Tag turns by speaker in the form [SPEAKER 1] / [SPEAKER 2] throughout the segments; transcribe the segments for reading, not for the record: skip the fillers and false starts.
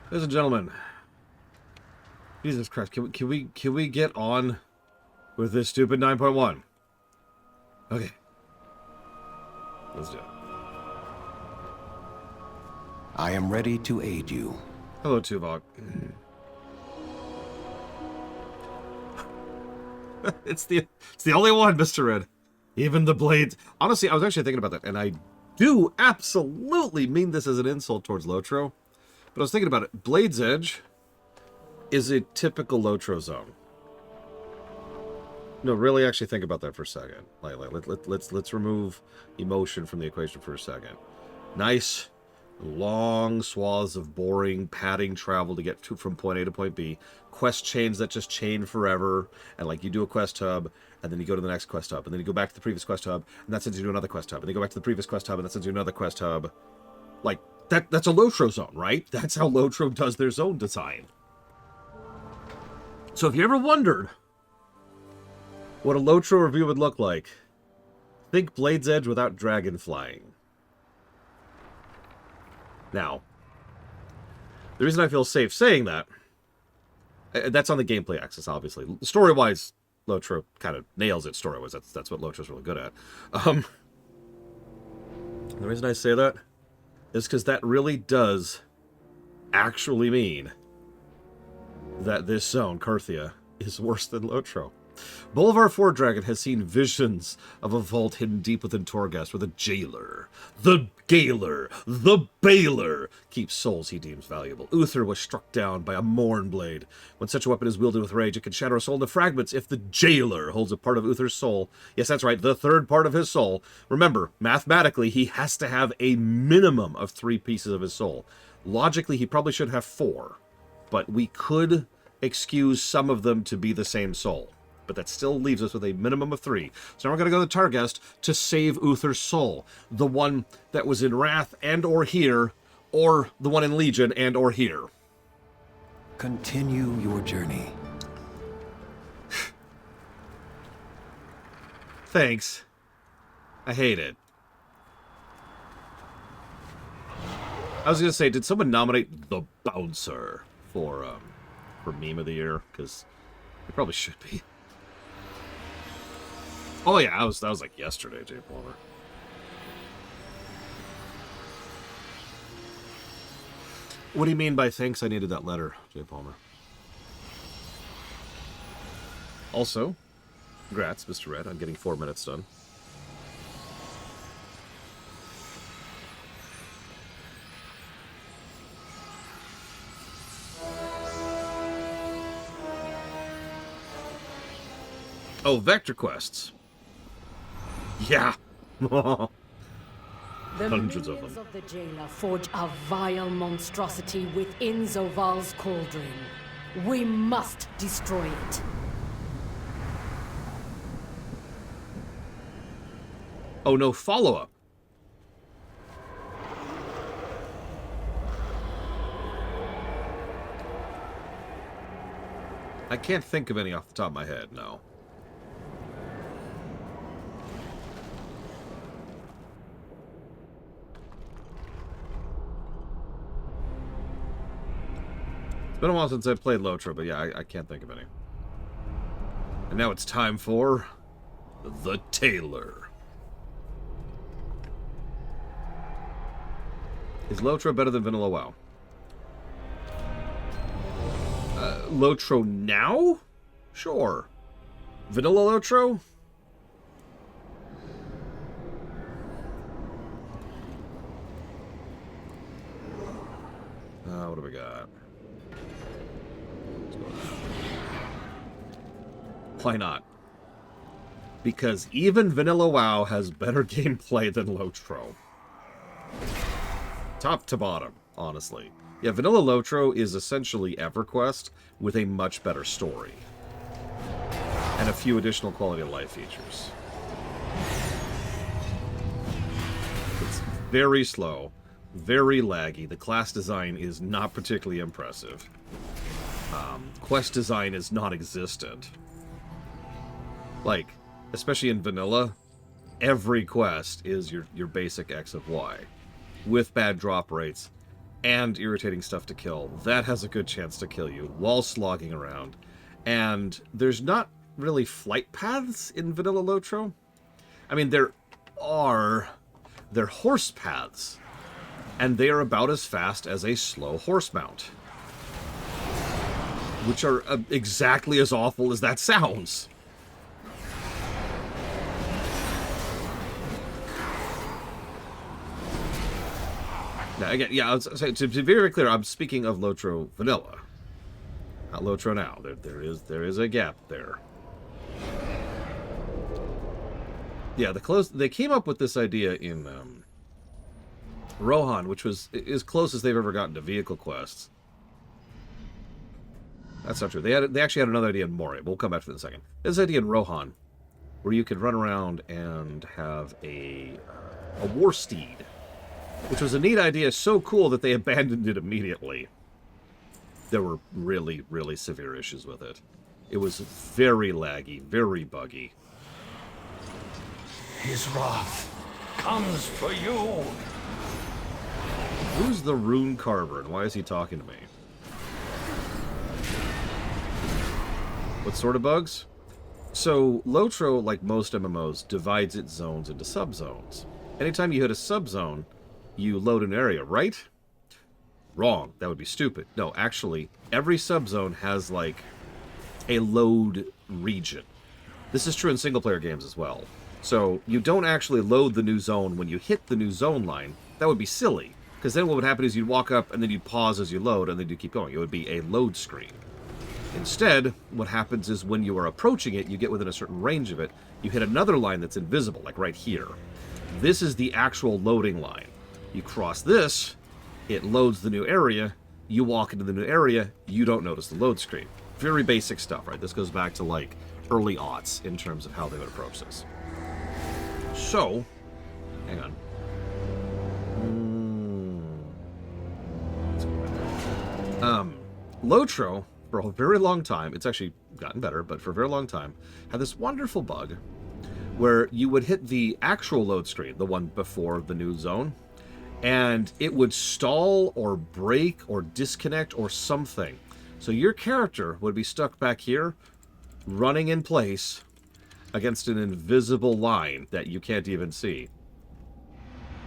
[SPEAKER 1] Ladies and gentlemen, Jesus Christ, can we get on with this stupid 9.1? Okay. Let's do it.
[SPEAKER 2] I am ready to aid you.
[SPEAKER 1] Hello, Tuvok. It's the only one, Mr. Red. Even the blades. Honestly, I was actually thinking about that, and I do absolutely mean this as an insult towards Lotro. But I was thinking about it. Blade's Edge is a typical Lotro zone. No, really, actually think about that for a second. Let's remove emotion from the equation for a second. Nice, long swaths of boring, padding travel to get from point A to point B. Quest chains that just chain forever, and like you do a quest hub, and then you go to the next quest hub, and then you go back to the previous quest hub, and that sends you to another quest hub, and then you go back to the previous quest hub, and that sends you to another quest hub. Like, that's a Lotro zone, right? That's how Lotro does their zone design. So if you ever wondered what a Lotro review would look like, think Blade's Edge without dragon flying. Now, the reason I feel safe saying that, that's on the gameplay axis, obviously. Story-wise, Lotro kind of nails it story-wise. That's what Lotro's really good at. The reason I say that is because that really does actually mean that this zone, Korthia, is worse than Lotro. Bolivar 4 Dragon has seen visions of a vault hidden deep within Torghast where the jailer, the gaoler, the bailer keeps souls he deems valuable. Uther was struck down by a Morn Blade. When such a weapon is wielded with rage, it can shatter a soul into fragments if the jailer holds a part of Uther's soul. Yes, that's right, the third part of his soul. Remember, mathematically, he has to have a minimum of 3 pieces of his soul. Logically, he probably should have 4. But we could excuse some of them to be the same soul. But that still leaves us with a minimum of 3. So now we're going to go to Targhast to save Uther's soul. The one that was in Wrath and or here, or the one in Legion and or here.
[SPEAKER 2] Continue your journey.
[SPEAKER 1] Thanks. I hate it. I was going to say, did someone nominate The Bouncer for Meme of the Year? Because it probably should be. Oh yeah, that was like yesterday, Jay Palmer. What do you mean by thanks? I needed that letter, Jay Palmer. Also, congrats, Mr. Red, on getting 4 minutes done. Oh, vector quests. Yeah. Hundreds of them.
[SPEAKER 3] Of the jailer forge a vile monstrosity within Zoval's cauldron. We must destroy it.
[SPEAKER 1] Oh, no follow-up. I can't think of any off the top of my head, no. It's been a while since I played Lotro, but yeah, I can't think of any. And now it's time for the Tailor. Is Lotro better than Vanilla WoW? Lotro now? Sure. Vanilla Lotro? What do we got? Why not? Because even Vanilla WoW has better gameplay than Lotro. Top to bottom, honestly. Yeah, Vanilla Lotro is essentially EverQuest with a much better story. And a few additional quality of life features. It's very slow, very laggy. The class design is not particularly impressive. Quest design is non-existent. Like, especially in vanilla, every quest is your basic X of Y, with bad drop rates, and irritating stuff to kill, that has a good chance to kill you while slogging around. And there's not really flight paths in Vanilla Lotro. I mean, they're horse paths, and they are about as fast as a slow horse mount, which are exactly as awful as that sounds. Now, again, yeah, to be very clear, I'm speaking of Lotro Vanilla, not Lotro now. There is a gap there. Yeah, they came up with this idea in Rohan, which was as close as they've ever gotten to vehicle quests. That's not true. They actually had another idea in Moria, but we'll come back to that in a second. This idea in Rohan, where you could run around and have a war steed, which was a neat idea, so cool that they abandoned it immediately. There were really, really severe issues with it. It was very laggy, very buggy.
[SPEAKER 4] His wrath comes for you.
[SPEAKER 1] Who's the Rune Carver, and why is he talking to me? What sort of bugs? So, Lotro, like most MMOs, divides its zones into subzones. Anytime you hit a subzone, you load an area, right? Wrong. That would be stupid. No, actually, every subzone has, like, a load region. This is true in single-player games as well. So, you don't actually load the new zone when you hit the new zone line. That would be silly, because then what would happen is you'd walk up, and then you'd pause as you load, and then you'd keep going. It would be a load screen. Instead, what happens is when you are approaching it, you get within a certain range of it, you hit another line that's invisible, like right here. This is the actual loading line. You cross this, it loads the new area, you walk into the new area, you don't notice the load screen. Very basic stuff, right? This goes back to, like, early aughts in terms of how they would approach this. So, hang on. Lotro, for a very long time, it's actually gotten better, but for a very long time, had this wonderful bug where you would hit the actual load screen, the one before the new zone, and it would stall or break or disconnect or something. So your character would be stuck back here, running in place against an invisible line that you can't even see.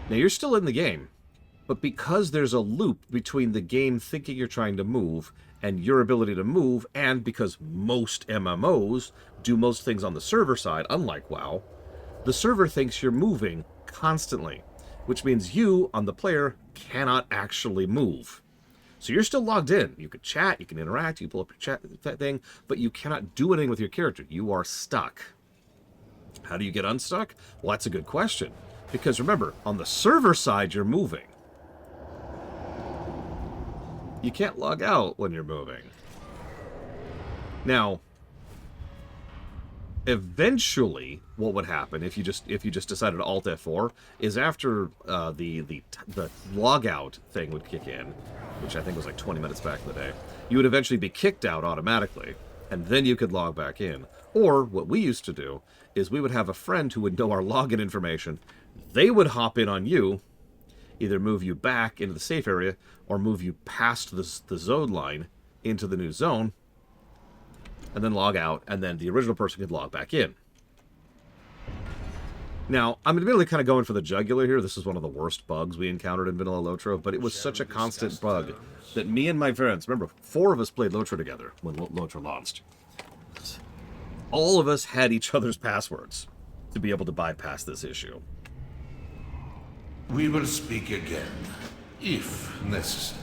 [SPEAKER 1] Now, you're still in the game, but because there's a loop between the game thinking you're trying to move and your ability to move, and because most MMOs do most things on the server side, unlike WoW, the server thinks you're moving constantly, which means you, on the player, cannot actually move. So you're still logged in. You can chat, you can interact, you can pull up your chat thing, but you cannot do anything with your character. You are stuck. How do you get unstuck? Well, that's a good question. Because remember, on the server side, you're moving. You can't log out when you're moving. Now, eventually, what would happen if you just decided to Alt F4 is after the logout thing would kick in, which I think was like 20 minutes back in the day, you would eventually be kicked out automatically, and then you could log back in. Or what we used to do is we would have a friend who would know our login information. They would hop in on you, either move you back into the safe area or move you past the zone line into the new zone, and then log out, and then the original person could log back in. Now, I'm admittedly kind of going for the jugular here. This is one of the worst bugs we encountered in Vanilla Lotro, but it was such a constant bug that me and my friends, remember, 4 of us played Lotro together when Lotro launched. All of us had each other's passwords to be able to bypass this issue.
[SPEAKER 4] We will speak again, if necessary.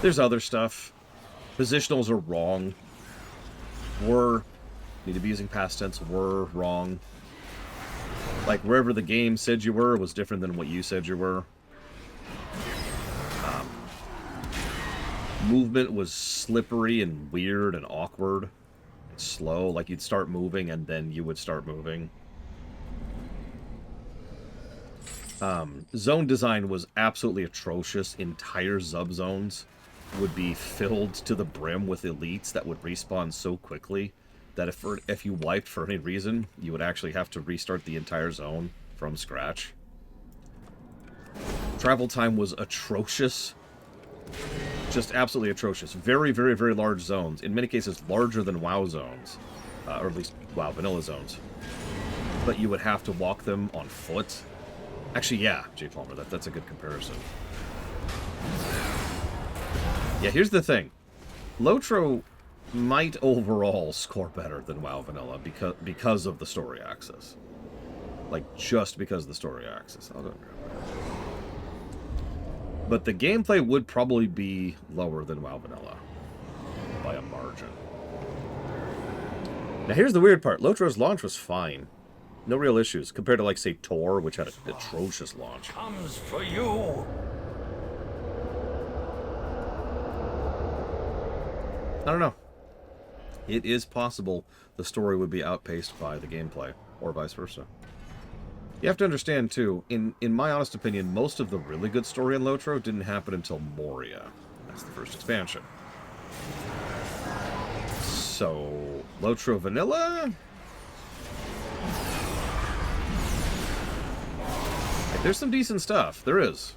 [SPEAKER 1] There's other stuff. Positionals are wrong. Were. Need to be using past tense. Were wrong. Like, wherever the game said you were was different than what you said you were. Movement was slippery and weird and awkward. And slow. Like, you'd start moving and then you would start moving. Zone design was absolutely atrocious. Entire subzones would be filled to the brim with elites that would respawn so quickly that if you wiped for any reason, you would actually have to restart the entire zone from scratch. Travel time was atrocious. Just absolutely atrocious. Very, very, very large zones. In many cases, larger than WoW zones. Or at least WoW vanilla zones. But you would have to walk them on foot. Actually, yeah, J. Palmer, that's a good comparison. Yeah, here's the thing. Lotro might overall score better than WoW vanilla because of the story access. Like, just because of the story access. But the gameplay would probably be lower than WoW vanilla. By a margin. Now, here's the weird part. Lotro's launch was fine. No real issues, compared to, like, say, Tor, which had an atrocious launch.
[SPEAKER 4] Comes for you.
[SPEAKER 1] I don't know. It is possible the story would be outpaced by the gameplay, or vice versa. You have to understand, too, in my honest opinion, most of the really good story in Lotro didn't happen until Moria. That's the first expansion. So, Lotro Vanilla? Like, there's some decent stuff. There is.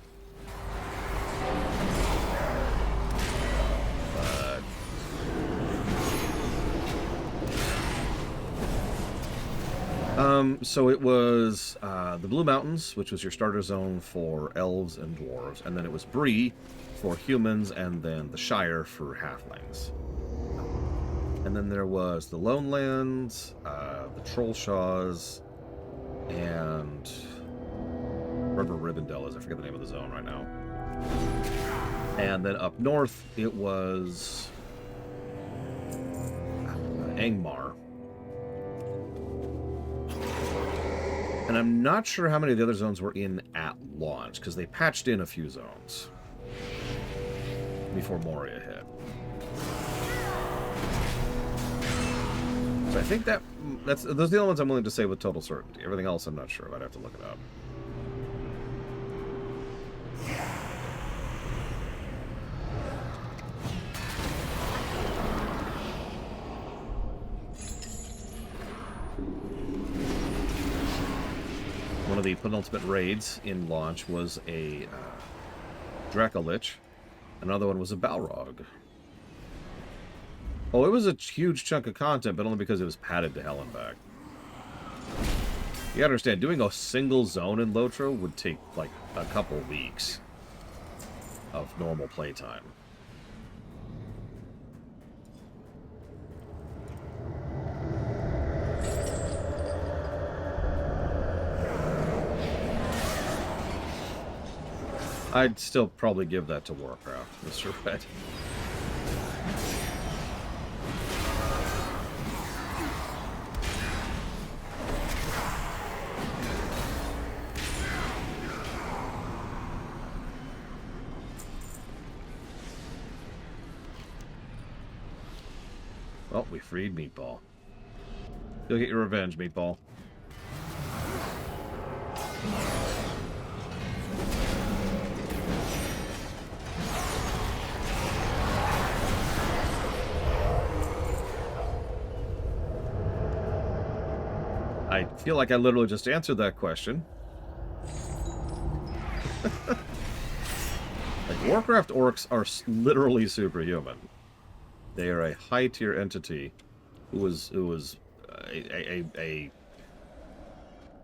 [SPEAKER 1] So it was the Blue Mountains, which was your starter zone for elves and dwarves, and then it was Bree for humans, and then the Shire for halflings. And then there was the Lone Lands, the Trollshaws, and wherever Rivendell is. I forget the name of the zone right now. And then up north, it was Angmar. And I'm not sure how many of the other zones were in at launch, because they patched in a few zones before Moria hit. So I think those are the only ones I'm willing to say with total certainty. Everything else I'm not sure. I'd have to look it up. One of the penultimate raids in launch was a Dracolich. Another one was a Balrog. Oh, it was a huge chunk of content, but only because it was padded to hell and back. You gotta understand, doing a single zone in Lotro would take, like, a couple weeks of normal playtime. I'd still probably give that to Warcraft, Mr. Red. Well, we freed Meatball. You'll get your revenge, Meatball. I feel like I literally just answered that question. Like, Warcraft orcs are literally superhuman. They are a high-tier entity who was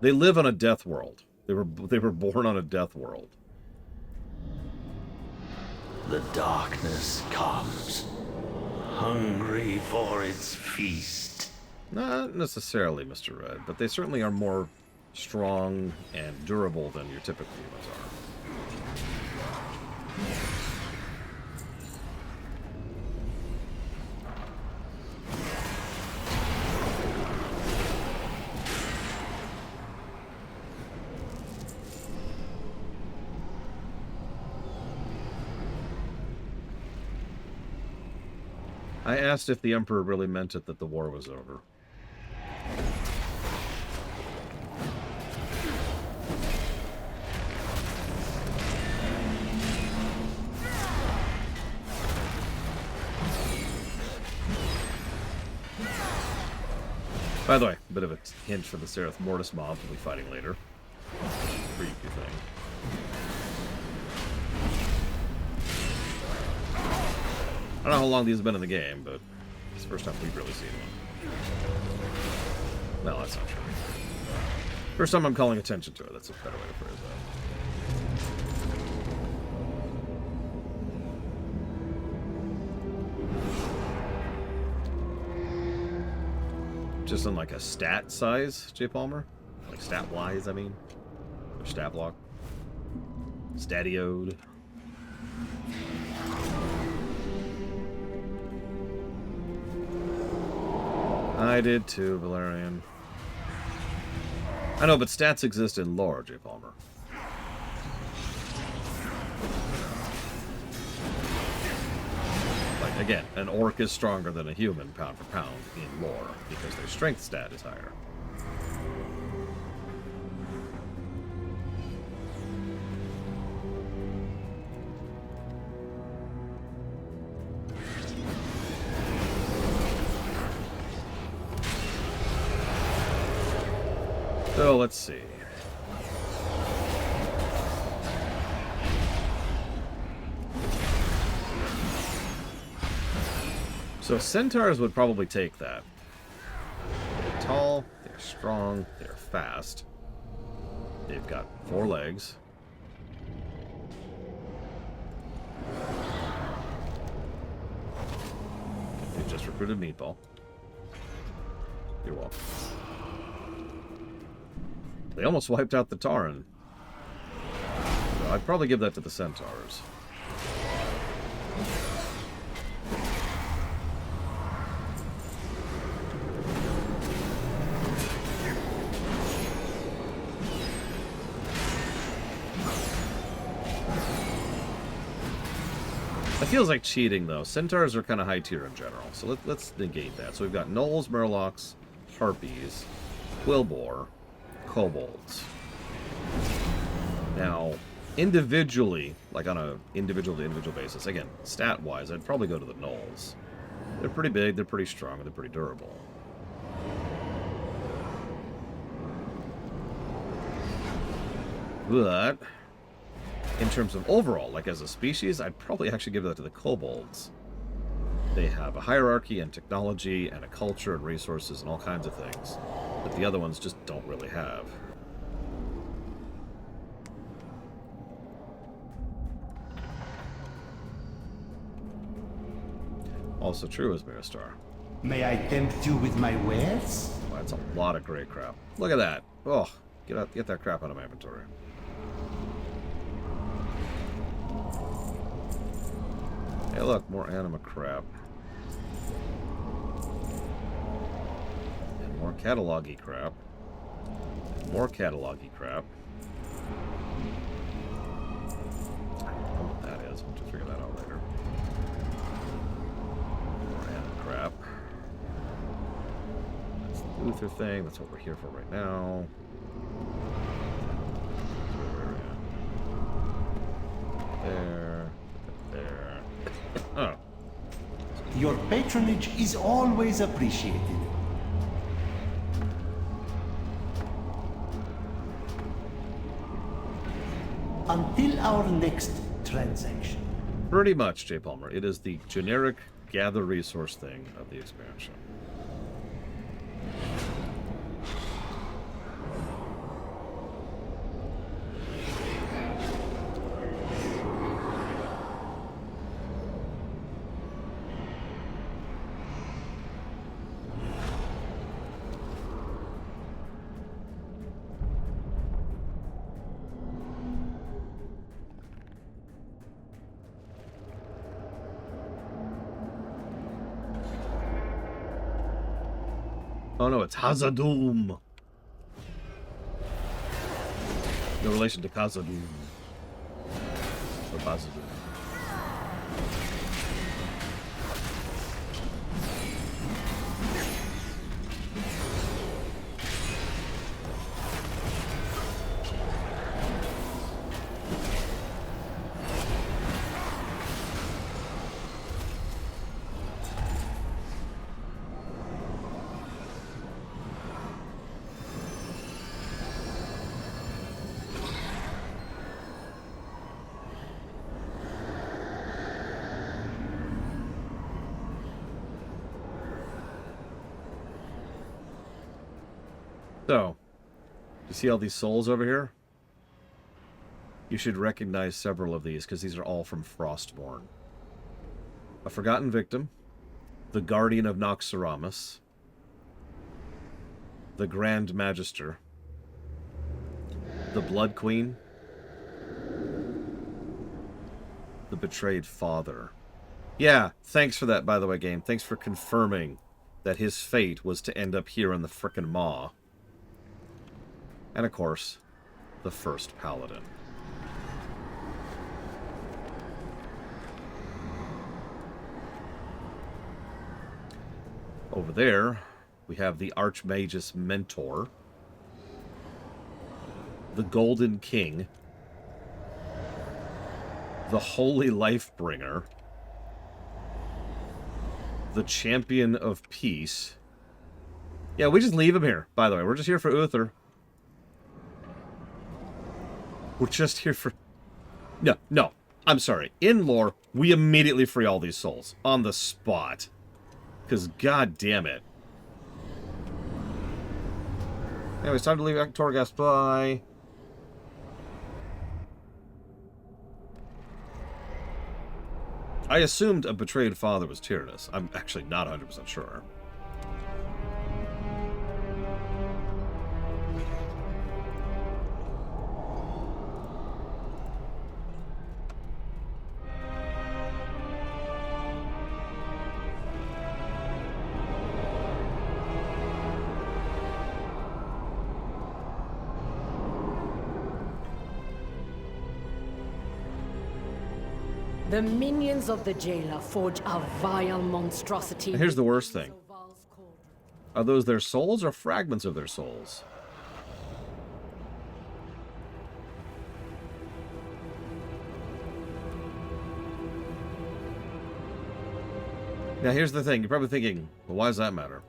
[SPEAKER 1] they live on a death world. They were born on a death world.
[SPEAKER 4] The darkness comes, hungry for its feast.
[SPEAKER 1] Not necessarily, Mr. Red, but they certainly are more strong and durable than your typical humans are. I asked if the Emperor really meant it that the war was over. By the way, a bit of a hint for the Seraph Mortis mob we'll be fighting later. Creepy thing. I don't know how long these have been in the game, but it's the first time we've really seen one. No, that's not true. First time I'm calling attention to it. That's a better way to phrase that. Just in like a stat size, J. Palmer? Like stat-wise, I mean? Or stat block? Statioed? I did too, Valerian. I know, but stats exist in lore, J. Palmer. Like, again, an orc is stronger than a human pound for pound in lore, because their strength stat is higher. So, let's see. So, centaurs would probably take that. They're tall, they're strong, they're fast. They've got 4 legs. They just recruited Meatball. You're welcome. They almost wiped out the Tauren. So I'd probably give that to the Centaurs. It feels like cheating, though. Centaurs are kind of high tier in general, so let's negate that. So we've got Gnolls, Murlocs, Harpies, Quillboar, Kobolds. Now, individually, like on a individual-to-individual basis, again, stat-wise, I'd probably go to the Gnolls. They're pretty big, they're pretty strong, and they're pretty durable. But, in terms of overall, like as a species, I'd probably actually give that to the Kobolds. They have a hierarchy and technology and a culture and resources and all kinds of things that the other ones just don't really have. Also true as Miristar.
[SPEAKER 5] May I tempt you with my wares?
[SPEAKER 1] Wow, that's a lot of great crap. Look at that. Oh, get that crap out of my inventory. Hey, look, more anima crap. And more catalog-y crap. More catalog-y crap. I don't know what that is. We'll just figure that out later. More anima crap. That's the Luther thing. That's what we're here for right now. There. There. Oh.
[SPEAKER 5] Your patronage is always appreciated. Until our next transaction.
[SPEAKER 1] Pretty much, J. Palmer. It is the generic gather resource thing of the expansion. Oh no, it's Hazadum. No relation to Khazad-dûm. Or Khazad-dûm. So, you see all these souls over here? You should recognize several of these, because these are all from Frostborn. A Forgotten Victim, the Guardian of Noxuramus, the Grand Magister, the Blood Queen, the Betrayed Father. Yeah, thanks for that, by the way, game. Thanks for confirming that his fate was to end up here in the frickin' Maw. And, of course, the First Paladin. Over there, we have the Archmagus Mentor, the Golden King, the Holy Lifebringer, the Champion of Peace. Yeah, we just leave him here, by the way. We're just here for Uther. We're just here for... No. I'm sorry. In lore, we immediately free all these souls. On the spot. Because, god damn it. Anyway, it's time to leave Torghast. Bye. I assumed a betrayed father was Tyrannus. I'm actually not 100% sure.
[SPEAKER 3] The minions of the jailer forge a vile monstrosity.
[SPEAKER 1] Here's the worst thing.
[SPEAKER 3] Zoval's cauldron.
[SPEAKER 1] Are those their souls or fragments of their souls? Now here's the thing. You're probably thinking, well, why does that matter?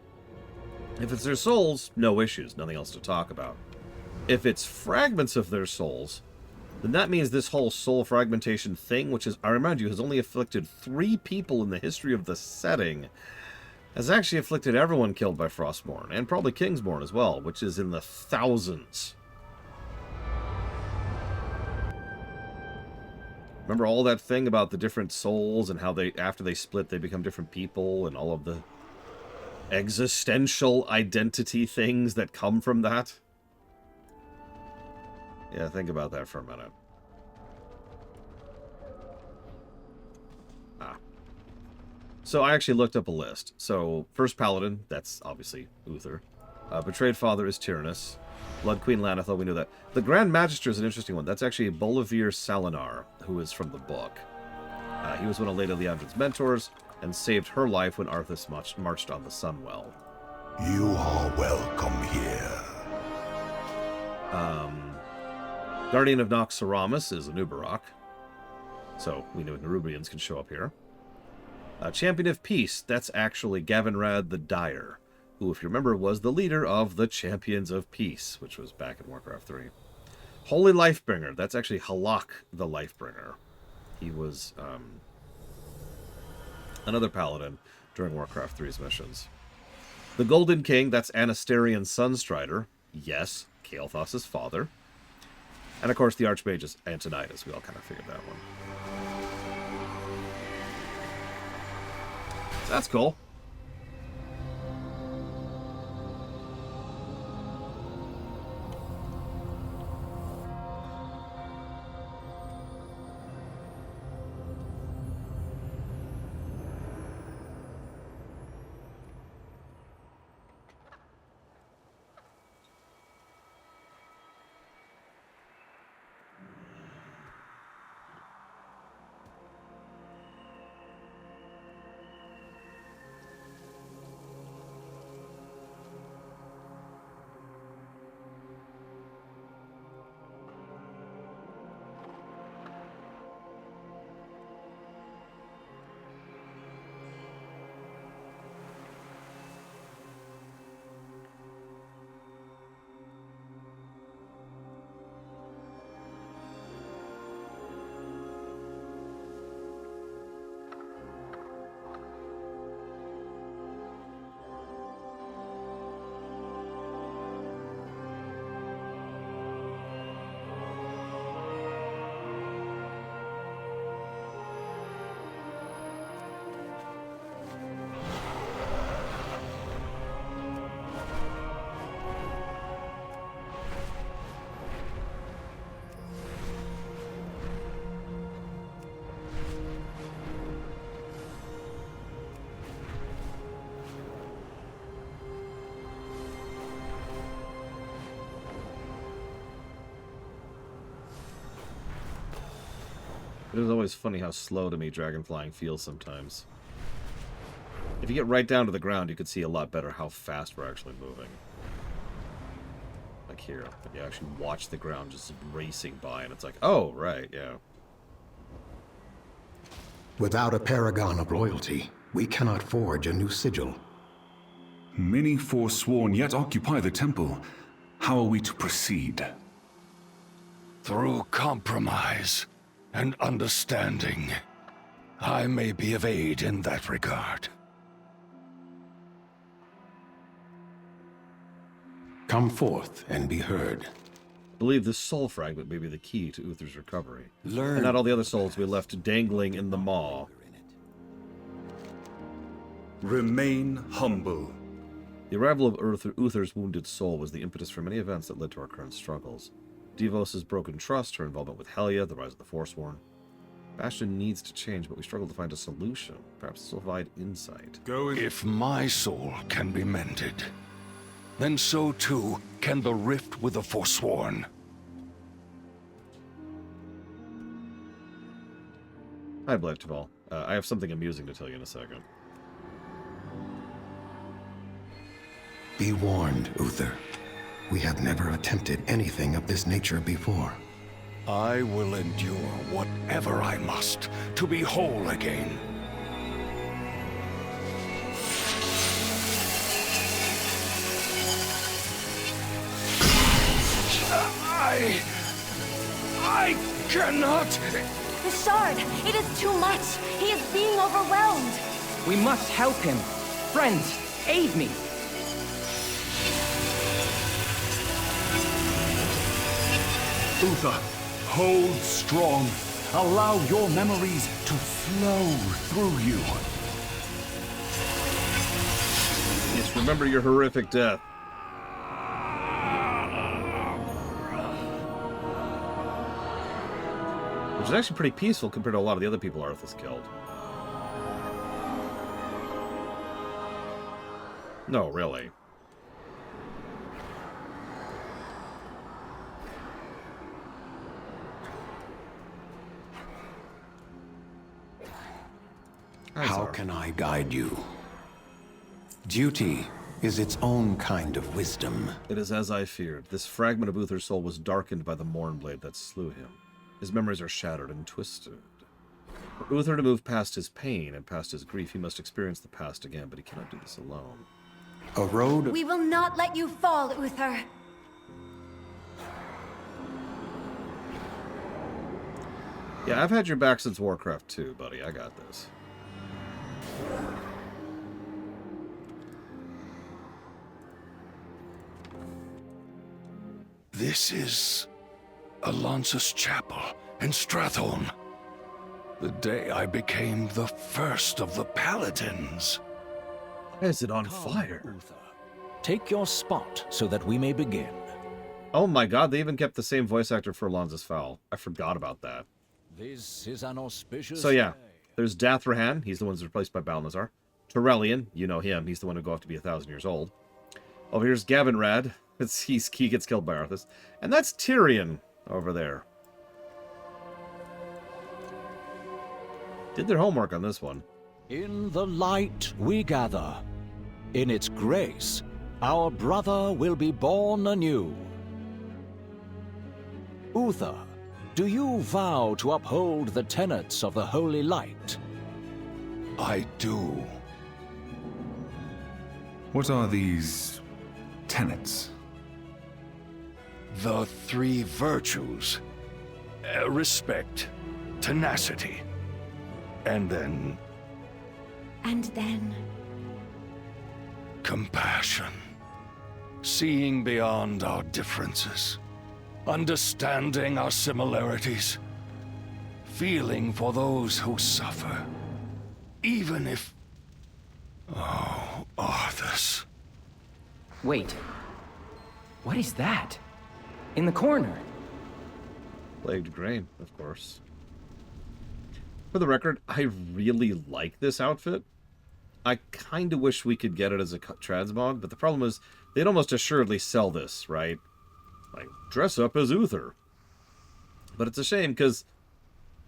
[SPEAKER 1] If it's their souls, no issues. Nothing else to talk about. If it's fragments of their souls, then that means this whole soul fragmentation thing, which is, I remind you, has only afflicted 3 people in the history of the setting, has actually afflicted everyone killed by Frostborn, and probably Kingsborn as well, which is in the thousands. Remember all that thing about the different souls and how they, after they split, they become different people, and all of the existential identity things that come from that? Yeah, think about that for a minute. So I actually looked up a list. So, First Paladin, that's obviously Uther. Betrayed Father is Tyrannus. Blood Queen Lanithel, we knew that. The Grand Magister is an interesting one. That's actually Bolivir Salinar, who is from the book. He was one of Lady Leandrin's mentors, and saved her life when Arthas marched on the Sunwell.
[SPEAKER 6] You are welcome here.
[SPEAKER 1] Guardian of Noxuramus is Anubarak. So, we know Nerubians can show up here. Champion of Peace, that's actually Gavinrad the Dire, who, if you remember, was the leader of the Champions of Peace, which was back in Warcraft 3. Holy Lifebringer, that's actually Halak the Lifebringer. He was another paladin during Warcraft 3's missions. The Golden King, that's Anasterian Sunstrider. Yes, Kael'thas' father. And, of course, the Archmage is Antonidas. We all kind of figured that one. So that's cool. It is always funny how slow to me dragon flying feels sometimes. If you get right down to the ground, you can see a lot better how fast we're actually moving. Like here, you actually watch the ground just racing by, and it's like, oh, right, yeah.
[SPEAKER 2] Without a paragon of loyalty, we cannot forge a new sigil.
[SPEAKER 7] Many forsworn yet occupy the temple. How are we to proceed?
[SPEAKER 4] Through compromise and understanding, I may be of aid in that regard.
[SPEAKER 2] Come forth and be heard.
[SPEAKER 1] I believe this soul fragment may be the key to Uther's recovery.
[SPEAKER 2] Learn.
[SPEAKER 1] And not all the other souls we left dangling in the maw.
[SPEAKER 7] Remain humble.
[SPEAKER 1] The arrival of Uther's wounded soul was the impetus for many events that led to our current struggles. Devos' broken trust, her involvement with Helya, the rise of the Forsworn. Bastion needs to change, but we struggle to find a solution. Perhaps this will provide insight.
[SPEAKER 4] If my soul can be mended, then so too can the rift with the Forsworn.
[SPEAKER 1] Hi, Blytteval. I have something amusing to tell you in a second.
[SPEAKER 2] Be warned, Uther. We have never attempted anything of this nature before.
[SPEAKER 4] I will endure whatever I must to be whole again. I cannot.
[SPEAKER 8] The shard! It is too much! He is being overwhelmed!
[SPEAKER 9] We must help him. Friends, aid me!
[SPEAKER 7] Uther, hold strong. Allow your memories to flow through you.
[SPEAKER 1] Yes, remember your horrific death. Which is actually pretty peaceful compared to a lot of the other people Arthas killed. No, really.
[SPEAKER 2] How can I guide you? Duty is its own kind of wisdom.
[SPEAKER 1] It is as I feared. This fragment of Uther's soul was darkened by the Mournblade that slew him. His memories are shattered and twisted. For Uther to move past his pain and past his grief, he must experience the past again, but he cannot do this alone.
[SPEAKER 2] A road...
[SPEAKER 8] We will not let you fall, Uther!
[SPEAKER 1] Yeah, I've had your back since Warcraft 2, buddy. I got this.
[SPEAKER 4] This is Alonsus Chapel in Stratholme. The day I became the first of the Paladins.
[SPEAKER 1] Why is it on fire?
[SPEAKER 10] Uther. Take your spot so that we may begin.
[SPEAKER 1] Oh my god, they even kept the same voice actor for Alonzus Fowl. I forgot about that.
[SPEAKER 10] This is an auspicious
[SPEAKER 1] So yeah,
[SPEAKER 10] day.
[SPEAKER 1] there's Dathrahan. He's the one who's replaced by Balnazar. Torellian, you know him. He's the one who go off to be 1,000 years old. Over here's Gavinrad. He gets killed by Arthas. And that's Tyrion over there. Did their homework on this one.
[SPEAKER 10] In the light we gather. In its grace, our brother will be born anew. Uther, do you vow to uphold the tenets of the Holy Light?
[SPEAKER 4] I do.
[SPEAKER 7] What are these tenets?
[SPEAKER 4] The three virtues. Respect, tenacity, and then
[SPEAKER 8] And then...
[SPEAKER 4] compassion. Seeing beyond our differences. Understanding our similarities. Feeling for those who suffer. Even if... Oh, Arthas.
[SPEAKER 9] Wait. What is that? In the corner?
[SPEAKER 1] Plagued grain, of course. For the record, I really like this outfit. I kind of wish we could get it as a transmog, but the problem is they'd almost assuredly sell this, right? Like, dress up as Uther. But it's a shame, because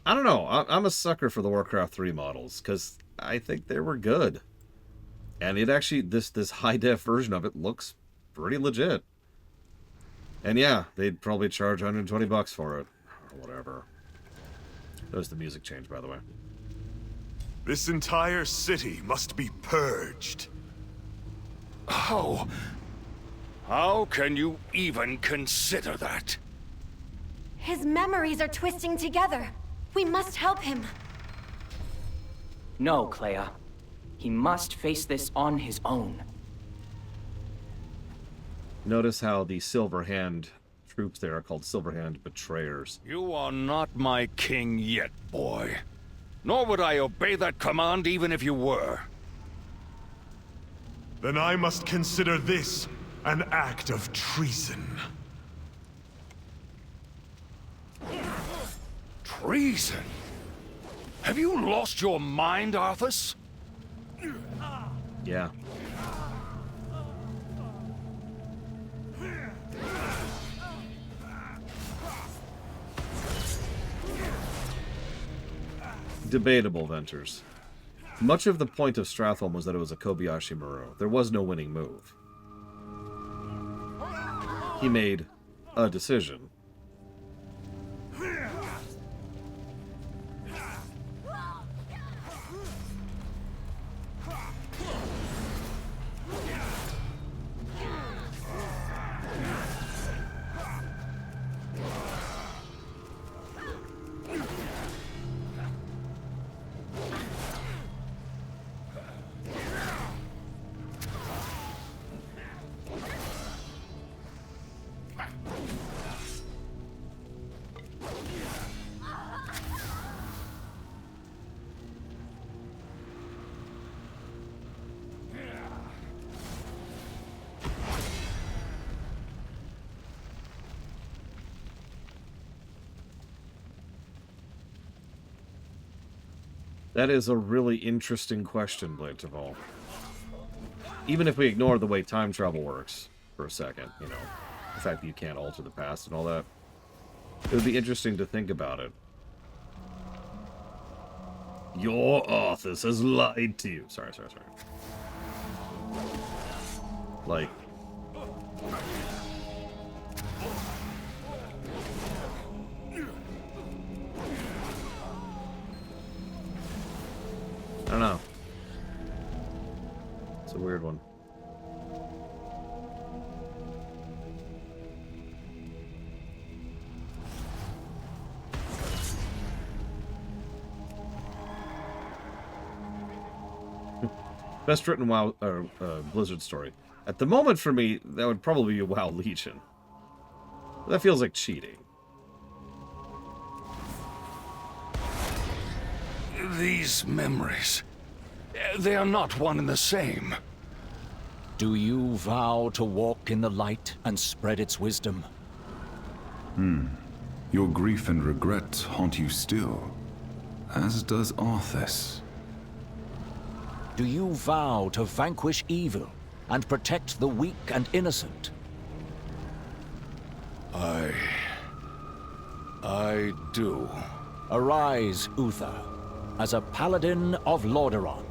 [SPEAKER 1] I don't know. I'm a sucker for the Warcraft 3 models, because I think they were good. And it actually, this high-def version of it looks pretty legit. And yeah, they'd probably charge $120 for it. Or whatever. There's the music change, by the way.
[SPEAKER 6] This entire city must be purged.
[SPEAKER 4] How? How can you even consider that?
[SPEAKER 8] His memories are twisting together. We must help him.
[SPEAKER 9] No, Clea. He must face this on his own.
[SPEAKER 1] Notice how the Silver Hand troops there are called Silver Hand Betrayers.
[SPEAKER 4] You are not my king yet, boy. Nor would I obey that command even if you were.
[SPEAKER 6] Then I must consider this an act of treason.
[SPEAKER 4] Treason? Have you lost your mind, Arthas?
[SPEAKER 1] Yeah. Debatable, Venters. Much of the point of Stratholme was that it was a Kobayashi Maru. There was no winning move. He made a decision. That is a really interesting question, Blade Taval. Even if we ignore the way time travel works for a second, you know, the fact that you can't alter the past and all that, it would be interesting to think about it. Your Arthas has lied to you. Sorry. Like... I don't know. It's a weird one. Best written WoW Blizzard story. At the moment, for me, that would probably be WoW Legion. That feels like cheating.
[SPEAKER 4] These memories, they are not one and the same.
[SPEAKER 10] Do you vow to walk in the light and spread its wisdom?
[SPEAKER 7] Your grief and regret haunt you still, as does Arthas.
[SPEAKER 10] Do you vow to vanquish evil and protect the weak and innocent?
[SPEAKER 4] I do.
[SPEAKER 10] Arise, Uther, as a paladin of Lordaeron,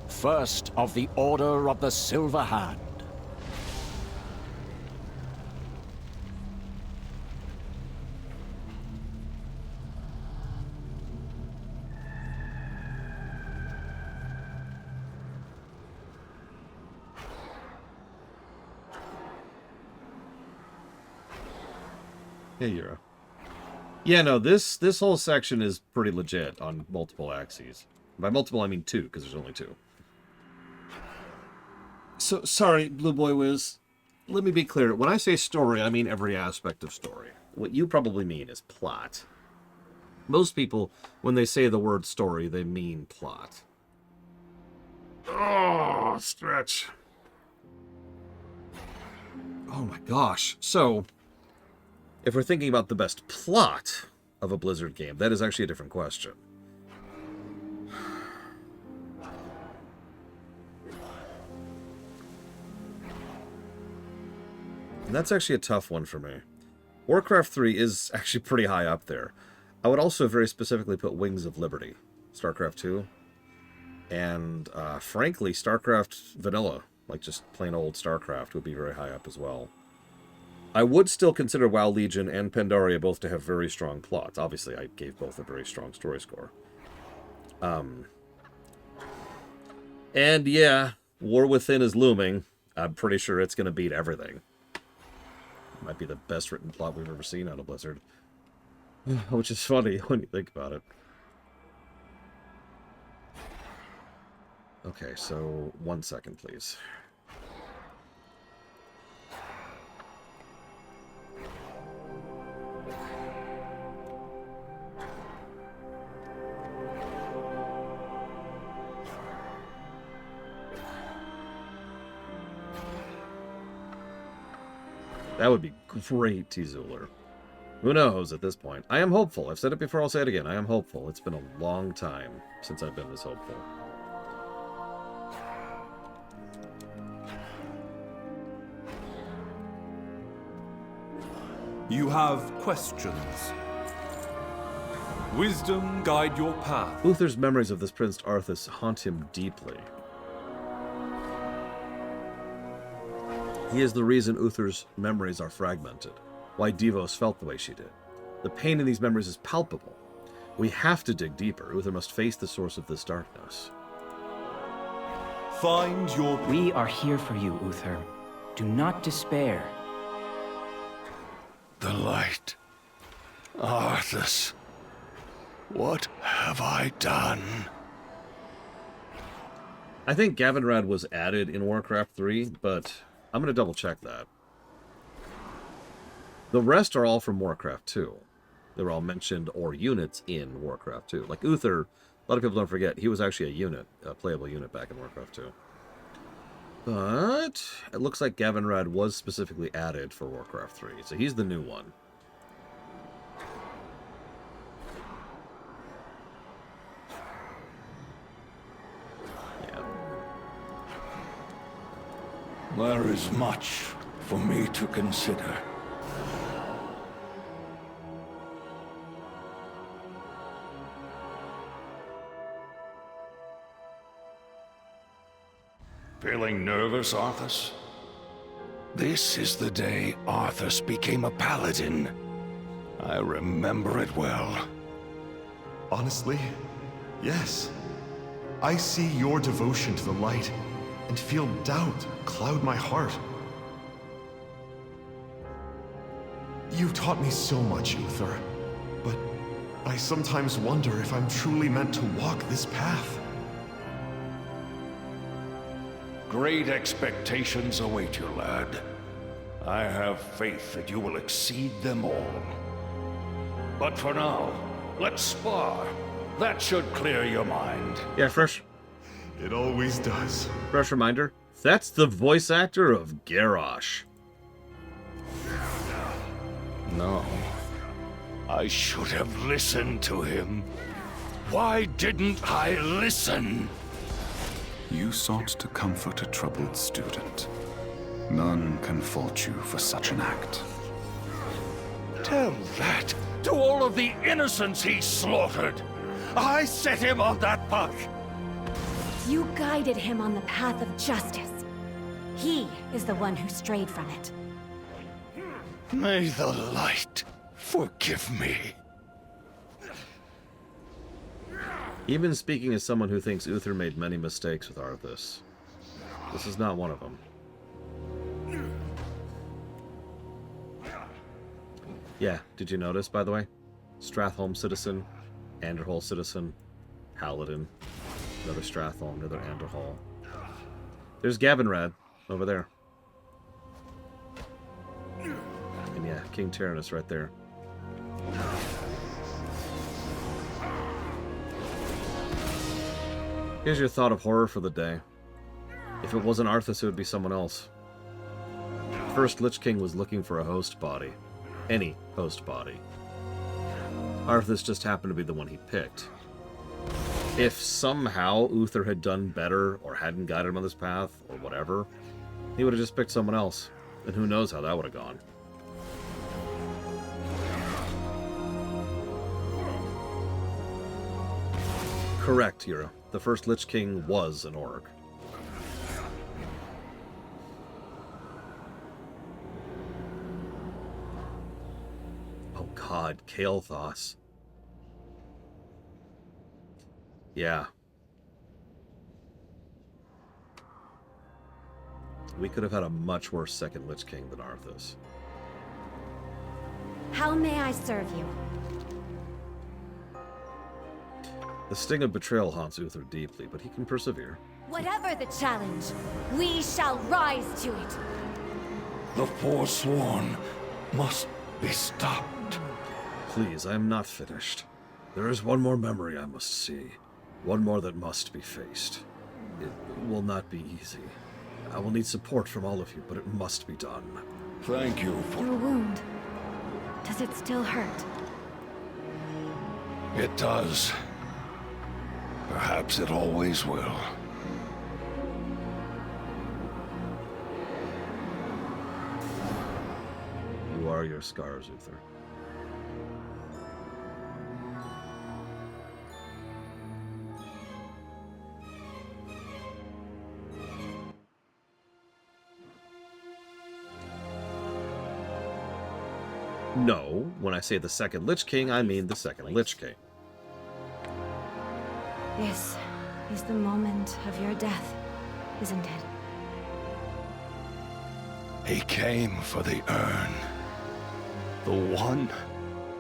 [SPEAKER 10] first of the Order of the Silver Hand.
[SPEAKER 1] Hey, Yura. Yeah, no, this whole section is pretty legit on multiple axes. By multiple, I mean 2, because there's only 2. So, sorry, Blue Boy Wiz. Let me be clear. When I say story, I mean every aspect of story. What you probably mean is plot. Most people, when they say the word story, they mean plot. Oh, stretch. Oh my gosh. So... if we're thinking about the best plot of a Blizzard game, that is actually a different question. And that's actually a tough one for me. Warcraft 3 is actually pretty high up there. I would also very specifically put Wings of Liberty, StarCraft 2, and frankly, StarCraft Vanilla, like just plain old StarCraft, would be very high up as well. I would still consider WoW Legion and Pandaria both to have very strong plots. Obviously, I gave both a very strong story score. And yeah, War Within is looming. I'm pretty sure it's going to beat everything. Might be the best written plot we've ever seen out of Blizzard. Which is funny when you think about it. Okay, so 1 second, please. That would be great, T-Zuler. Who knows at this point? I am hopeful. I've said it before, I'll say it again. I am hopeful. It's been a long time since I've been this hopeful.
[SPEAKER 7] You have questions. Wisdom guide your path.
[SPEAKER 1] Uther's memories of this Prince Arthas haunt him deeply. He is the reason Uther's memories are fragmented, why Devos felt the way she did. The pain in these memories is palpable. We have to dig deeper. Uther must face the source of this darkness.
[SPEAKER 7] Find your...
[SPEAKER 9] We are here for you, Uther. Do not despair.
[SPEAKER 4] The light. Arthas. What have I done?
[SPEAKER 1] I think Gavinrad was added in Warcraft 3, but I'm going to double check that. The rest are all from Warcraft 2. They were all mentioned or units in Warcraft 2. Like Uther, a lot of people don't forget, he was actually a unit, a playable unit back in Warcraft 2. But it looks like Gavinrad was specifically added for Warcraft 3, so he's the new one. Yeah.
[SPEAKER 4] There is much for me to consider. Feeling nervous, Arthas? This is the day Arthas became a paladin. I remember it well.
[SPEAKER 6] Honestly, yes. I see your devotion to the light and feel doubt cloud my heart. You've taught me so much, Uther, but I sometimes wonder if I'm truly meant to walk this path.
[SPEAKER 4] Great expectations await you, lad. I have faith that you will exceed them all. But for now, let's spar. That should clear your mind.
[SPEAKER 1] Yeah, fresh.
[SPEAKER 6] It always does.
[SPEAKER 1] Fresh reminder, that's the voice actor of Garrosh.
[SPEAKER 4] No. I should have listened to him. Why didn't I listen?
[SPEAKER 7] You sought to comfort a troubled student. None can fault you for such an act.
[SPEAKER 4] Tell that to all of the innocents he slaughtered. I set him on that path.
[SPEAKER 8] You guided him on the path of justice. He is the one who strayed from it.
[SPEAKER 4] May the light forgive me.
[SPEAKER 1] Even speaking as someone who thinks Uther made many mistakes with Arthas, this is not one of them. Yeah, did you notice, by the way? Stratholme citizen, Anderhall citizen, Paladin, another Stratholme, another Anderhall. There's Gavinrad, over there. And yeah, King Tyrannus right there. Here's your thought of horror for the day. If it wasn't Arthas, it would be someone else. First, Lich King was looking for a host body. Any host body. Arthas just happened to be the one he picked. If somehow Uther had done better, or hadn't guided him on this path, or whatever, he would have just picked someone else. And who knows how that would have gone. Correct, Hero. The first Lich King was an orc. Oh god, Kael'thas. Yeah. We could have had a much worse second Lich King than Arthas.
[SPEAKER 8] How may I serve you?
[SPEAKER 1] The sting of betrayal haunts Uther deeply, but he can persevere.
[SPEAKER 8] Whatever the challenge, we shall rise to it.
[SPEAKER 4] The Forsworn must be stopped.
[SPEAKER 1] Please, I am not finished. There is one more memory I must see. One more that must be faced. It will not be easy. I will need support from all of you, but it must be done.
[SPEAKER 4] Thank you for...
[SPEAKER 8] Your wound. Does it still hurt?
[SPEAKER 4] It does. Perhaps it always will.
[SPEAKER 1] You are your scars, Uther. No, when I say the second Lich King, I mean the second Lich King.
[SPEAKER 8] This is the moment of your death, isn't it?
[SPEAKER 4] He came for the urn. The one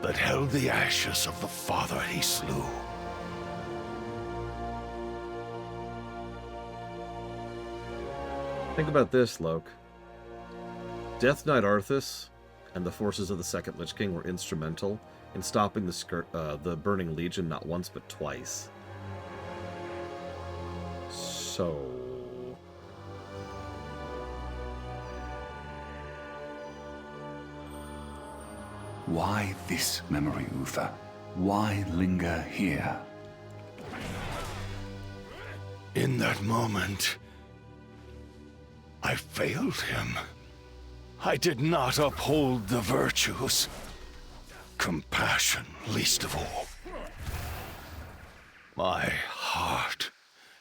[SPEAKER 4] that held the ashes of the father he slew.
[SPEAKER 1] Think about this, Loke. Death Knight Arthas and the forces of the second Lich King were instrumental in stopping the Burning Legion not once but twice. So...
[SPEAKER 7] Why this memory, Uther? Why linger here?
[SPEAKER 4] In that moment, I failed him. I did not uphold the virtues. Compassion, least of all. My heart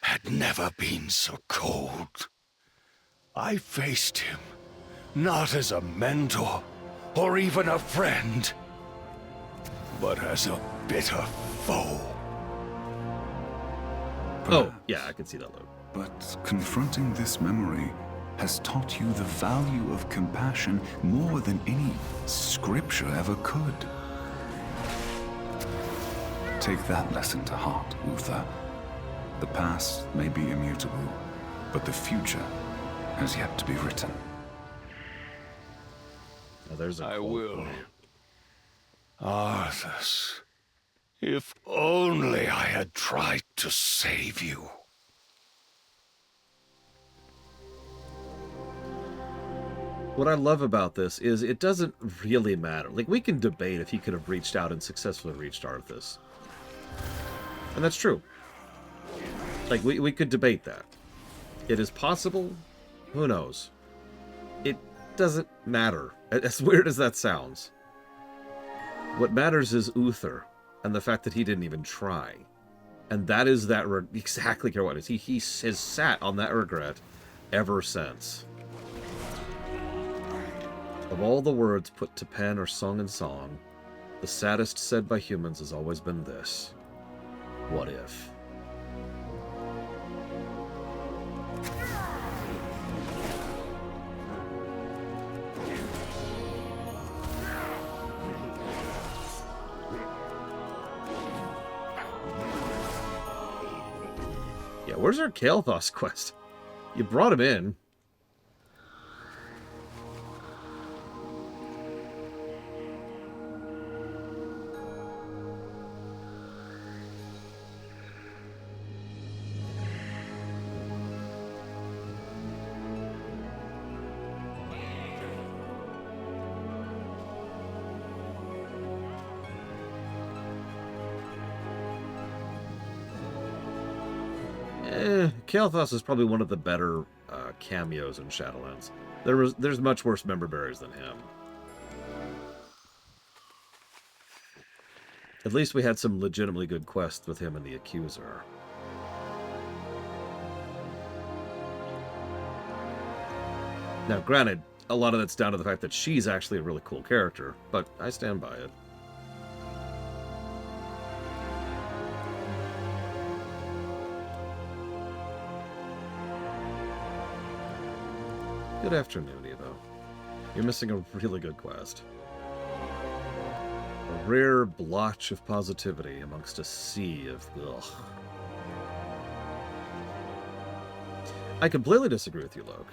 [SPEAKER 4] had never been so cold. I faced him, not as a mentor, or even a friend, but as a bitter foe.
[SPEAKER 1] Oh, yeah, I can see that, Luke.
[SPEAKER 7] But confronting this memory has taught you the value of compassion more than any scripture ever could. Take that lesson to heart, Uther. The past may be immutable, but the future has yet to be written.
[SPEAKER 1] Now, there's a
[SPEAKER 4] I
[SPEAKER 1] quote.
[SPEAKER 4] will. Arthas, if only I had tried to save you.
[SPEAKER 1] What I love about this is it doesn't really matter. Like, we can debate if he could have reached out and successfully reached Arthas. And that's true. Like, we could debate that. It is possible. Who knows? It doesn't matter. As weird as that sounds. What matters is Uther, and the fact that he didn't even try. And that is that exactly what it is. He has sat on that regret ever since. Of all the words put to pen or sung in song, the saddest said by humans has always been this. What if? Yeah, where's our Kael'thas quest? You brought him in. Kael'thas is probably one of the better cameos in Shadowlands. There's much worse member bearers than him. At least we had some legitimately good quests with him and the Accuser. Now, granted, a lot of that's down to the fact that she's actually a really cool character, but I stand by it. Good afternoon, Evo. You're missing a really good quest. A rare blotch of positivity amongst a sea of ugh. I completely disagree with you, Loke.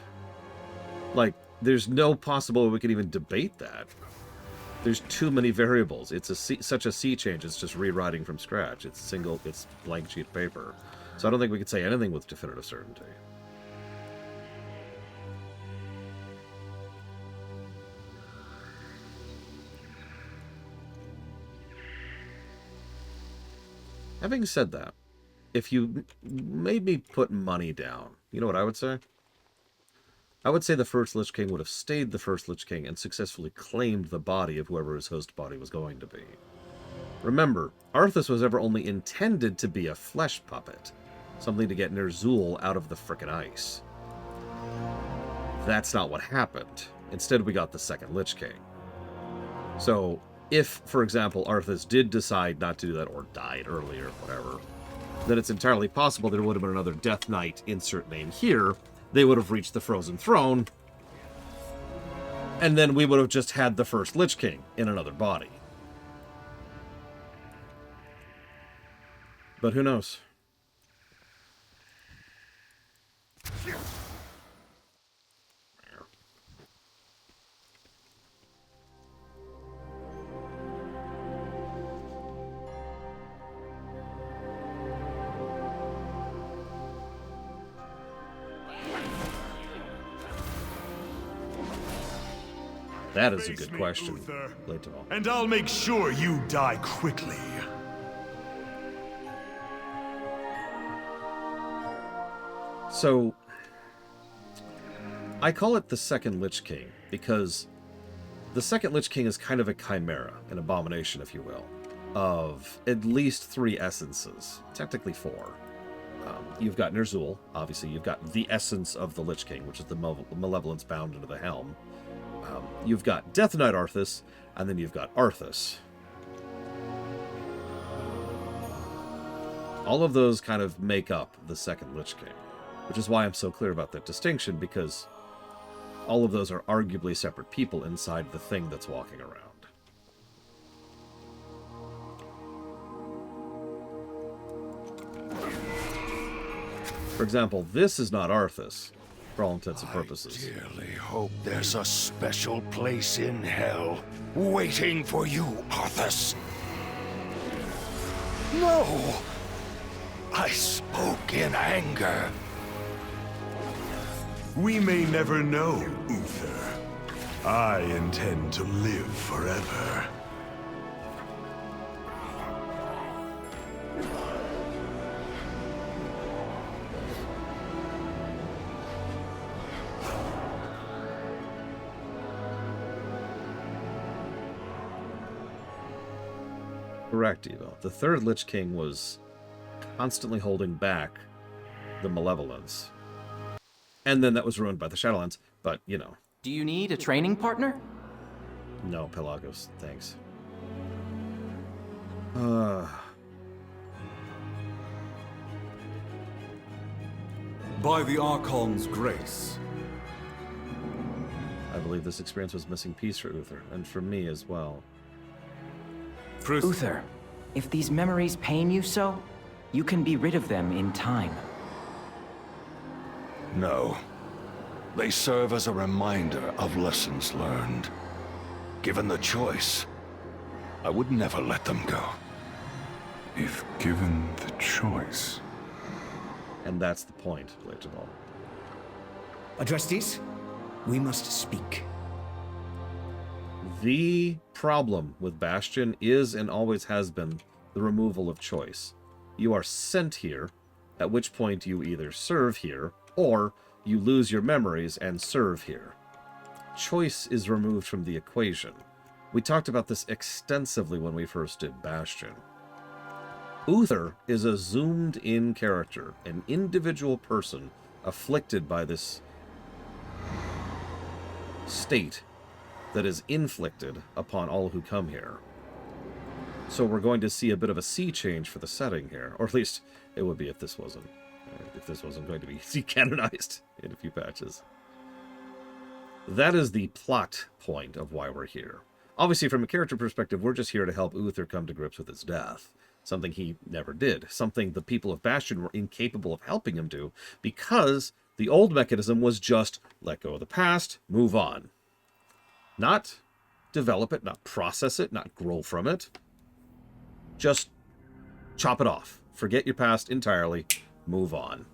[SPEAKER 1] Like, there's no possible way we could even debate that. There's too many variables. It's such a sea change. It's just rewriting from scratch. It's blank sheet of paper. So I don't think we could say anything with definitive certainty. Having said that, if you made me put money down, you know what I would say? I would say the first Lich King would have stayed the first Lich King and successfully claimed the body of whoever his host body was going to be. Remember, Arthas was ever only intended to be a flesh puppet, something to get Ner'zhul out of the frickin' ice. That's not what happened. Instead, we got the second Lich King. So, if, for example, Arthas did decide not to do that or died earlier, whatever, then it's entirely possible there would have been another Death Knight, insert name here. They would have reached the Frozen Throne, and then we would have just had the first Lich King in another body. But who knows? That is a good question, Leto.
[SPEAKER 6] And I'll make sure you die quickly.
[SPEAKER 1] So, I call it the second Lich King because the second Lich King is kind of a chimera, an abomination, if you will, of at least 3 essences, technically 4. You've got Ner'zhul, obviously. You've got the essence of the Lich King, which is the malevolence bound into the helm. You've got Death Knight Arthas, and then you've got Arthas. All of those kind of make up the second Lich King, which is why I'm so clear about that distinction, because all of those are arguably separate people inside the thing that's walking around. For example, this is not Arthas, for all intents and purposes.
[SPEAKER 4] I dearly hope there's a special place in hell waiting for you, Arthas. No! I spoke in anger.
[SPEAKER 6] We may never know, Uther. I intend to live forever.
[SPEAKER 1] Correct, Evo. The third Lich King was constantly holding back the malevolence. And then that was ruined by the Shadowlands, but, you know.
[SPEAKER 9] Do you need a training partner?
[SPEAKER 1] No, Pelagos, thanks.
[SPEAKER 11] By the Archon's grace.
[SPEAKER 1] I believe this experience was missing piece for Uther, and for me as well.
[SPEAKER 9] Uther, if these memories pain you so, you can be rid of them in time.
[SPEAKER 4] No. They serve as a reminder of lessons learned. Given the choice, I would never let them go.
[SPEAKER 7] If given the choice.
[SPEAKER 1] And that's the point, Legival.
[SPEAKER 12] Adrastes, we must speak.
[SPEAKER 1] The problem with Bastion is and always has been the removal of choice. You are sent here, at which point you either serve here, or you lose your memories and serve here. Choice is removed from the equation. We talked about this extensively when we first did Bastion. Uther is a zoomed-in character, an individual person afflicted by this state that is inflicted upon all who come here. So we're going to see a bit of a sea change for the setting here, or at least it would be if this wasn't going to be canonized in a few patches. That is the plot point of why we're here. Obviously, from a character perspective, we're just here to help Uther come to grips with his death. Something he never did. Something the people of Bastion were incapable of helping him do, because the old mechanism was just let go of the past, move on. Not develop it, not process it, not grow from it. Just chop it off. Forget your past entirely. Move on.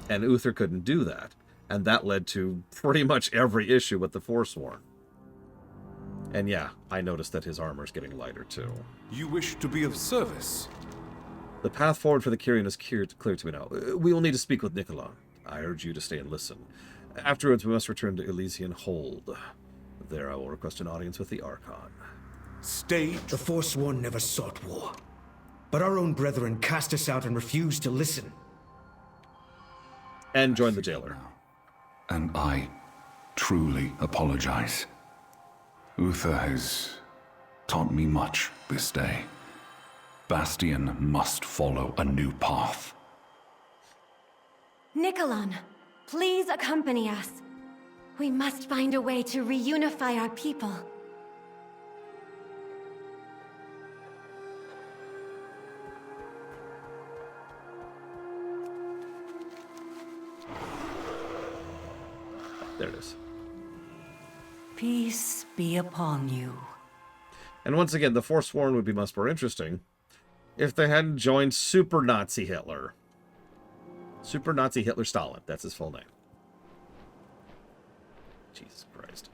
[SPEAKER 1] And Uther couldn't do that. And that led to pretty much every issue with the Forsworn. And yeah, I noticed that his armor's getting lighter too.
[SPEAKER 11] You wish to be of service?
[SPEAKER 1] The path forward for the Kyrian is clear to me now. We will need to speak with Nicolon. I urge you to stay and listen. Afterwards, we must return to Elysian Hold. There I will request an audience with the Archon.
[SPEAKER 12] Stay. The Forsworn never sought war. But our own brethren cast us out and refused to listen.
[SPEAKER 1] And join the jailer.
[SPEAKER 7] And I truly apologize. Uther has taught me much this day. Bastion must follow a new path.
[SPEAKER 8] Nicolon, please accompany us. We must find a way to reunify our people.
[SPEAKER 1] There it is.
[SPEAKER 3] Peace be upon you.
[SPEAKER 1] And once again, the Forsworn would be much more interesting if they hadn't joined Super Nazi Hitler. Super Nazi Hitler Stalin. That's his full name. Jesus Christ.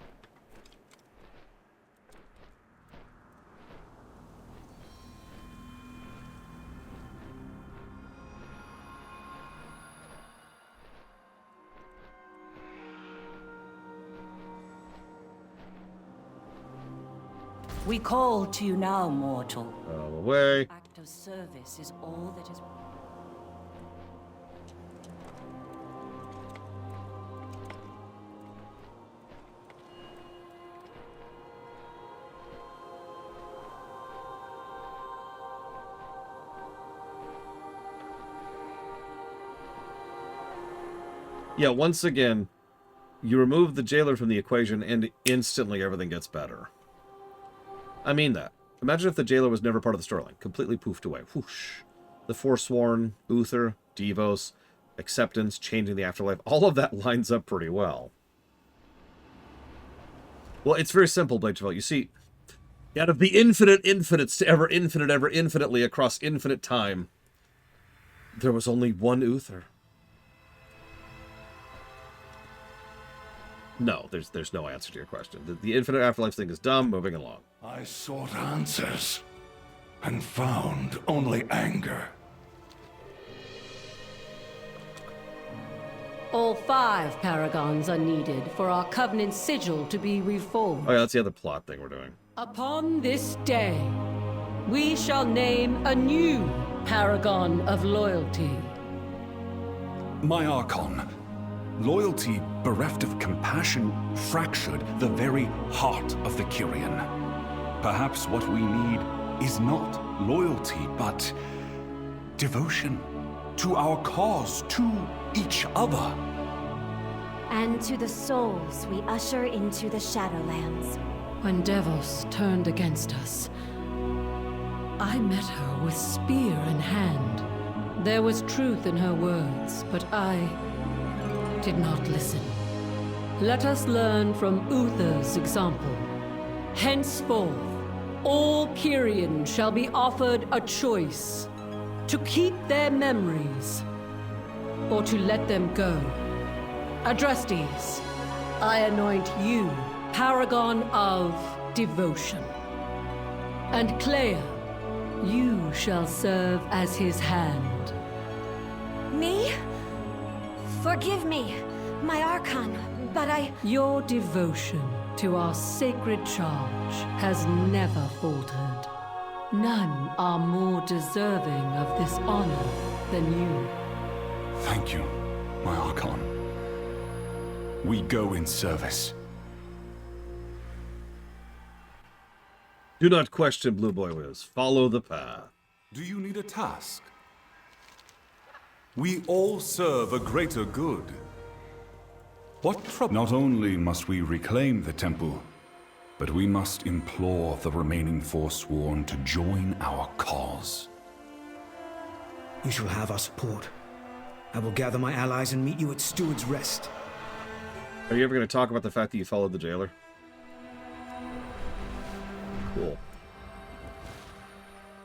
[SPEAKER 3] We call to you now, mortal.
[SPEAKER 1] Away.
[SPEAKER 3] Act of service is all that is...
[SPEAKER 1] Yeah, once again, you remove the jailer from the equation and instantly everything gets better. I mean that. Imagine if the jailer was never part of the storyline. Completely poofed away. Whoosh. The Forsworn, Uther, Devos, acceptance, changing the afterlife. All of that lines up pretty well. Well, it's very simple, Blade Travell. You see, out of the infinite infinites to ever infinitely across infinite time, there was only one Uther. No, there's no answer to your question. The infinite afterlife thing is dumb. Moving along.
[SPEAKER 4] I sought answers and found only anger.
[SPEAKER 3] All 5 paragons are needed for our covenant sigil to be reformed.
[SPEAKER 1] Oh yeah, that's the other plot thing we're doing.
[SPEAKER 3] Upon this day, we shall name a new paragon of loyalty.
[SPEAKER 7] My Archon, loyalty bereft of compassion fractured the very heart of the Kyrian. Perhaps what we need is not loyalty, but devotion to our cause, to each other.
[SPEAKER 8] And to the souls we usher into the Shadowlands.
[SPEAKER 3] When Devos turned against us, I met her with spear in hand. There was truth in her words, but I did not listen. Let us learn from Uther's example. Henceforth, all Kyrian shall be offered a choice: to keep their memories, or to let them go. Adrestes, I anoint you paragon of devotion. And Clea, you shall serve as his hand.
[SPEAKER 8] Me? Forgive me, my Archon, but
[SPEAKER 3] Your devotion to our sacred charge has never faltered. None are more deserving of this honor than you.
[SPEAKER 7] Thank you, my Archon. We go in service.
[SPEAKER 1] Do not question, Blue Boy Wiz. Follow the path.
[SPEAKER 11] Do you need a task? We all serve a greater good. What trouble?
[SPEAKER 7] Not only must we reclaim the temple, but we must implore the remaining Forsworn to join our cause.
[SPEAKER 12] You shall have our support. I will gather my allies and meet you at Steward's Rest.
[SPEAKER 1] Are you ever going to talk about the fact that you followed the jailer? Cool.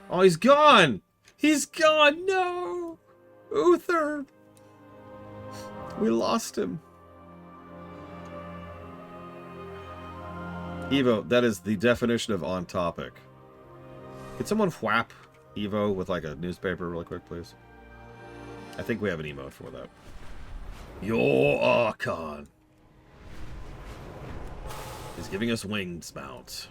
[SPEAKER 1] Oh, he's gone! He's gone! No! Uther! We lost him. Evo, that is the definition of on topic. Could someone whap Evo with like a newspaper really quick, please? I think we have an emote for that. Your Archon. He's giving us wings mounts.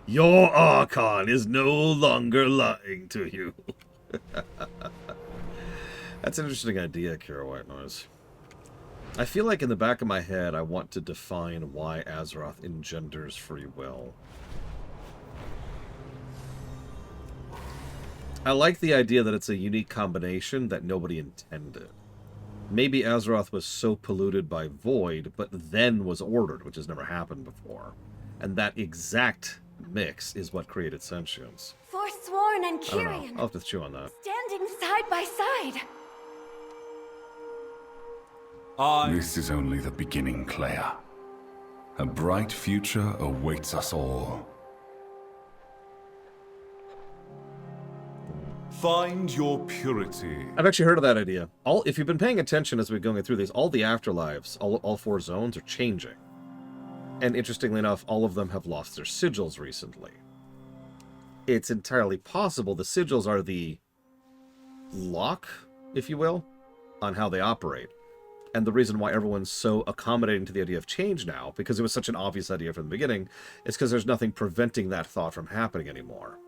[SPEAKER 1] Your Archon is no longer lying to you. That's an interesting idea, Kira White Noise. I feel like in the back of my head, I want to define why Azeroth engenders free will. I like the idea that it's a unique combination that nobody intended. Maybe Azeroth was so polluted by Void, but then was ordered, which has never happened before. And that exact mix is what created sentience.
[SPEAKER 8] Forsworn and
[SPEAKER 1] I don't know.
[SPEAKER 8] Kyrian,
[SPEAKER 1] I'll have to chew on that.
[SPEAKER 8] standing side by side.
[SPEAKER 7] This is only the beginning, Clea. A bright future awaits us all.
[SPEAKER 11] Find your purity.
[SPEAKER 1] I've actually heard of that idea. If you've been paying attention as we're going through these, all the afterlives, all 4 zones are changing. And interestingly enough, all of them have lost their sigils recently. It's entirely possible the sigils are the lock, if you will, on how they operate. And the reason why everyone's so accommodating to the idea of change now, because it was such an obvious idea from the beginning, is because there's nothing preventing that thought from happening anymore.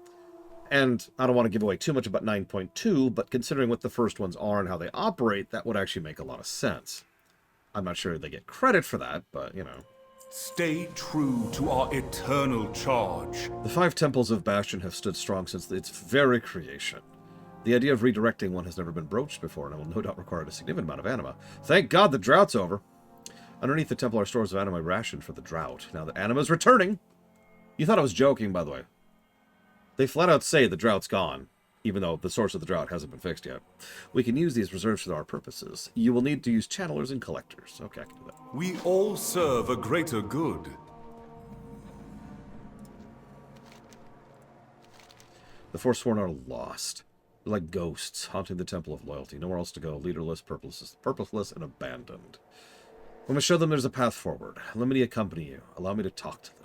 [SPEAKER 1] And I don't want to give away too much about 9.2, but considering what the first ones are and how they operate, that would actually make a lot of sense. I'm not sure they get credit for that, but, you know.
[SPEAKER 11] Stay true to our eternal charge.
[SPEAKER 1] The 5 temples of Bastion have stood strong since its very creation. The idea of redirecting one has never been broached before, and it will no doubt require a significant amount of anima. Thank God the drought's over. Underneath the temple are stores of anima rationed for the drought. Now that anima's returning... You thought I was joking, by the way. They flat out say the drought's gone, even though the source of the drought hasn't been fixed yet. We can use these reserves for our purposes. You will need to use channelers and collectors. Okay, I can do that.
[SPEAKER 11] We all serve a greater good.
[SPEAKER 1] The Forsworn are lost. They're like ghosts haunting the Temple of Loyalty. Nowhere else to go. Leaderless, purposeless, and abandoned. We must show them there's a path forward. Let me accompany you. Allow me to talk to them.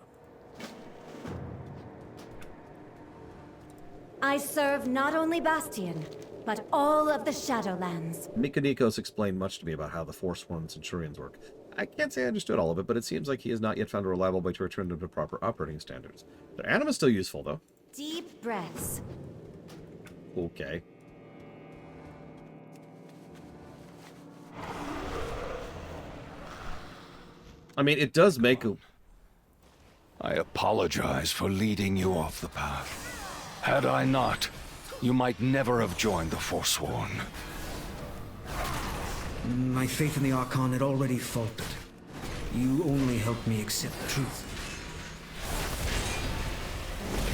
[SPEAKER 8] I serve not only Bastion, but all of the Shadowlands.
[SPEAKER 1] Mikanikos explained much to me about how the Forsworn Centurions work. I can't say I understood all of it, but it seems like he has not yet found a reliable way to return them to proper operating standards. Their anima's still useful, though.
[SPEAKER 8] Deep breaths.
[SPEAKER 1] Okay. I mean, it does make a...
[SPEAKER 4] I apologize for leading you off the path. Had I not, you might never have joined the Forsworn.
[SPEAKER 12] My faith in the Archon had already faltered. You only helped me accept the truth.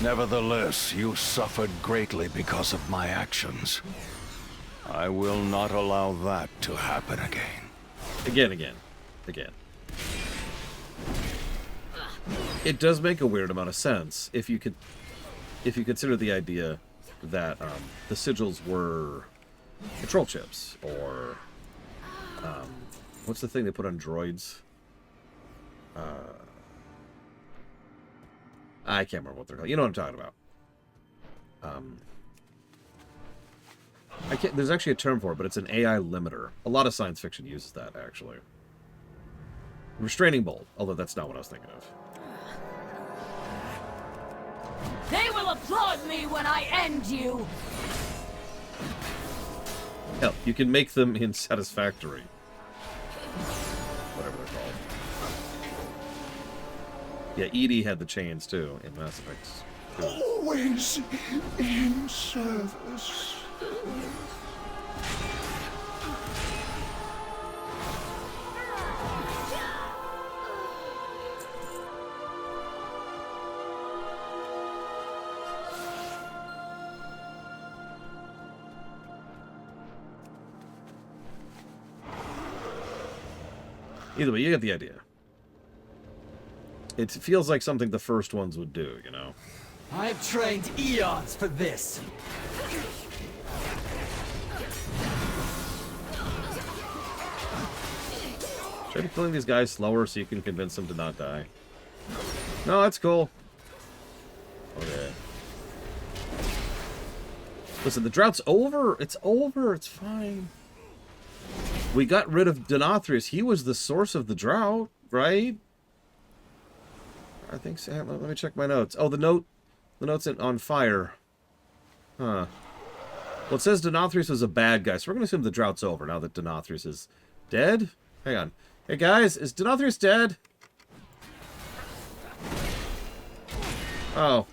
[SPEAKER 4] Nevertheless, you suffered greatly because of my actions. I will not allow that to happen again.
[SPEAKER 1] Again. It does make a weird amount of sense if you consider the idea that the sigils were control chips, or what's the thing they put on droids? I can't remember what they're called. You know what I'm talking about. There's actually a term for it, but it's an AI limiter. A lot of science fiction uses that, actually. Restraining bolt, although that's not what I was thinking of.
[SPEAKER 13] They will applaud me when I end you!
[SPEAKER 1] Hell, you can make them insatisfactory. Whatever they're called. Yeah, Edie had the chains, too, in Mass Effect 2.
[SPEAKER 4] Always in service.
[SPEAKER 1] Either way, you get the idea. It feels like something the first ones would do, you know?
[SPEAKER 14] I've trained eons for this.
[SPEAKER 1] Should I be killing these guys slower so you can convince them to not die? No, that's cool. Okay. Listen, the drought's over. It's over. It's fine. We got rid of Denathrius. He was the source of the drought, right? I think so. Let me check my notes. Oh, the note's on fire. Huh. Well, it says Denathrius was a bad guy, so we're going to assume the drought's over now that Denathrius is dead. Hang on. Hey, guys, is Denathrius dead? Oh.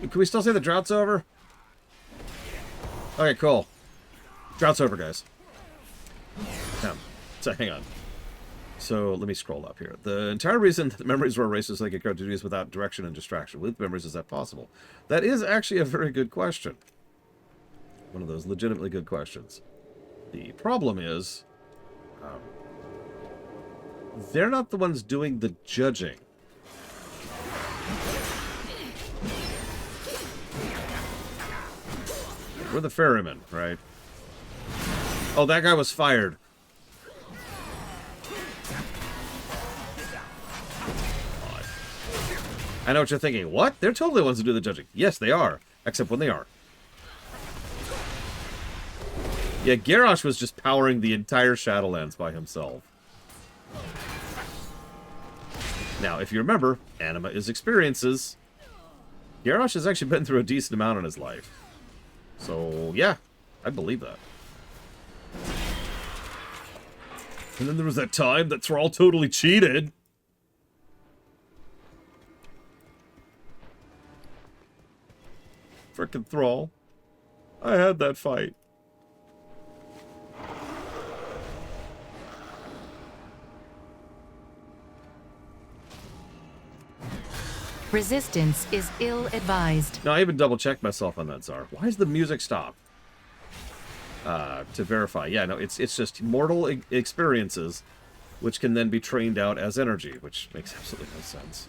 [SPEAKER 1] Can we still say the drought's over? Okay, cool. Drought's over, guys. So, hang on. So, let me scroll up here. The entire reason that the memories were erased is so they could go to duties without direction and distraction. With memories, is that possible? That is actually a very good question. One of those legitimately good questions. The problem is, they're not the ones doing the judging. We're the ferryman, right? Oh, that guy was fired. I know what you're thinking. What? They're totally the ones who do the judging. Yes, they are. Except when they are. Yeah, Garrosh was just powering the entire Shadowlands by himself. Now, if you remember, anima is experiences. Garrosh has actually been through a decent amount in his life. So, yeah, I believe that. And then there was that time that Thrall totally cheated. Frickin' Thrall. I had that fight.
[SPEAKER 15] Resistance is ill-advised.
[SPEAKER 1] Now, I even double-checked myself on that, Czar. Why does the music stop? To verify. Yeah, no, it's just mortal experiences, which can then be trained out as energy, which makes absolutely no sense.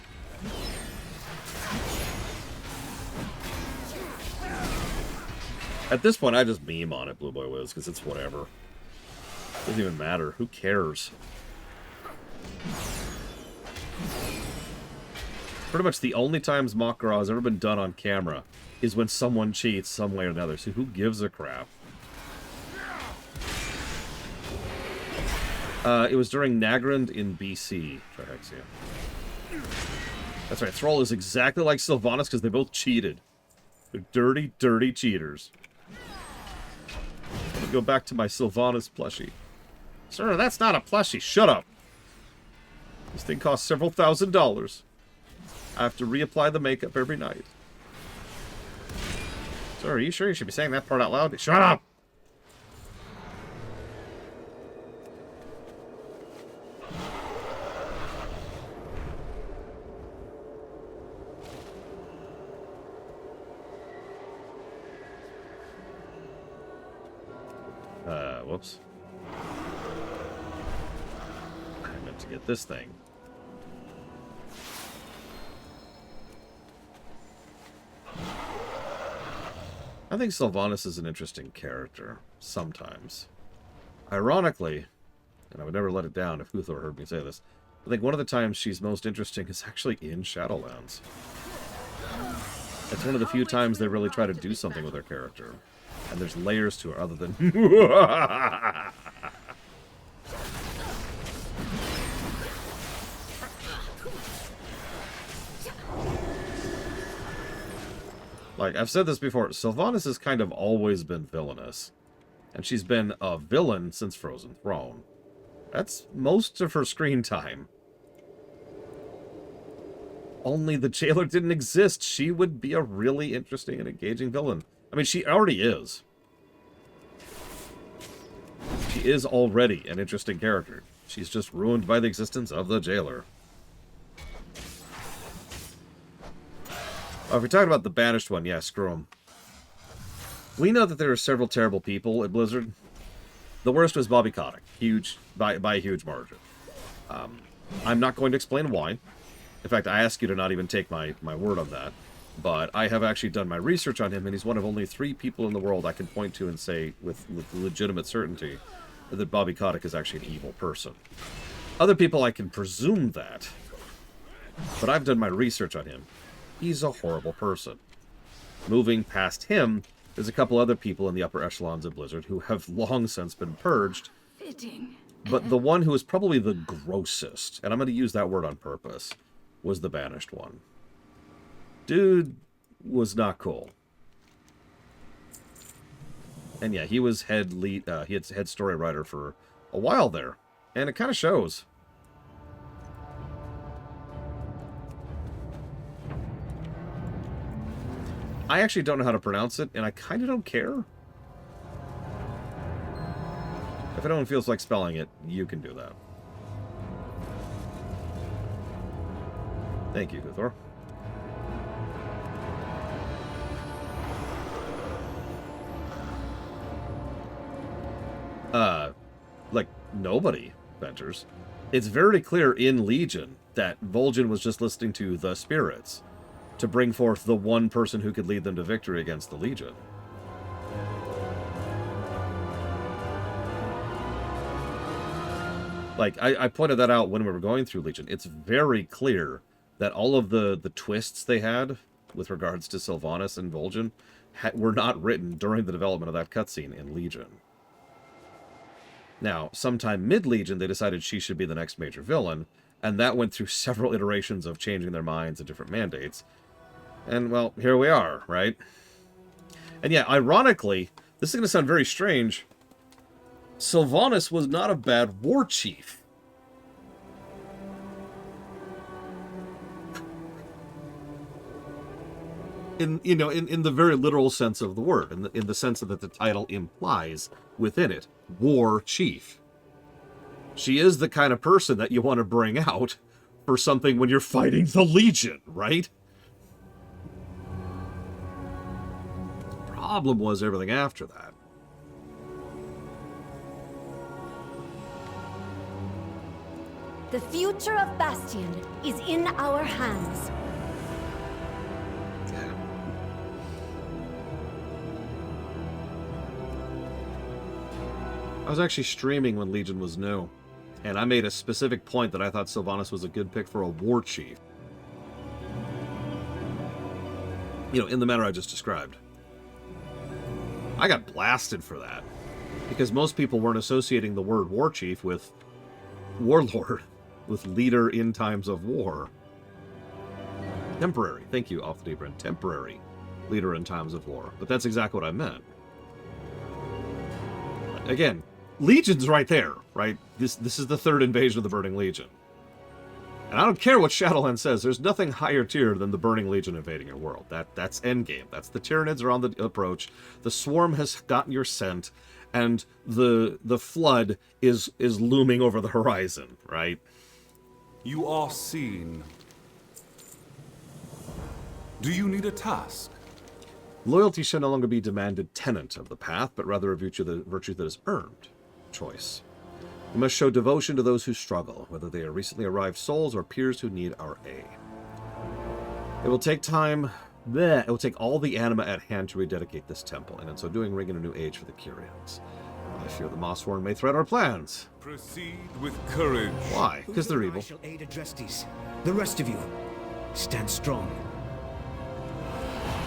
[SPEAKER 1] At this point, I just meme on it, Blue Boy Wiz, because it's whatever. Doesn't even matter. Who cares? Pretty much the only times Makara has ever been done on camera is when someone cheats some way or another. So who gives a crap? It was during Nagrand in BC, Trihexia. That's right, Thrall is exactly like Sylvanas because they both cheated. They're dirty, dirty cheaters. Let me go back to my Sylvanas plushie. Sir, that's not a plushie. Shut up. This thing costs several $1,000s. I have to reapply the makeup every night. Sir, are you sure you should be saying that part out loud? Shut up! Whoops. I meant to get this thing. I think Sylvanas is an interesting character, sometimes. Ironically, and I would never let it down if Uthor heard me say this, I think one of the times she's most interesting is actually in Shadowlands. It's one of the few times they really try to do something with her character. And there's layers to her other than... Like, I've said this before, Sylvanas has kind of always been villainous. And she's been a villain since Frozen Throne. That's most of her screen time. Only the jailer didn't exist. She would be a really interesting and engaging villain. I mean, she already is. She is already an interesting character. She's just ruined by the existence of the jailer. Oh, if we're talking about the Banished one, yeah, screw him. We know that there are several terrible people at Blizzard. The worst was Bobby Kotick, huge by a huge margin. I'm not going to explain why. In fact, I ask you to not even take my word on that. But I have actually done my research on him, and he's one of only 3 people in the world I can point to and say with legitimate certainty that Bobby Kotick is actually an evil person. Other people I can presume that, but I've done my research on him. He's a horrible person. Moving past him, there's a couple other people in the upper echelons of Blizzard who have long since been purged.
[SPEAKER 13] Fitting.
[SPEAKER 1] But the one who was probably the grossest, and I'm going to use that word on purpose, was the Banished one. Dude was not cool. And yeah, he was head story writer for a while there, and it kind of shows. I actually don't know how to pronounce it, and I kind of don't care. If anyone feels like spelling it, you can do that. Thank you, Guthor. Like, nobody, Ventures. It's very clear in Legion that Vol'jin was just listening to the spirits to bring forth the one person who could lead them to victory against the Legion. Like, I pointed that out when we were going through Legion. It's very clear that all of the twists they had with regards to Sylvanas and Vol'jin were not written during the development of that cutscene in Legion. Now, sometime mid-Legion, they decided she should be the next major villain, and that went through several iterations of changing their minds and different mandates. And, well, here we are, right? And yeah, ironically, this is going to sound very strange, Sylvanas was not a bad war chief. In the very literal sense of the word, in the sense that the title implies within it, war chief. She is the kind of person that you want to bring out for something when you're fighting the Legion, right? The problem was everything after that.
[SPEAKER 8] The future of Bastion is in our hands.
[SPEAKER 1] I was actually streaming when Legion was new, and I made a specific point that I thought Sylvanas was a good pick for a war chief. You know, in the manner I just described. I got blasted for that, because most people weren't associating the word war chief with warlord, with leader in times of war. Temporary, thank you, Off the Deep End, temporary leader in times of war. But that's exactly what I meant. Again, Legion's right there, right? This is the third invasion of the Burning Legion. And I don't care what Shadowland says, there's nothing higher tier than the Burning Legion invading your world. That's endgame. That's the Tyranids are on the approach. The Swarm has gotten your scent, and the Flood is looming over the horizon, right?
[SPEAKER 11] You are seen. Do you need a task?
[SPEAKER 1] Loyalty shall no longer be demanded tenant of the path, but rather a virtue that is earned. Choice. We must show devotion to those who struggle, whether they are recently arrived souls or peers who need our aid. It will take time. It will take all the anima at hand to rededicate this temple, and in so doing, ring in a new age for the Kyrians. I fear the Mossworn may threat our plans.
[SPEAKER 11] Proceed with courage.
[SPEAKER 1] Why? Because they're evil.
[SPEAKER 12] I shall aid Adrestes. The rest of you, stand strong.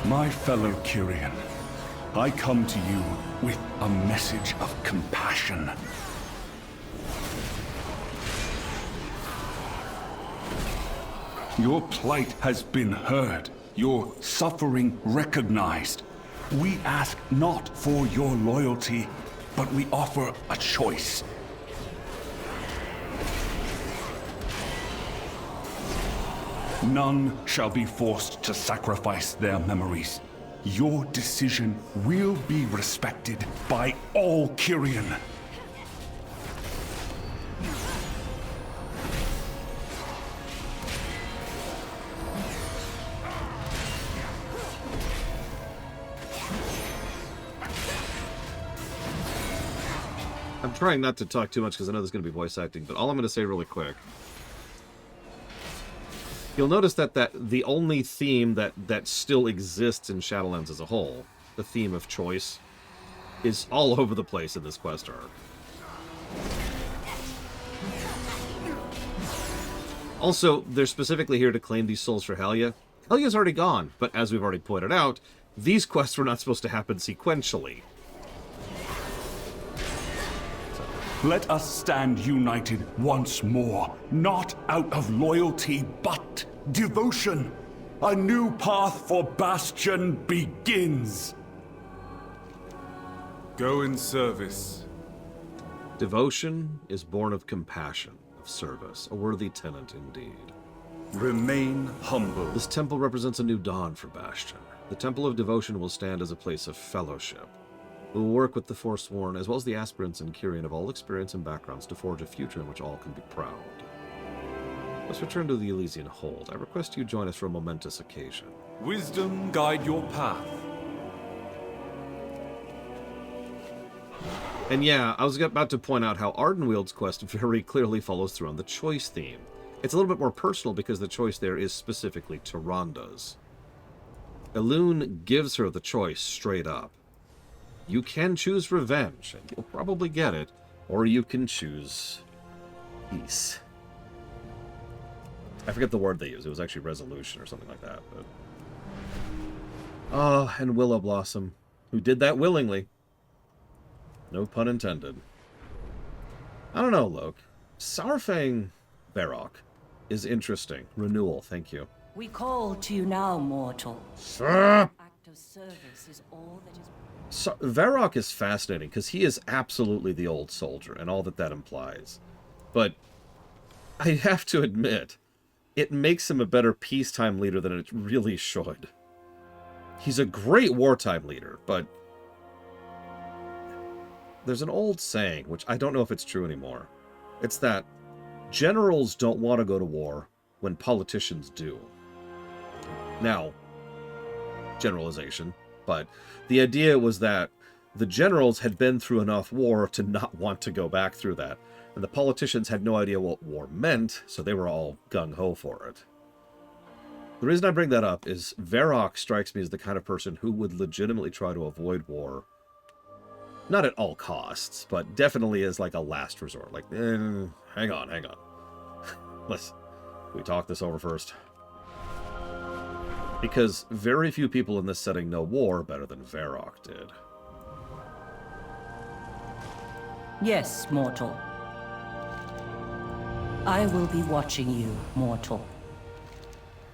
[SPEAKER 7] My fellow Kyrian, I come to you with a message of compassion. Your plight has been heard, your suffering recognized. We ask not for your loyalty, but we offer a choice. None shall be forced to sacrifice their memories. Your decision will be respected by all Kyrian.
[SPEAKER 1] I'm trying not to talk too much because I know there's going to be voice acting, but all I'm going to say really quick. You'll notice that the only theme that still exists in Shadowlands as a whole, the theme of choice, is all over the place in this quest arc. Also, they're specifically here to claim these souls for Helya. Helya's already gone, but as we've already pointed out, these quests were not supposed to happen sequentially.
[SPEAKER 7] Let us stand united once more, not out of loyalty, but devotion. A new path for Bastion begins.
[SPEAKER 11] Go in service.
[SPEAKER 1] Devotion is born of compassion, of service, a worthy tenant indeed.
[SPEAKER 11] Remain humble.
[SPEAKER 1] This temple represents a new dawn for Bastion. The Temple of Devotion will stand as a place of fellowship. We will work with the Forsworn, as well as the aspirants and Kyrian of all experience and backgrounds, to forge a future in which all can be proud. Let's return to the Elysian Hold. I request you join us for a momentous occasion.
[SPEAKER 11] Wisdom guide your path.
[SPEAKER 1] And yeah, I was about to point out how Ardenwield's quest very clearly follows through on the choice theme. It's a little bit more personal because the choice there is specifically Tyranda's. Elune gives her the choice straight up. You can choose revenge, and you'll probably get it, or you can choose peace. I forget the word they used. It was actually resolution or something like that. But... oh, and Willow Blossom, who did that willingly. No pun intended. I don't know, Loke. Saurfang Varrock is interesting. Renewal, thank you.
[SPEAKER 16] We call to you now, mortal.
[SPEAKER 1] Sir!
[SPEAKER 16] Act of service is all that is...
[SPEAKER 1] So, Varrock is fascinating because he is absolutely the old soldier and all that implies. But I have to admit, it makes him a better peacetime leader than it really should. He's a great wartime leader, but there's an old saying, which I don't know if it's true anymore. It's that generals don't want to go to war when politicians do. Now, generalization, but the idea was that the generals had been through enough war to not want to go back through that, and the politicians had no idea what war meant, so they were all gung-ho for it. The reason I bring that up is Varrock strikes me as the kind of person who would legitimately try to avoid war. Not at all costs, but definitely as like a last resort. Like, hang on. Let's we talk this over first. Because very few people in this setting know war better than Varrock did.
[SPEAKER 16] Yes, mortal. I will be watching you, mortal.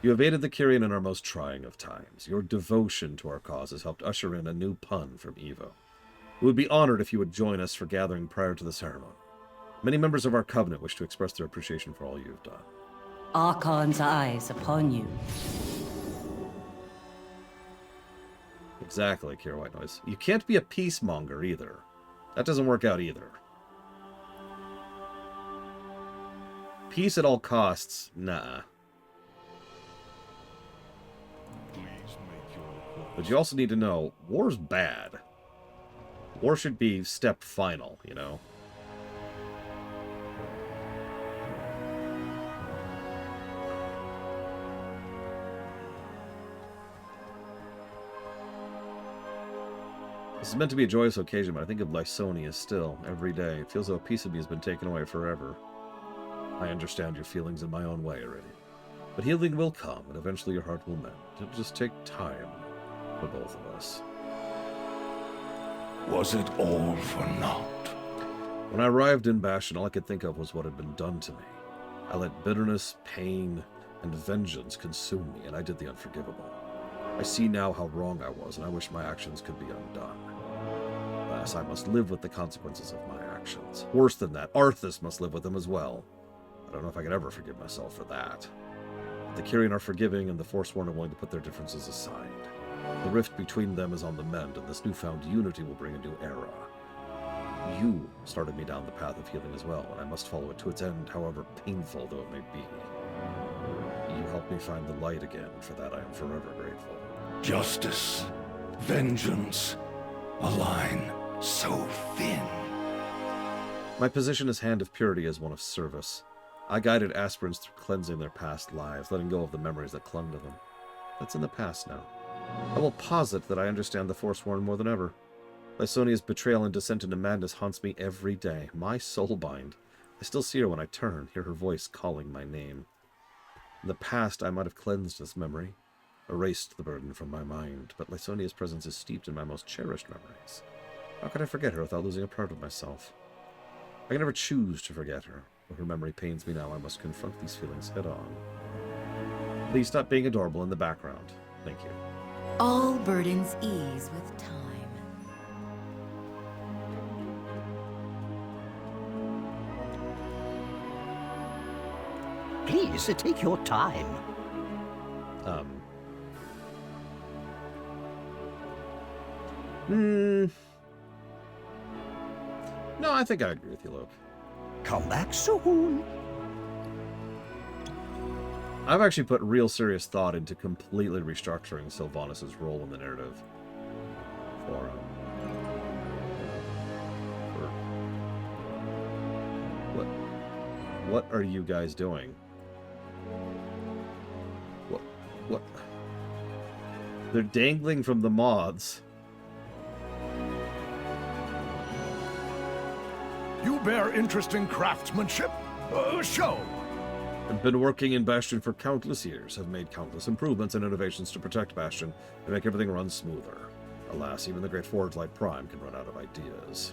[SPEAKER 1] You evaded the Kyrian in our most trying of times. Your devotion to our cause has helped usher in a new pun from Evo. We would be honored if you would join us for gathering prior to the ceremony. Many members of our covenant wish to express their appreciation for all you have done.
[SPEAKER 16] Archon's eyes upon you.
[SPEAKER 1] Exactly, Kira White Noise. You can't be a peacemonger either. That doesn't work out either. Peace at all costs, nah. But you also need to know, war's bad. War should be step final, you know? This is meant to be a joyous occasion, but I think of Lysonia still, every day. It feels as though a piece of me has been taken away forever. I understand your feelings in my own way already. But healing will come, and eventually your heart will mend. It'll just take time for both of us.
[SPEAKER 4] Was it all for naught?
[SPEAKER 1] When I arrived in Bastion, all I could think of was what had been done to me. I let bitterness, pain, and vengeance consume me, and I did the unforgivable. I see now how wrong I was, and I wish my actions could be undone. Alas, I must live with the consequences of my actions. Worse than that, Arthas must live with them as well. I don't know if I could ever forgive myself for that. The Kyrian are forgiving, and the Forsworn are willing to put their differences aside. The rift between them is on the mend, and this newfound unity will bring a new era. You started me down the path of healing as well, and I must follow it to its end, however painful though it may be. You helped me find the light again, and for that I am forever grateful.
[SPEAKER 4] Justice, vengeance, a line so thin.
[SPEAKER 1] My position as Hand of Purity is one of service. I guided aspirants through cleansing their past lives, letting go of the memories that clung to them. That's in the past now. I will posit that I understand the Forsworn more than ever. Lysonia's betrayal and descent into madness haunts me every day. My soulbind. I still see her when I turn, hear her voice calling my name. In the past, I might have cleansed this memory, erased the burden from my mind, but Lysonia's presence is steeped in my most cherished memories. How could I forget her without losing a part of myself? I can never choose to forget her. Though her memory pains me now, I must confront these feelings head on. Please stop being adorable in the background. Thank you.
[SPEAKER 13] All burdens ease with time.
[SPEAKER 17] Please, take your time.
[SPEAKER 1] No, I think I agree with you, Luke.
[SPEAKER 17] Come back soon.
[SPEAKER 1] I've actually put real serious thought into completely restructuring Sylvanas' role in the narrative. What are you guys doing? What? They're dangling from the moths.
[SPEAKER 4] You bear interest in craftsmanship? Show!
[SPEAKER 1] I've been working in Bastion for countless years, have made countless improvements and innovations to protect Bastion and make everything run smoother. Alas, even the great Forge Light Prime can run out of ideas.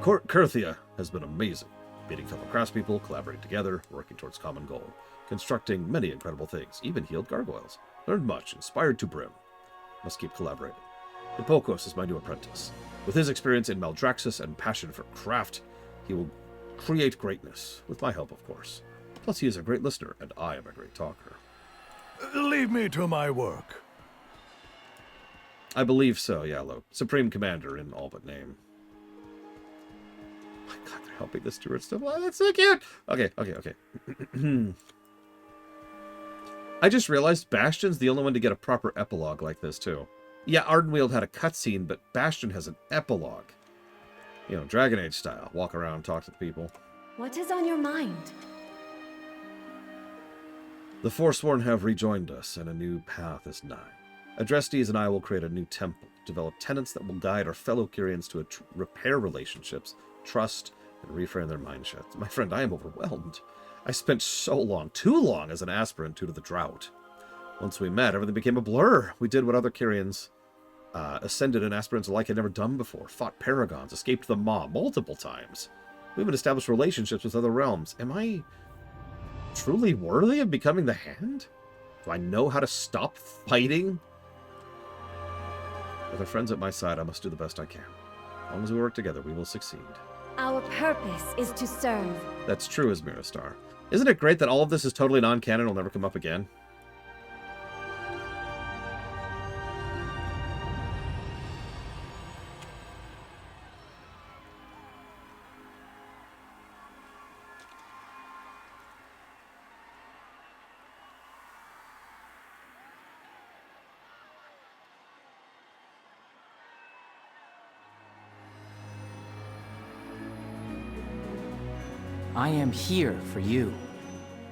[SPEAKER 1] Korthia has been amazing, meeting fellow craftspeople, collaborating together, working towards common goal, constructing many incredible things, even healed gargoyles. Learned much, inspired to brim. Must keep collaborating. Hippokos is my new apprentice. With his experience in Maldraxxus and passion for craft, he will create greatness, with my help, of course. Plus, he is a great listener, and I am a great talker.
[SPEAKER 4] Leave me to my work.
[SPEAKER 1] I believe so, Yallo. Supreme Commander in all but name. My God, they're helping the stewards so well. That's so cute! Okay. I just realized Bastion's the only one to get a proper epilogue like this, too. Yeah, Ardenweald had a cutscene, but Bastion has an epilogue. You know, Dragon Age style. Walk around, talk to the people.
[SPEAKER 8] What is on your mind?
[SPEAKER 1] The Forsworn have rejoined us, and a new path is nigh. Adrestes and I will create a new temple, develop tenets that will guide our fellow Kyrians to repair relationships, trust, and reframe their mindsets. My friend, I am overwhelmed. I spent so long, too long, as an aspirant due to the drought. Once we met, everything became a blur. We did what other Kyrians ascended and aspirants alike had never done before. Fought paragons, escaped the mob multiple times. We even established relationships with other realms. Am I truly worthy of becoming the Hand? Do I know how to stop fighting? With our friends at my side, I must do the best I can. As long as we work together, we will succeed.
[SPEAKER 8] Our purpose is to serve.
[SPEAKER 1] That's true, Asmira Star. Isn't it great that all of this is totally non-canon, will never come up again?
[SPEAKER 9] I am here for you.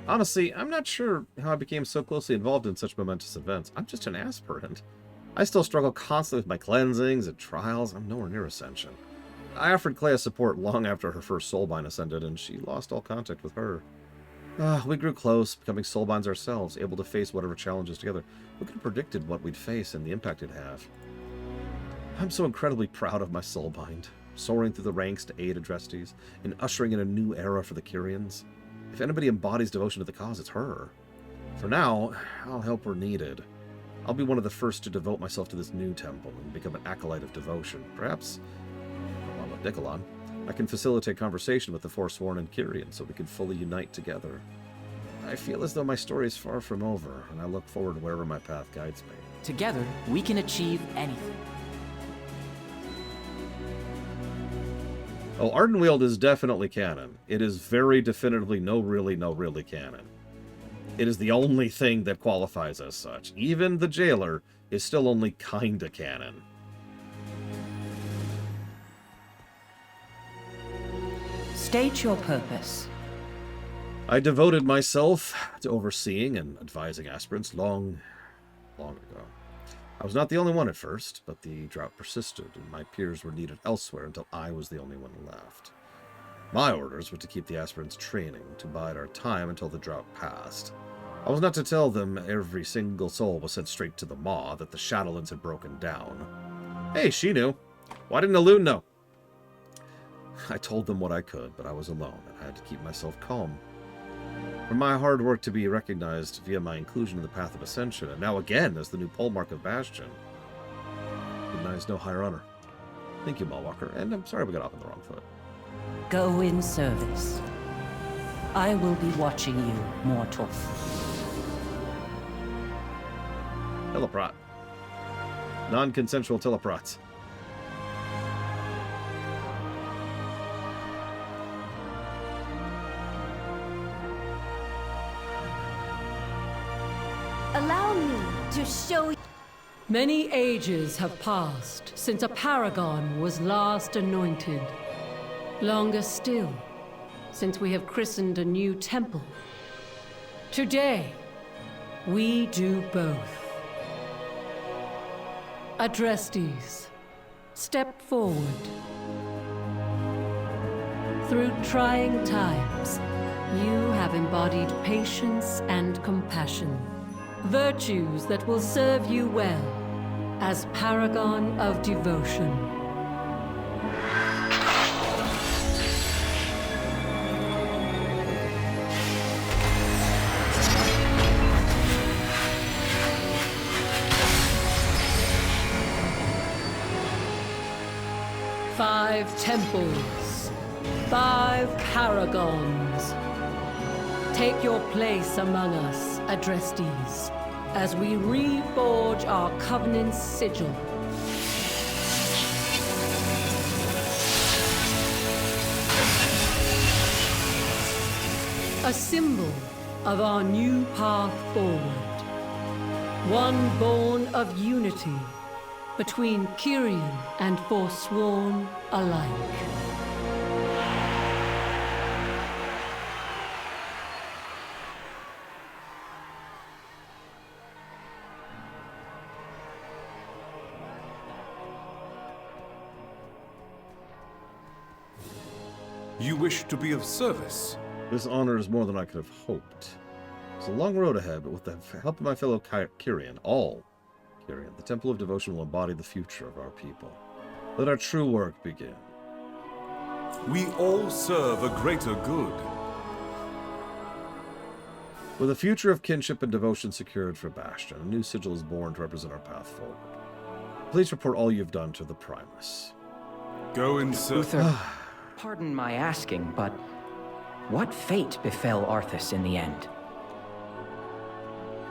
[SPEAKER 1] Honestly, I'm not sure how I became so closely involved in such momentous events. I'm just an aspirant. I still struggle constantly with my cleansings and trials. I'm nowhere near Ascension. I offered Clea support long after her first soulbind ascended, and she lost all contact with her. We grew close, becoming soulbinds ourselves, able to face whatever challenges together. Who could have predicted what we'd face and the impact it'd have? I'm so incredibly proud of my soulbind, soaring through the ranks to aid Adrestes, and ushering in a new era for the Kyrians. If anybody embodies devotion to the cause, it's her. For now, I'll help where needed. I'll be one of the first to devote myself to this new temple and become an acolyte of devotion. Perhaps, along with Nikolon, I can facilitate conversation with the Forsworn and Kyrian so we can fully unite together. I feel as though my story is far from over, and I look forward to wherever my path guides me.
[SPEAKER 9] Together, we can achieve anything.
[SPEAKER 1] Oh, Ardenweald is definitely canon. It is very definitively no really canon. It is the only thing that qualifies as such. Even the jailer is still only kinda canon.
[SPEAKER 16] State your purpose.
[SPEAKER 1] I devoted myself to overseeing and advising aspirants long ago. I was not the only one at first, but the drought persisted, and my peers were needed elsewhere until I was the only one left. My orders were to keep the aspirants training, to bide our time until the drought passed. I was not to tell them every single soul was sent straight to the maw, that the Shadowlands had broken down. Hey, she knew. Why didn't Elune know? I told them what I could, but I was alone, and I had to keep myself calm. For my hard work to be recognized via my inclusion in the Path of Ascension, and now again as the new polemark of Bastion, denies no higher honor. Thank you, Malwalker, and I'm sorry we got off on the wrong foot.
[SPEAKER 16] Go in service. I will be watching you, mortal.
[SPEAKER 1] Teleprot. Non-consensual teleprots.
[SPEAKER 8] Allow me to show you.
[SPEAKER 3] Many ages have passed since a paragon was last anointed. Longer still, since we have christened a new temple. Today, we do both. Adrestes, step forward. Through trying times, you have embodied patience and compassion. Virtues that will serve you well as paragon of devotion. Five temples, 5 paragons. Take your place among us, Adrestes, as we reforge our covenant's sigil. A symbol of our new path forward. One born of unity between Kyrian and Forsworn alike.
[SPEAKER 11] You wish to be of service?
[SPEAKER 1] This honor is more than I could have hoped. It's a long road ahead, but with the help of my fellow Kyrian, all Kyrian, the Temple of Devotion will embody the future of our people. Let our true work begin.
[SPEAKER 11] We all serve a greater good.
[SPEAKER 1] With a future of kinship and devotion secured for Bastion, a new sigil is born to represent our path forward. Please report all you've done to the Primus.
[SPEAKER 11] Go and
[SPEAKER 9] Uther, pardon my asking, but what fate befell Arthas in the end?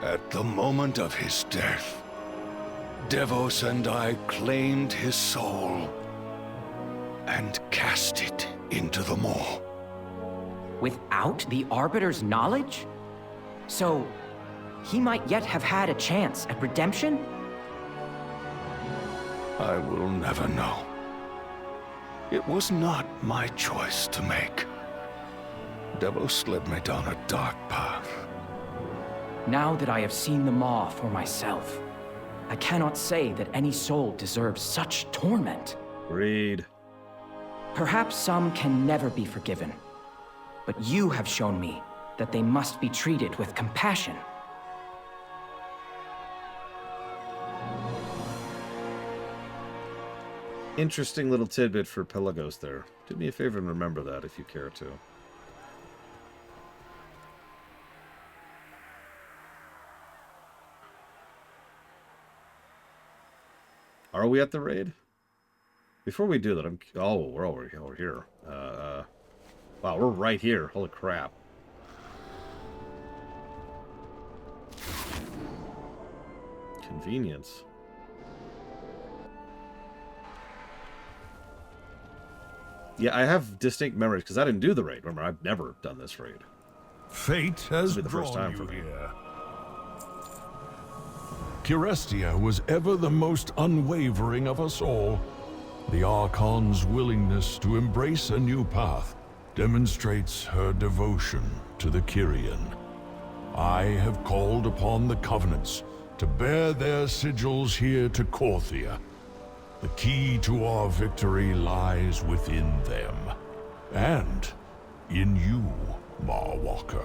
[SPEAKER 4] At the moment of his death, Devos and I claimed his soul and cast it into the maw.
[SPEAKER 9] Without the Arbiter's knowledge? So, he might yet have had a chance at redemption?
[SPEAKER 4] I will never know. It was not my choice to make. Devos led me down a dark path.
[SPEAKER 9] Now that I have seen the maw for myself, I cannot say that any soul deserves such torment.
[SPEAKER 1] Agreed.
[SPEAKER 9] Perhaps some can never be forgiven, but you have shown me that they must be treated with compassion.
[SPEAKER 1] Interesting little tidbit for Pelagos there. Do me a favor and remember that if you care to. Are we at the raid? Before we do that, we're over here. Wow, we're right here. Holy crap. Convenience. Yeah, I have distinct memories because I didn't do the raid. Remember, I've never done this raid.
[SPEAKER 4] Fate has
[SPEAKER 1] the first
[SPEAKER 4] drawn
[SPEAKER 1] time for
[SPEAKER 4] you
[SPEAKER 1] me.
[SPEAKER 4] here. Korthia was ever the most unwavering of us all. The Archon's willingness to embrace a new path demonstrates her devotion to the Kyrian. I have called upon the Covenants to bear their sigils here to Korthia. The key to our victory lies within them, and in you, Marwalker.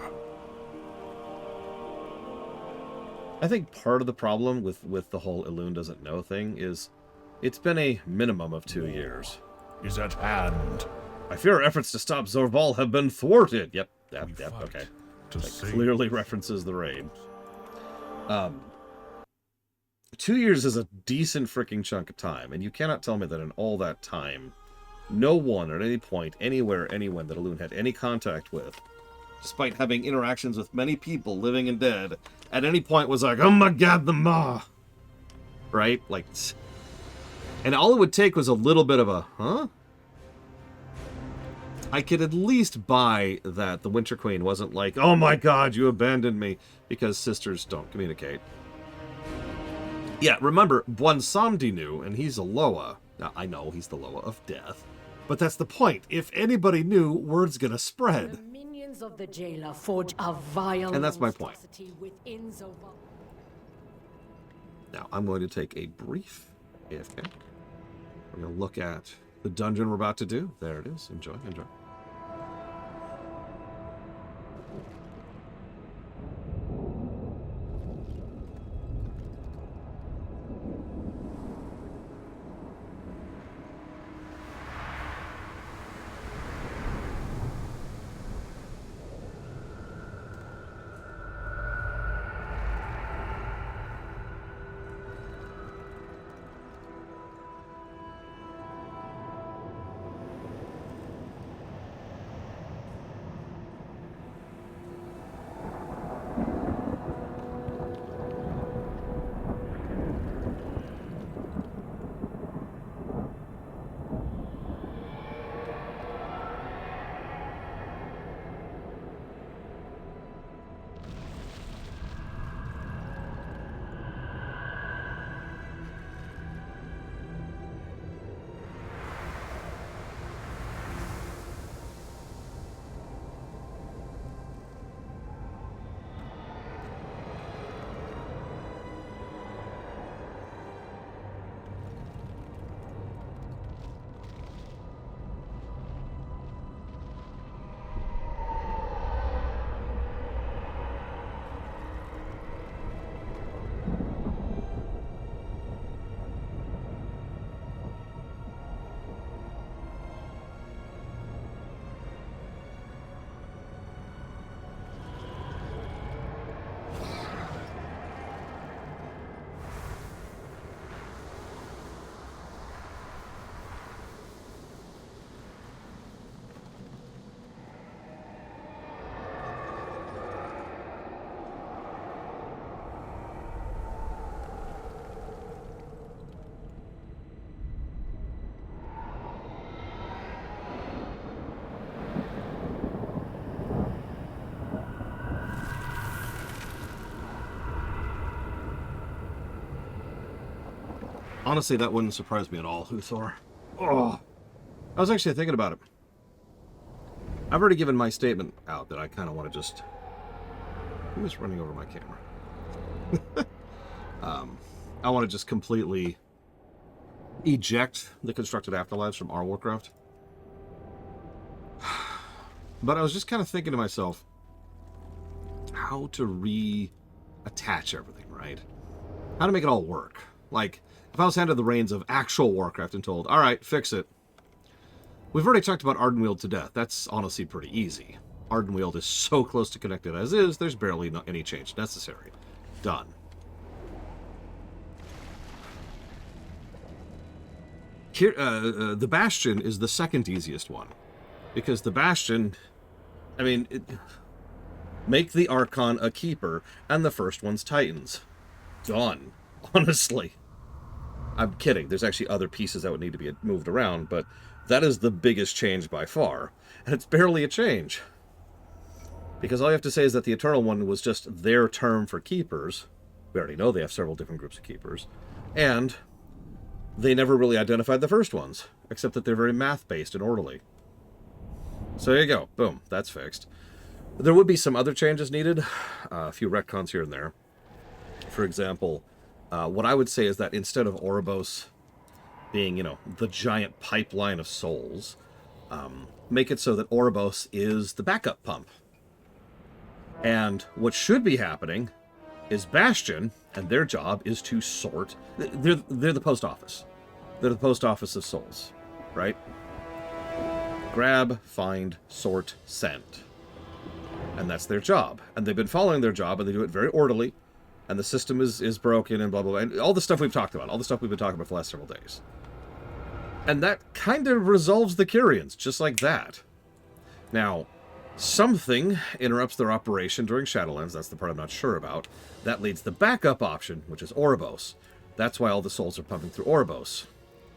[SPEAKER 1] I think part of the problem with the whole Elune doesn't know thing is it's been a minimum of 2 years.
[SPEAKER 4] Is at hand.
[SPEAKER 1] I fear our efforts to stop Zorval have been thwarted. Yep, okay. That clearly references the raid. 2 years is a decent freaking chunk of time, and you cannot tell me that in all that time, no one at any point, anywhere, anyone that Elune had any contact with, despite having interactions with many people, living and dead, at any point was like, oh my god, the Maw! Right? Like, and all it would take was a little bit of a, huh? I could at least buy that the Winter Queen wasn't like, oh my god, you abandoned me, because sisters don't communicate. Yeah, remember, Bwansamdi knew, and he's a Loa. Now, I know he's the Loa of death, but that's the point. If anybody knew, word's gonna spread.
[SPEAKER 3] The minions of the jailer forge a vile
[SPEAKER 1] And that's my point.
[SPEAKER 3] monstrosity within Zoval.
[SPEAKER 1] Now, I'm going to take a brief AFK. We're going to look at the dungeon we're about to do. There it is. Enjoy, enjoy. Honestly, that wouldn't surprise me at all, Uthor. Oh, I was actually thinking about it. I've already given my statement out that I kind of want to just... Who is running over my camera? I want to just completely eject the constructed afterlives from our Warcraft. But I was just kind of thinking to myself how to reattach everything, right? How to make it all work. Like, If I was handed the reins of actual Warcraft and told, all right, fix it. We've already talked about Ardenweald to death. That's honestly pretty easy. Ardenweald is so close to connected as is, there's barely any change necessary. Done. Here, the Bastion is the second easiest one. Because the Bastion, I mean, make the Archon a Keeper, and the first one's Titans. Done. Honestly. I'm kidding. There's actually other pieces that would need to be moved around, but that is the biggest change by far. And it's barely a change. Because all you have to say is that the Eternal One was just their term for Keepers. We already know they have several different groups of Keepers. And they never really identified the first ones, except that they're very math-based and orderly. So there you go. Boom. That's fixed. There would be some other changes needed. A few retcons here and there. For example, what I would say is that instead of Oribos being, the giant pipeline of souls, make it so that Oribos is the backup pump. And what should be happening is Bastion, and their job is to sort. They're the post office. They're the post office of souls, right? Grab, find, sort, send. And that's their job. And they've been following their job, and they do it very orderly. And the system is broken, and blah, blah, blah. And all the stuff we've talked about. All the stuff we've been talking about for the last several days. And that kind of resolves the Kyrians, just like that. Now, something interrupts their operation during Shadowlands. That's the part I'm not sure about. That leads the backup option, which is Oribos. That's why all the souls are pumping through Oribos.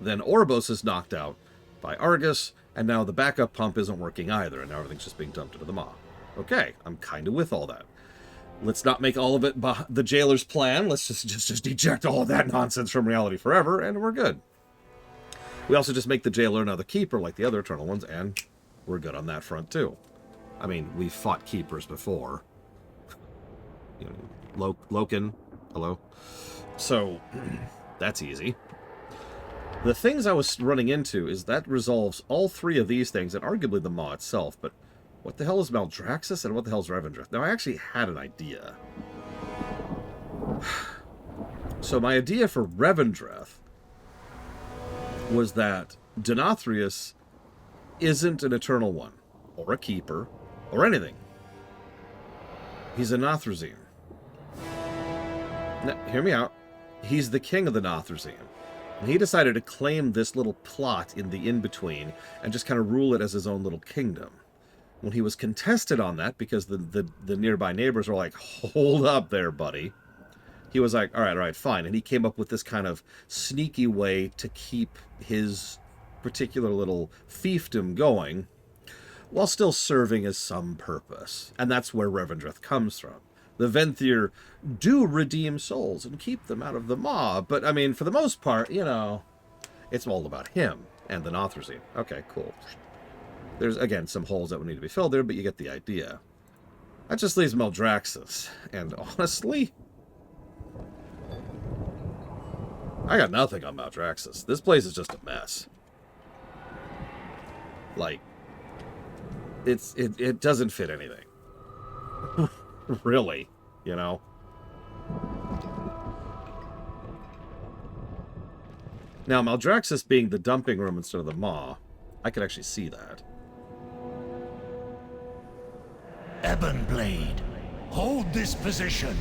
[SPEAKER 1] Then Oribos is knocked out by Argus, and now the backup pump isn't working either, and now everything's just being dumped into the Maw. Okay, I'm kind of with all that. Let's not make all of it the Jailer's plan. Let's just eject all of that nonsense from reality forever, and we're good. We also just make the Jailer another Keeper like the other Eternal ones, and we're good on that front too. I mean, we've fought Keepers before. Loken, hello. So, that's easy. The things I was running into is that resolves all three of these things, and arguably the Maw itself, but what the hell is Maldraxxus and what the hell is Revendreth? Now, I actually had an idea. So my idea for Revendreth was that Denathrius isn't an Eternal One, or a Keeper, or anything. He's a Nathrezim. Now, hear me out. He's the king of the Nathrezim. And he decided to claim this little plot in the in-between and just kind of rule it as his own little kingdom. When he was contested on that, because the nearby neighbors were like, hold up there, buddy. He was like, all right, fine. And he came up with this kind of sneaky way to keep his particular little fiefdom going while still serving as some purpose. And that's where Revendreth comes from. The Venthyr do redeem souls and keep them out of the Maw, but, I mean, for the most part, it's all about him and the Nathrezim. Okay, cool. There's, again, some holes that would need to be filled there, but you get the idea. That just leaves Maldraxxus, and honestly, I got nothing on Maldraxxus. This place is just a mess. Like, it doesn't fit anything. Really, Now, Maldraxxus being the dumping room instead of the Maw, I could actually see that.
[SPEAKER 4] Ebonblade, hold this position.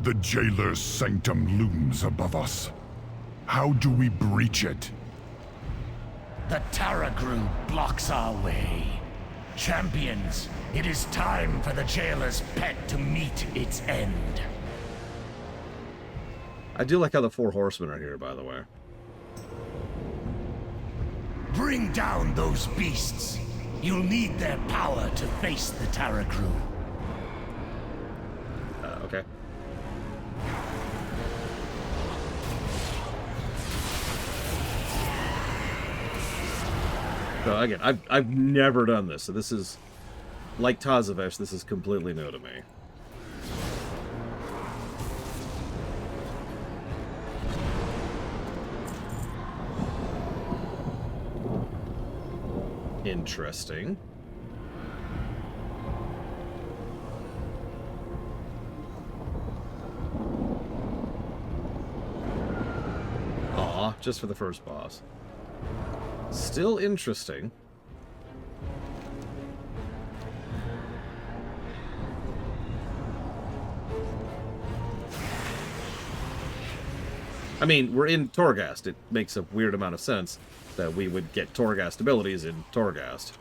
[SPEAKER 18] The Jailer's sanctum looms above us. How do we breach it?
[SPEAKER 4] The Taragru blocks our way. Champions, it is time for the Jailer's pet to meet its end.
[SPEAKER 1] I do like how the 4 horsemen are here, by the way.
[SPEAKER 4] Bring down those beasts. You'll need their power to face the Taragru.
[SPEAKER 1] Okay. So again, I've never done this, so this is, like Tazavesh, this is completely new to me. Interesting. just for the first boss. Still interesting. I mean, we're in Torghast. It makes a weird amount of sense that we would get Torghast abilities in Torghast.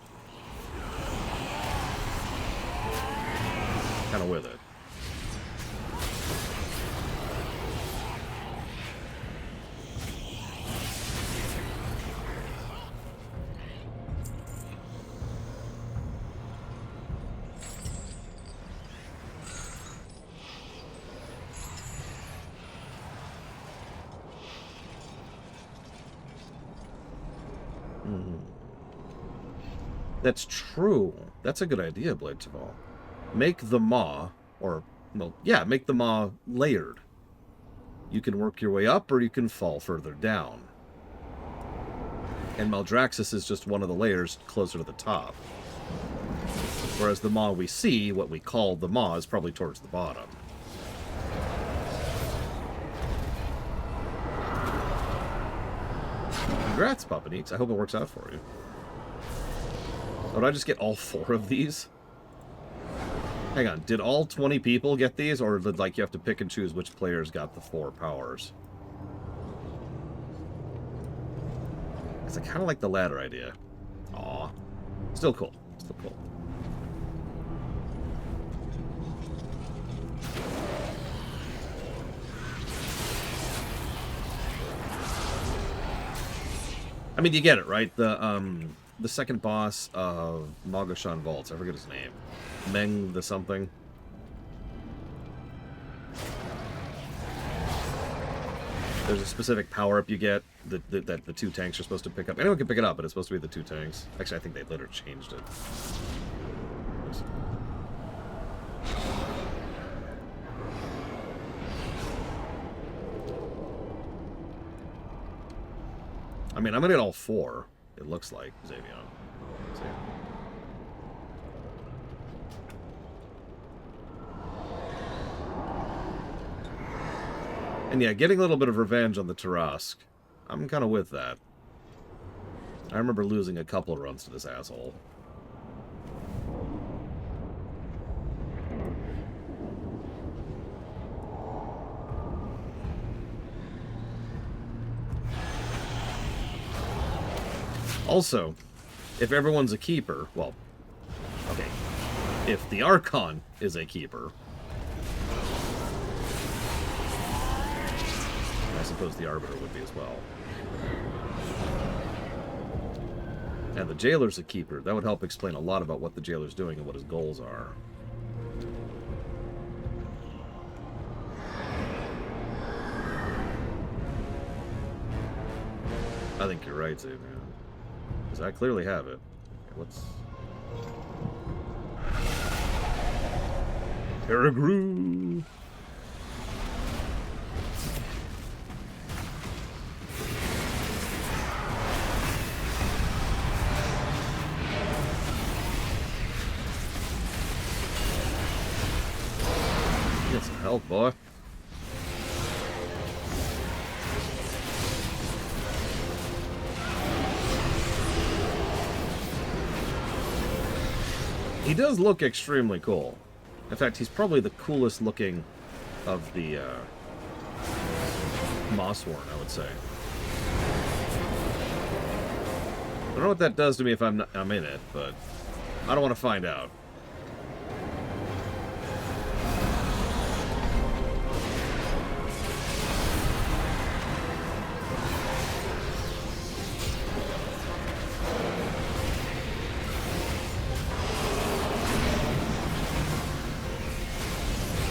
[SPEAKER 1] Kind of with it. That's true. That's a good idea, Blade Taval. Make the maw, or, well, yeah, make the maw layered. You can work your way up, or you can fall further down. And Maldraxxus is just one of the layers closer to the top. Whereas the maw we see, what we call the maw, is probably towards the bottom. Congrats, Papaneeks. I hope it works out for you. Oh, did I just get all 4 of these? Hang on, did all 20 people get these, or did, like, you have to pick and choose which players got the 4 powers? Because I kind of like the latter idea. Aw. Still cool. Still cool. I mean, you get it, right? The second boss of Mogoshan Vaults, I forget his name. Meng the something. There's a specific power-up you get that the 2 tanks are supposed to pick up. Anyone can pick it up, but it's supposed to be the 2 tanks. Actually, I think they later changed it. I mean, I'm gonna get all 4. It looks like Xavion. And yeah, getting a little bit of revenge on the Tarask. I'm kind of with that. I remember losing a couple of runs to this asshole. Also, if everyone's a keeper, well, okay, if the Archon is a keeper, I suppose the Arbiter would be as well. And the Jailer's a keeper. That would help explain a lot about what the Jailer's doing and what his goals are. I think you're right, Xavier. Because I clearly have it. Okay, let's... Terragru! Get some help, boy. He does look extremely cool. In fact, he's probably the coolest looking of the Mossworn, I would say. I don't know what that does to me if I'm in it, but I don't want to find out.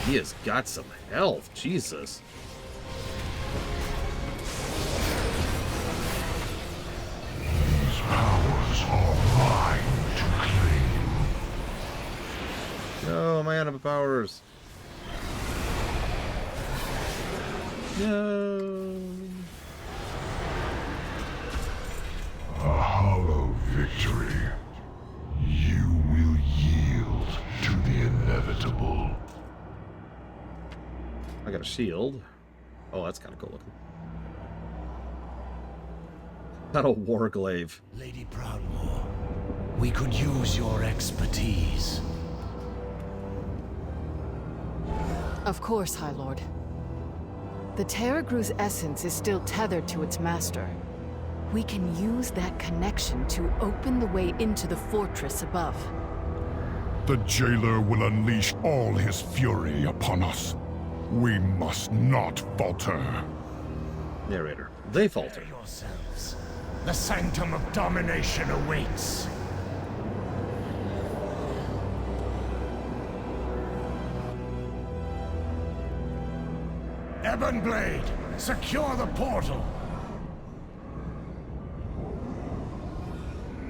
[SPEAKER 1] He has got some health, Jesus.
[SPEAKER 18] These powers are mine to claim.
[SPEAKER 1] No, my anima powers. No.
[SPEAKER 18] A hollow victory. You will yield to the inevitable.
[SPEAKER 1] I got a shield. Oh, that's kind of cool looking. Not a warglaive.
[SPEAKER 17] Lady Proudmoore, we could use your expertise.
[SPEAKER 19] Of course, High Lord. The Terragru's essence is still tethered to its master. We can use that connection to open the way into the fortress above.
[SPEAKER 18] The jailer will unleash all his fury upon us. We must not falter.
[SPEAKER 1] Narrator. They falter.
[SPEAKER 17] Yourselves. The sanctum of domination awaits. Ebonblade, secure the portal.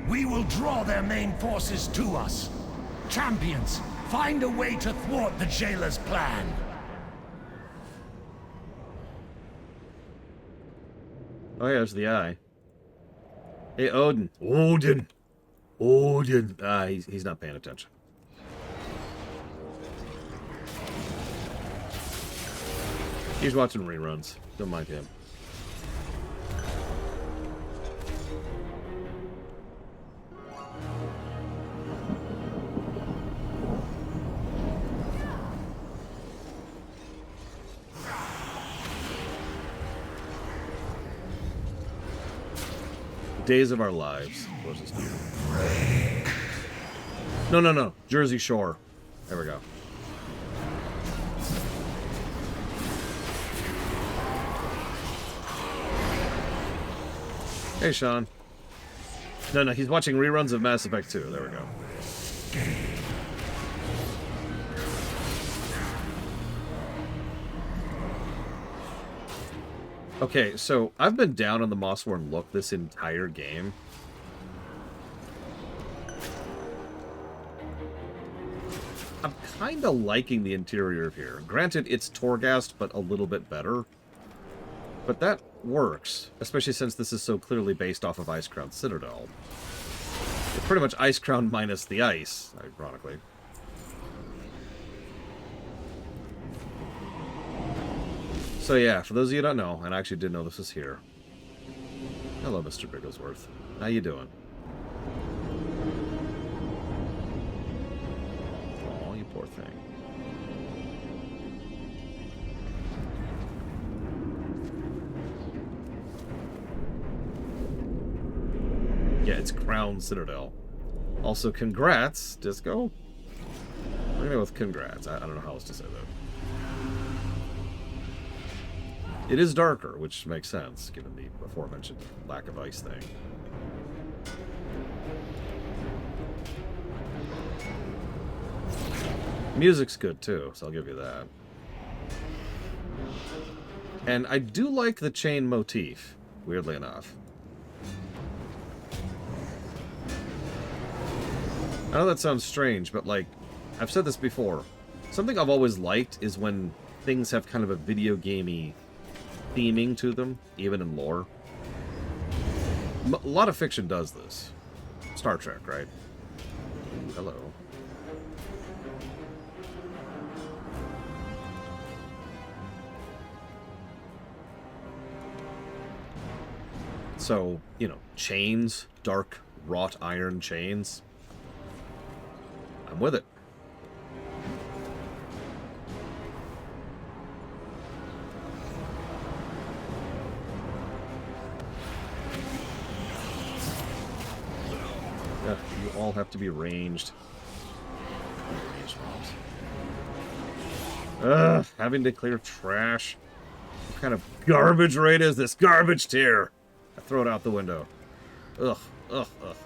[SPEAKER 17] We will draw their main forces to us. Champions, find a way to thwart the jailer's plan.
[SPEAKER 1] Oh yeah, there's the eye. Hey, Odin. Odin! Odin! Ah, he's not paying attention. He's watching reruns. Don't mind him. Days of Our Lives. What was this? No. Jersey Shore. There we go. Hey, Sean. No, he's watching reruns of Mass Effect 2. There we go. Okay, so I've been down on the Mossworn look this entire game. I'm kind of liking the interior here. Granted, it's Torghast, but a little bit better. But that works, especially since this is so clearly based off of Icecrown Citadel. It's pretty much Icecrown minus the ice, ironically. So yeah, for those of you who don't know, and I actually didn't know this was here. Hello, Mr. Bigglesworth. How you doing? Oh, you poor thing. Yeah, it's Crown Citadel. Also, congrats, Disco. I'm gonna go with congrats. I don't know how else to say that. It is darker, which makes sense, given the aforementioned lack of ice thing. Music's good, too, so I'll give you that. And I do like the chain motif, weirdly enough. I know that sounds strange, but, like, I've said this before. Something I've always liked is when things have kind of a video gamey theming to them, even in lore. A lot of fiction does this. Star Trek, right? Hello. So, you know, chains, dark wrought iron chains. I'm with it. Yeah, you all have to be ranged. Ugh, having to clear trash. What kind of garbage raid is this? Garbage tier! I throw it out the window. Ugh, ugh, ugh, ugh.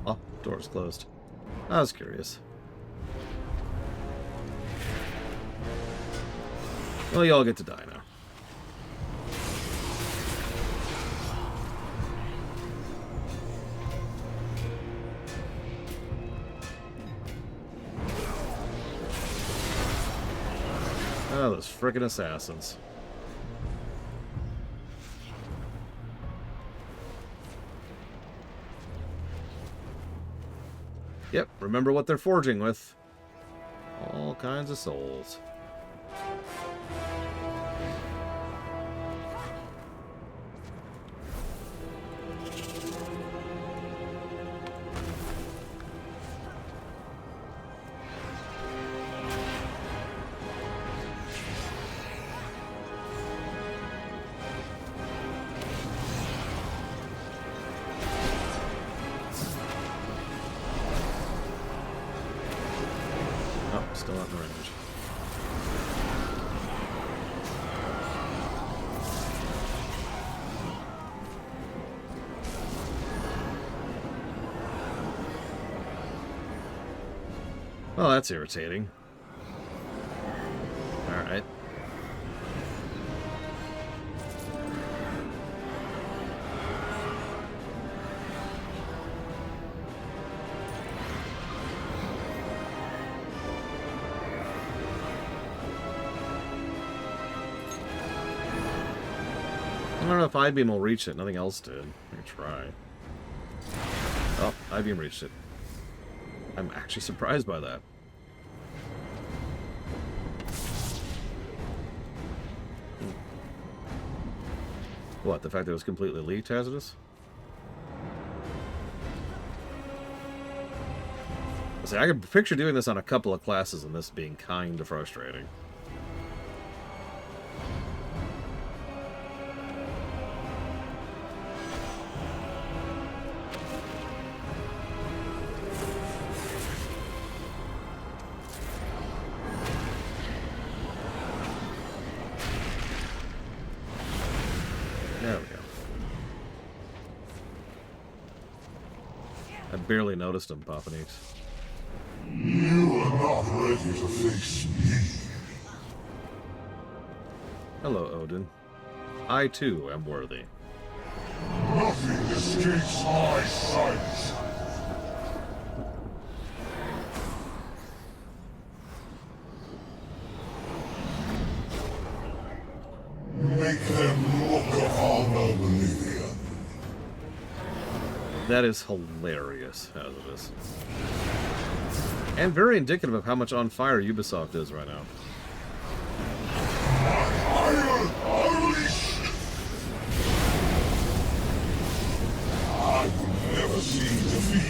[SPEAKER 1] Oh, door's closed. I was curious. Well, you all get to die now. Oh, those frickin' assassins. Yep, remember what they're forging with. All kinds of souls. Still out in range. Well, that's irritating. Alright. I don't know if I-beam will reach it. Nothing else did. Let me try. Oh, I-beam reached it. I'm actually surprised by that. What, the fact that it was completely leaked hazardous? See, I could picture doing this on a couple of classes and this being kind of frustrating. There we go. I barely noticed him, Papanix.
[SPEAKER 18] You are not ready to face me.
[SPEAKER 1] Hello, Odin. I, too, am worthy.
[SPEAKER 18] Nothing escapes my sight. Make them look upon oblivion.
[SPEAKER 1] That is hilarious, hazardous. And very indicative of how much on fire Ubisoft is right now.
[SPEAKER 18] Iron unleashed! I will never see defeat.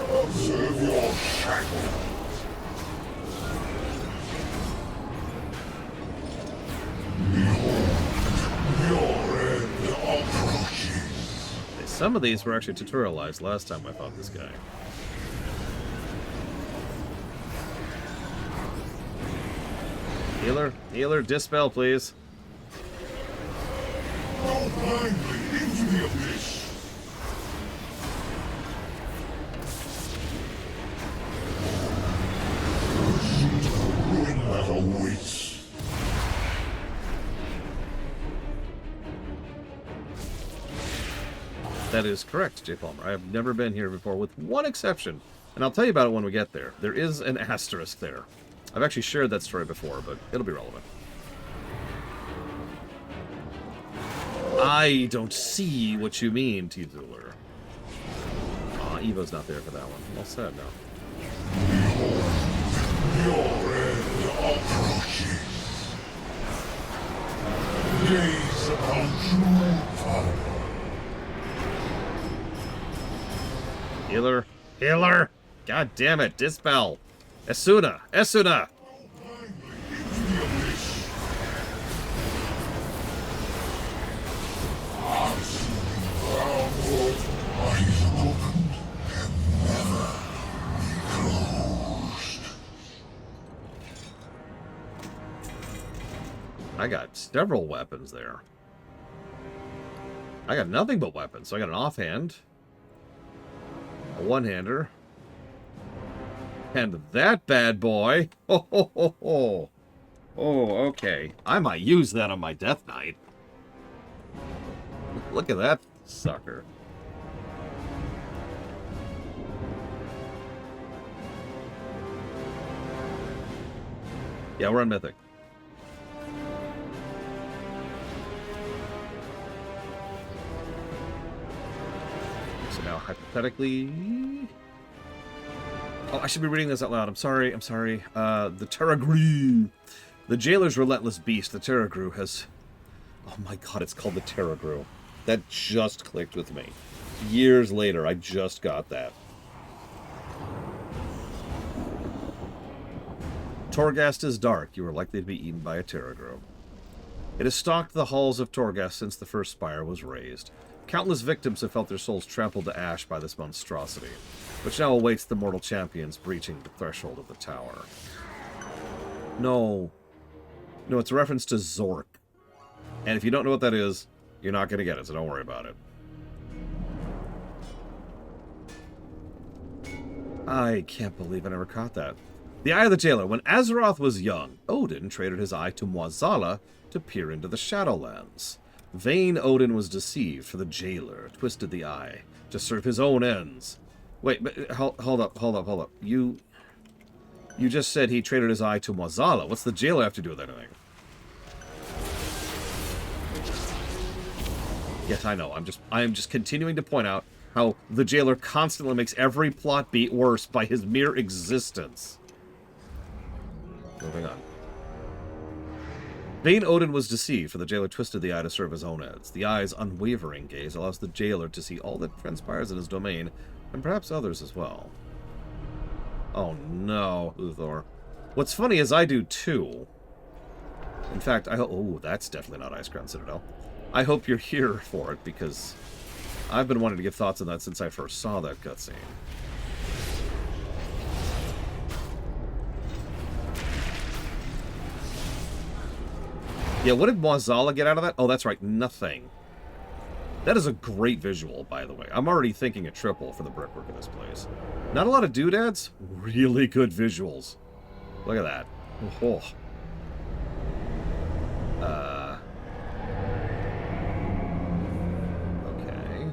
[SPEAKER 18] Observe your shadow. Behold, your end approaches.
[SPEAKER 1] Some of these were actually tutorialized last time I fought this guy. Healer, healer, dispel, please.
[SPEAKER 18] Go blindly into the abyss. That awaits.
[SPEAKER 1] That is correct, J. Palmer. I have never been here before, with one exception. And I'll tell you about it when we get there. There is an asterisk there. I've actually shared that story before, but it'll be relevant. I don't see what you mean, T-Zuler. Aw, Evo's not there for that one. Well said, no.
[SPEAKER 18] Your end approaches. Gaze upon true power.
[SPEAKER 1] Healer, healer! God damn it, dispel! Esuna, Esuna! I got several weapons there. I got nothing but weapons. So I got an offhand, a one-hander, and that bad boy. Oh, ho, ho, ho. Oh, okay. I might use that on my Death Knight. Look at that sucker. Yeah, we're on Mythic. So now, hypothetically... Oh, I should be reading this out loud. I'm sorry. The Terragru. The Jailer's relentless beast, the Terragru, has... Oh my god, it's called the Terragru. That just clicked with me. Years later, I just got that. Torghast is dark. You are likely to be eaten by a Terragru. It has stalked the halls of Torghast since the first spire was raised. Countless victims have felt their souls trampled to ash by this monstrosity, which now awaits the mortal champions breaching the threshold of the tower. No. No, it's a reference to Zork. And if you don't know what that is, you're not going to get it, so don't worry about it. I can't believe I never caught that. The Eye of the Jailer. When Azeroth was young, Odin traded his eye to Muazala to peer into the Shadowlands. Vain Odin was deceived, for the Jailer twisted the eye to serve his own ends. Wait, but hold up. You just said he traded his eye to Muazala. What's the Jailer have to do with anything? Yes, I know. I am just continuing to point out how the Jailer constantly makes every plot beat worse by his mere existence. Moving on. Vain Odin was deceived, for the Jailer twisted the eye to serve his own ends. The eye's unwavering gaze allows the Jailer to see all that transpires in his domain, and perhaps others as well. Oh no, Uthor. What's funny is I do too. In fact, I hope... Oh, that's definitely not Icecrown Citadel. I hope you're here for it, because I've been wanting to give thoughts on that since I first saw that cutscene. Yeah, what did Muazala get out of that? Oh, that's right, nothing. That is a great visual, by the way. I'm already thinking a triple for the brickwork of this place. Not a lot of doodads, really good visuals. Look at that. Oh. Okay.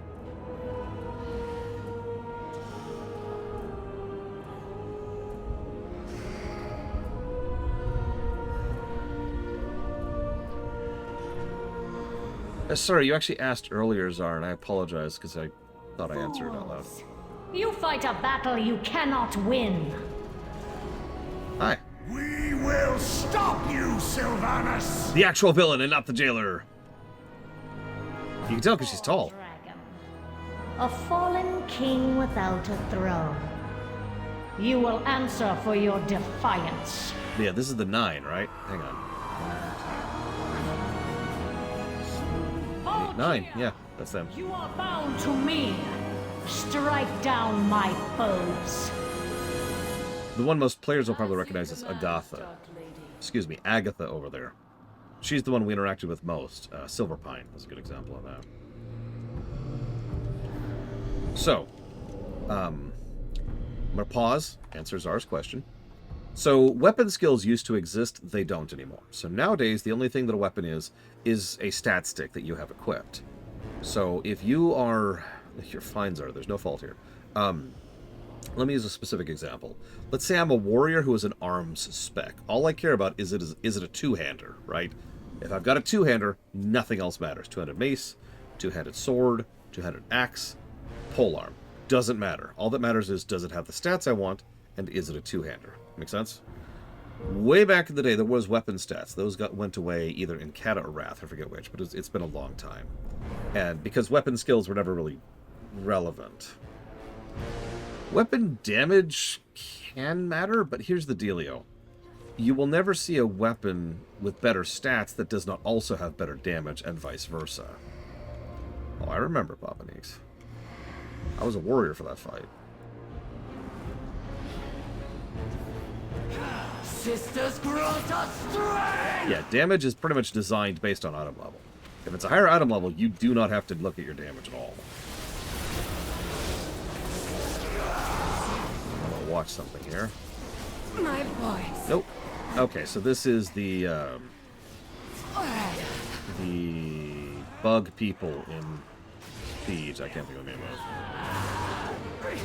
[SPEAKER 1] Sorry, you actually asked earlier, Czar, and I apologize because I thought I answered it out loud.
[SPEAKER 13] You fight a battle you cannot win.
[SPEAKER 1] Hi.
[SPEAKER 17] We will stop you, Sylvanus!
[SPEAKER 1] The actual villain and not the Jailer. You can tell because she's tall.
[SPEAKER 13] Dragon. A fallen king without a throne. You will answer for your defiance.
[SPEAKER 1] Yeah, this is the 9, right? Hang on. 9, yeah, that's them.
[SPEAKER 13] You are bound to me. Strike down my foes.
[SPEAKER 1] The one most players will probably recognize is Agatha. Excuse me, Agatha over there. She's the one we interacted with most. Silverpine is a good example of that. So, I'm going to pause, answer Czar's question. So, weapon skills used to exist, they don't anymore. So nowadays, the only thing that a weapon is a stat stick that you have equipped. So if you are... You're fine, Czar, there's no fault here. Let me use a specific example. Let's say I'm a warrior who is an arms spec. All I care about is it a two-hander, right? If I've got a two-hander, nothing else matters. Two-handed mace, two-handed sword, two-handed axe, polearm. Doesn't matter. All that matters is, does it have the stats I want, and is it a two-hander? Make sense? Way back in the day, there was weapon stats. Those went away either in Kata or Wrath, I forget which, but it's been a long time. And because weapon skills were never really relevant. Weapon damage can matter, but here's the dealio. You will never see a weapon with better stats that does not also have better damage, and vice versa. Oh, I remember Papa Neeks. I was a warrior for that fight.
[SPEAKER 14] sisters grant us strength!
[SPEAKER 1] Yeah, damage is pretty much designed based on item level. If it's a higher item level, you do not have to look at your damage at all. I'm gonna watch something here.
[SPEAKER 8] My voice.
[SPEAKER 1] Nope. Okay, so this is the bug people in Thieves. I can't think of the name of it.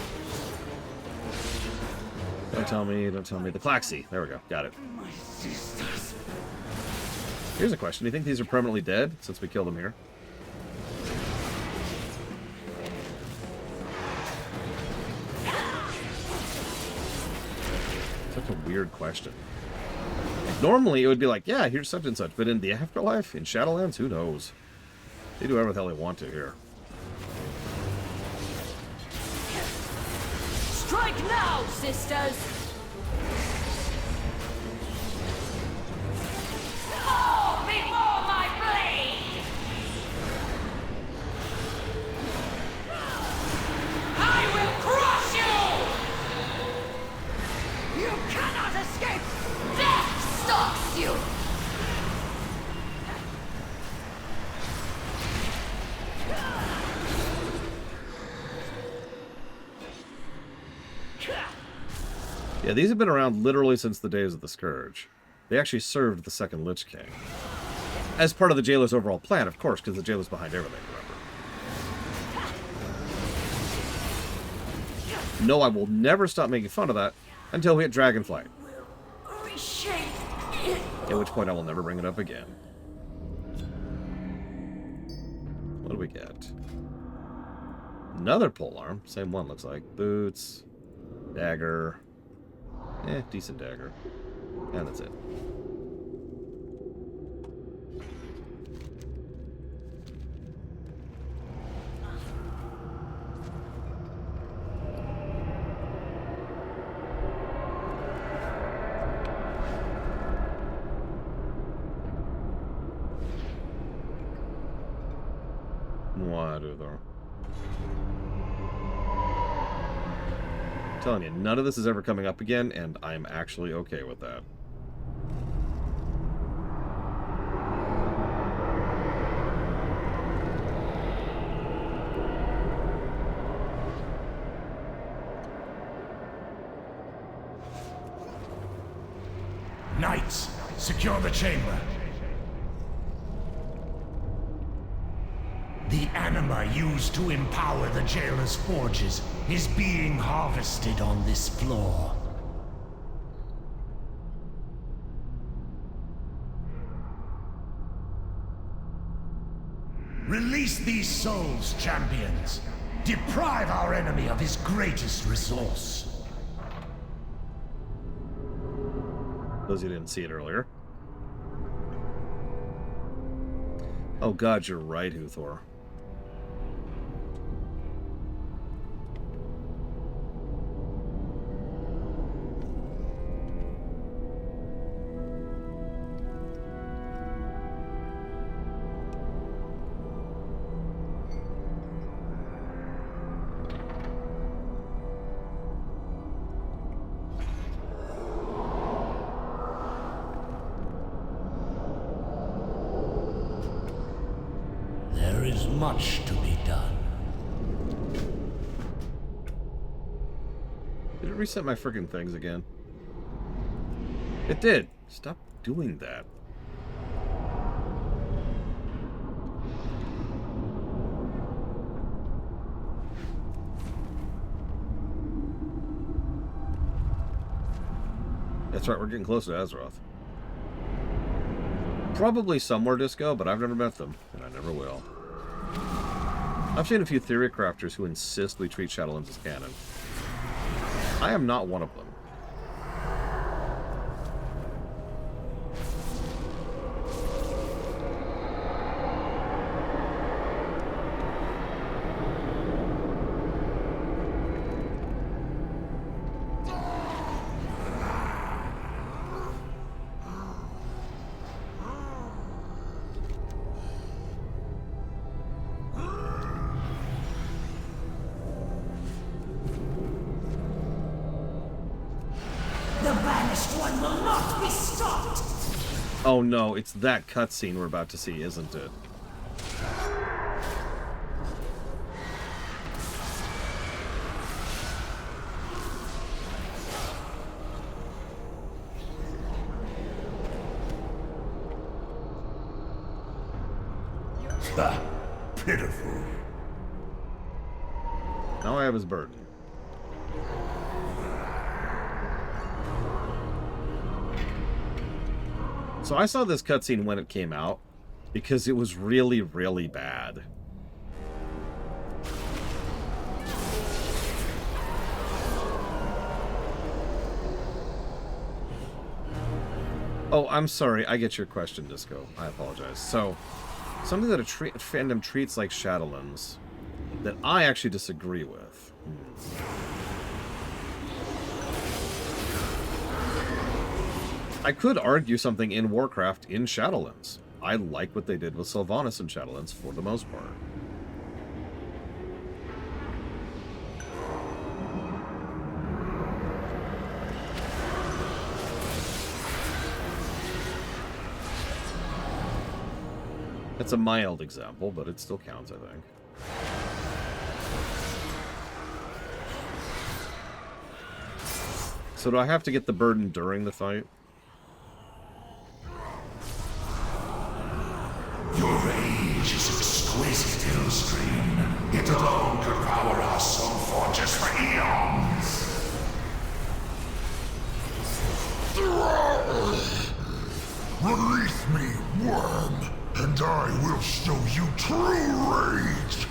[SPEAKER 1] Don't tell me. The Klaxi. There we go. Got it.
[SPEAKER 14] My sisters.
[SPEAKER 1] Here's a question. Do you think these are permanently dead since we killed them here? Such a weird question. Normally, it would be like, yeah, here's such and such. But in the afterlife, in Shadowlands, who knows? They do whatever the hell they want to here.
[SPEAKER 8] Strike now, sisters! Fall before my blade! I will crush you! You cannot escape! Death stalks you!
[SPEAKER 1] Yeah, these have been around literally since the days of the Scourge. They actually served the second Lich King. As part of the Jailer's overall plan, of course, because the Jailer's behind everything, remember. No, I will never stop making fun of that until we hit Dragonflight. At which point I will never bring it up again. What do we get? Another polearm. Same one, looks like. Boots. Dagger. Decent dagger. And that's it. What do though? I'm telling you, none of this is ever coming up again, and I'm actually okay with that.
[SPEAKER 17] Knights, secure the chamber. The anima used to empower the Jailer's forges is being harvested on this floor. Release these souls, champions. Deprive our enemy of his greatest resource.
[SPEAKER 1] Those who didn't see it earlier. Oh god, you're right, Huthor.
[SPEAKER 17] There is much to be done.
[SPEAKER 1] Did it reset my friggin' things again? It did. Stop doing that. That's right, we're getting closer to Azeroth. Probably somewhere Disco, but I've never met them, and I never will. I've seen a few theory crafters who insist we treat Shadowlands as canon. I am not one of them.
[SPEAKER 17] banished one will not be stopped!
[SPEAKER 1] Oh no, it's that cutscene we're about to see, isn't it?
[SPEAKER 17] Pitiful.
[SPEAKER 1] Now I have his burden. So I saw this cutscene when it came out because it was really, really bad. Oh, I'm sorry. I get your question, Disco. I apologize. So, something that a fandom treats like Shadowlands that I actually disagree with. I could argue something in Warcraft in Shadowlands. I like what they did with Sylvanas in Shadowlands for the most part. It's a mild example, but it still counts, I think. So do I have to get the burden during the fight?
[SPEAKER 17] Your rage is exquisite, Hillstream. It alone could power our soul forges for eons.
[SPEAKER 18] Release me, worm, and I will show you true rage.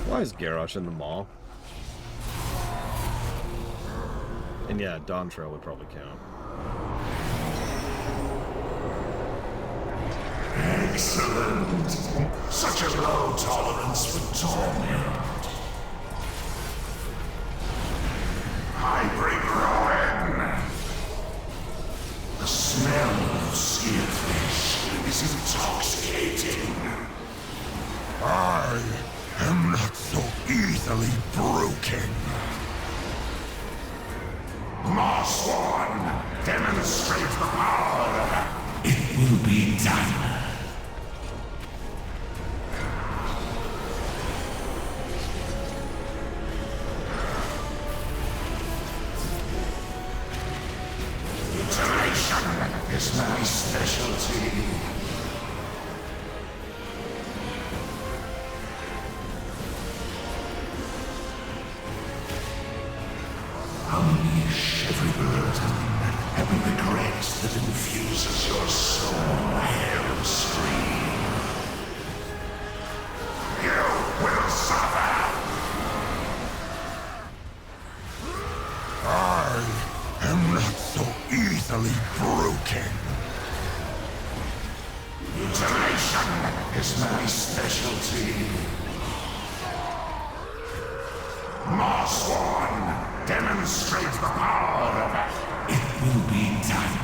[SPEAKER 1] Why is Garrosh in the mall? And yeah, Dawn Trail would probably count.
[SPEAKER 17] Excellent. Such a low tolerance for torment. Hybrid Rowan. The smell of seared fish is intoxicating.
[SPEAKER 18] I am not so easily broken.
[SPEAKER 17] Marsworn, demonstrate the power. It will be done. Mutilation is my specialty. Unleash every burden, every regret that infuses your soul hellstream. You will suffer!
[SPEAKER 18] I am not so easily broken.
[SPEAKER 17] Mutilation is my specialty. Marsworn, demonstrate the power. It will be done.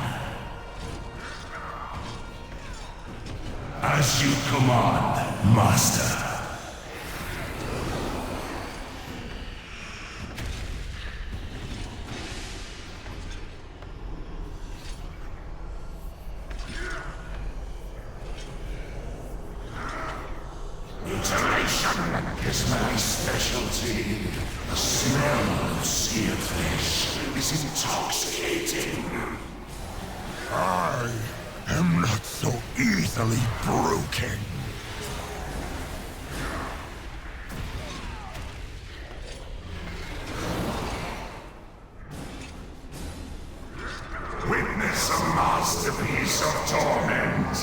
[SPEAKER 17] As you command, Master. Mutilation is my specialty. The smell of seared fish is intoxicating.
[SPEAKER 18] I am not so easily broken.
[SPEAKER 17] Witness a masterpiece of torment.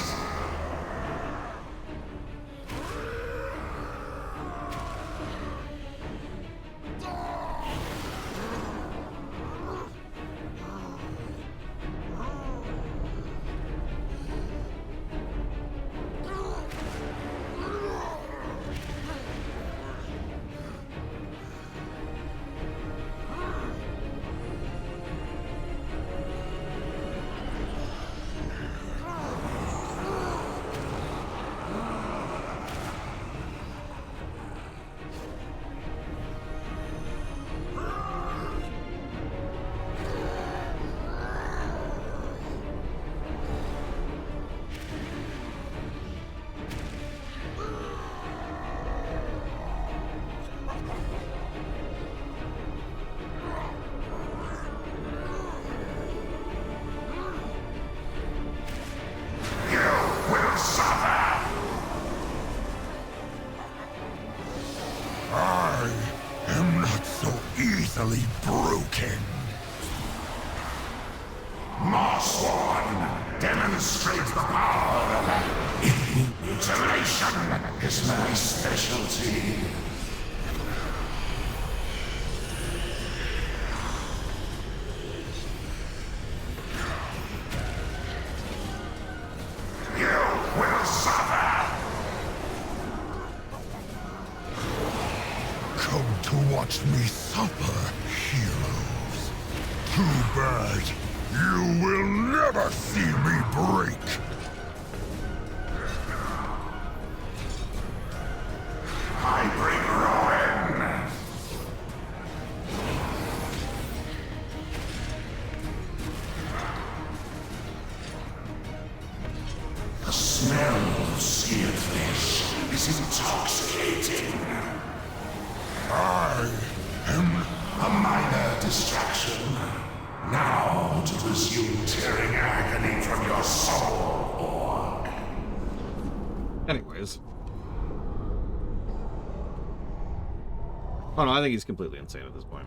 [SPEAKER 17] Mutilation is my specialty. You will suffer!
[SPEAKER 18] Come to watch me suffer, heroes. Too bad. You will never see me break.
[SPEAKER 17] I bring ruin. The smell of seared fish is intoxicating. I am a minor distraction. Now to resume tearing agony from your soul, Orc.
[SPEAKER 1] Anyways. Oh no, I think he's completely insane at this point.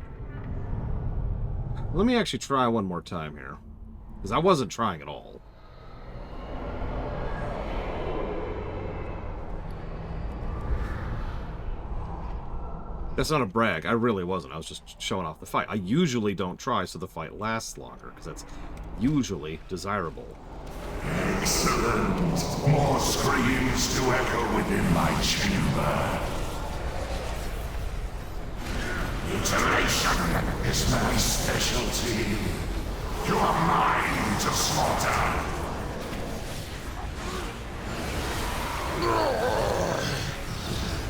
[SPEAKER 1] Let me actually try one more time here. Because I wasn't trying at all. That's not a brag. I really wasn't. I was just showing off the fight. I usually don't try so the fight lasts longer, because that's usually desirable.
[SPEAKER 17] Excellent. More screams to echo within my chamber. Mutilation is my specialty. You are mine to slaughter.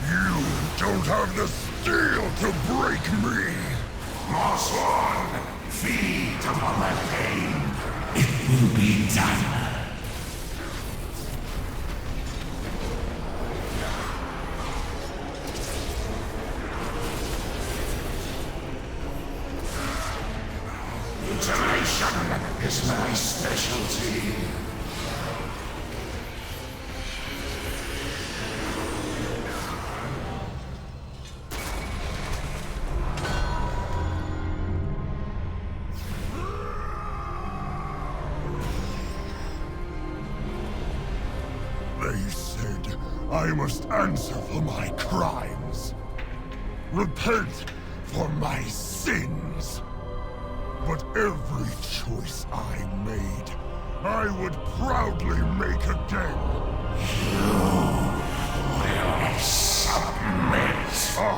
[SPEAKER 18] You don't have the steel to break me!
[SPEAKER 17] Mossworn, feed upon my pain. It will be done. Mutilation is my specialty.
[SPEAKER 18] They said I must answer for my crimes. Repent for my sins. But every choice I made, I would proudly make again.
[SPEAKER 17] You will submit.
[SPEAKER 18] I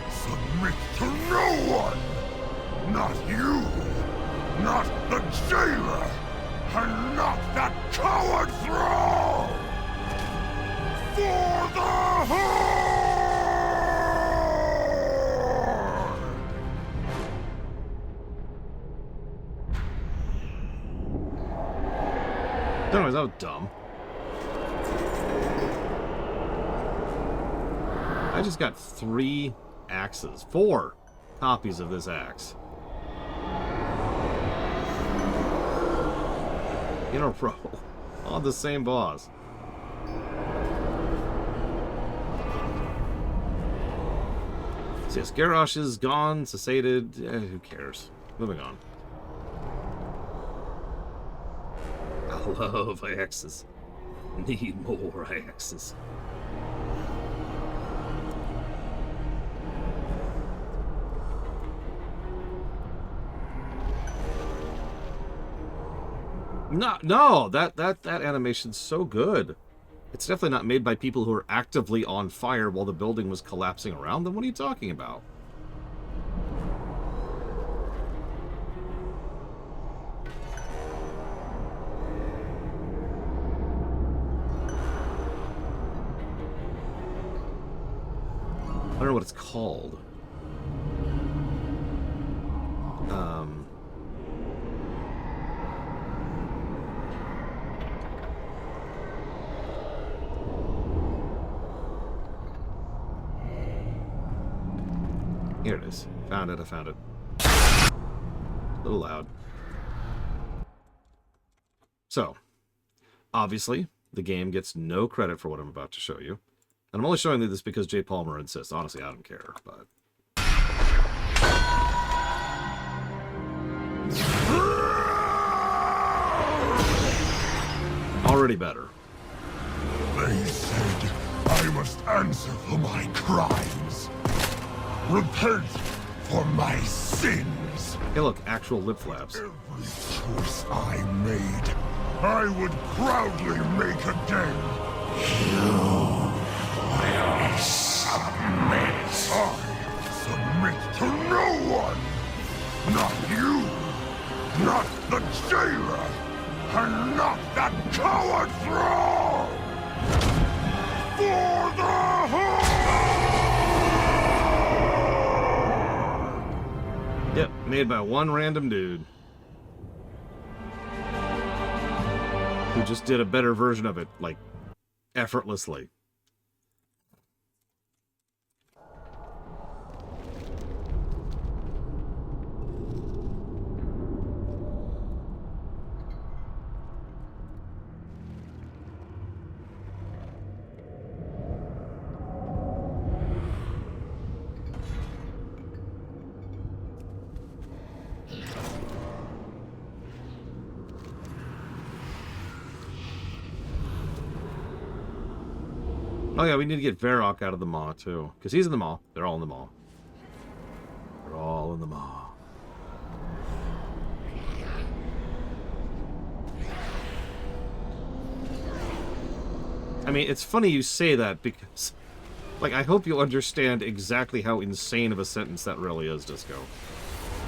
[SPEAKER 18] submit to no one! Not you! Not the jailer! And not that coward thrall! For the Horde!
[SPEAKER 1] Anyways, that was dumb. I just got 3 axes. 4 copies of this axe. In a row. On the same boss. So yes, Garrosh is gone, cessated. Who cares? Moving on. I love axes. Need more axes. No, that animation's so good. It's definitely not made by people who are actively on fire while the building was collapsing around them. What are you talking about? I don't know what it's called. Here it is. Found it, I found it. A little loud. So, obviously, the game gets no credit for what I'm about to show you. And I'm only showing you this because Jay Palmer insists. Honestly, I don't care, but... Already better.
[SPEAKER 18] They said I must answer for my crimes. Repent for my sins.
[SPEAKER 1] Hey, look, actual lip flaps.
[SPEAKER 18] Every choice I made, I would proudly make again. You will submit. I submit to no one. Not you. Not the jailer. And not that coward thrall. For the Horde!
[SPEAKER 1] Yep, made by one random dude. Who just did a better version of it, like, effortlessly. Oh yeah, we need to get Varrock out of the maw, too. Because he's in the maw. They're all in the maw. They're all in the maw. I mean, it's funny you say that because... Like, I hope you'll understand exactly how insane of a sentence that really is, Disco.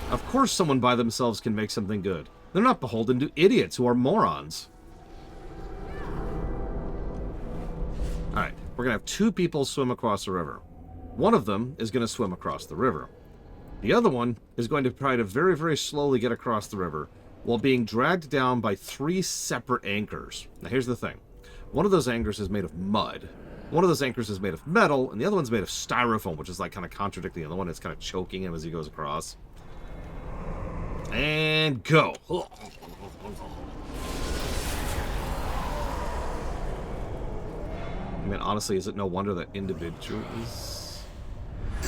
[SPEAKER 1] Of course someone by themselves can make something good. They're not beholden to idiots who are morons. Alright. We're going to have two people swim across the river. One of them is going to swim across the river. The other one is going to try to very, very slowly get across the river while being dragged down by 3 separate anchors. Now, here's the thing. One of those anchors is made of mud. One of those anchors is made of metal, and the other one's made of styrofoam, which is like kind of contradicting the other one. It's kind of choking him as he goes across. And go. I mean, honestly, is it no wonder that individuals...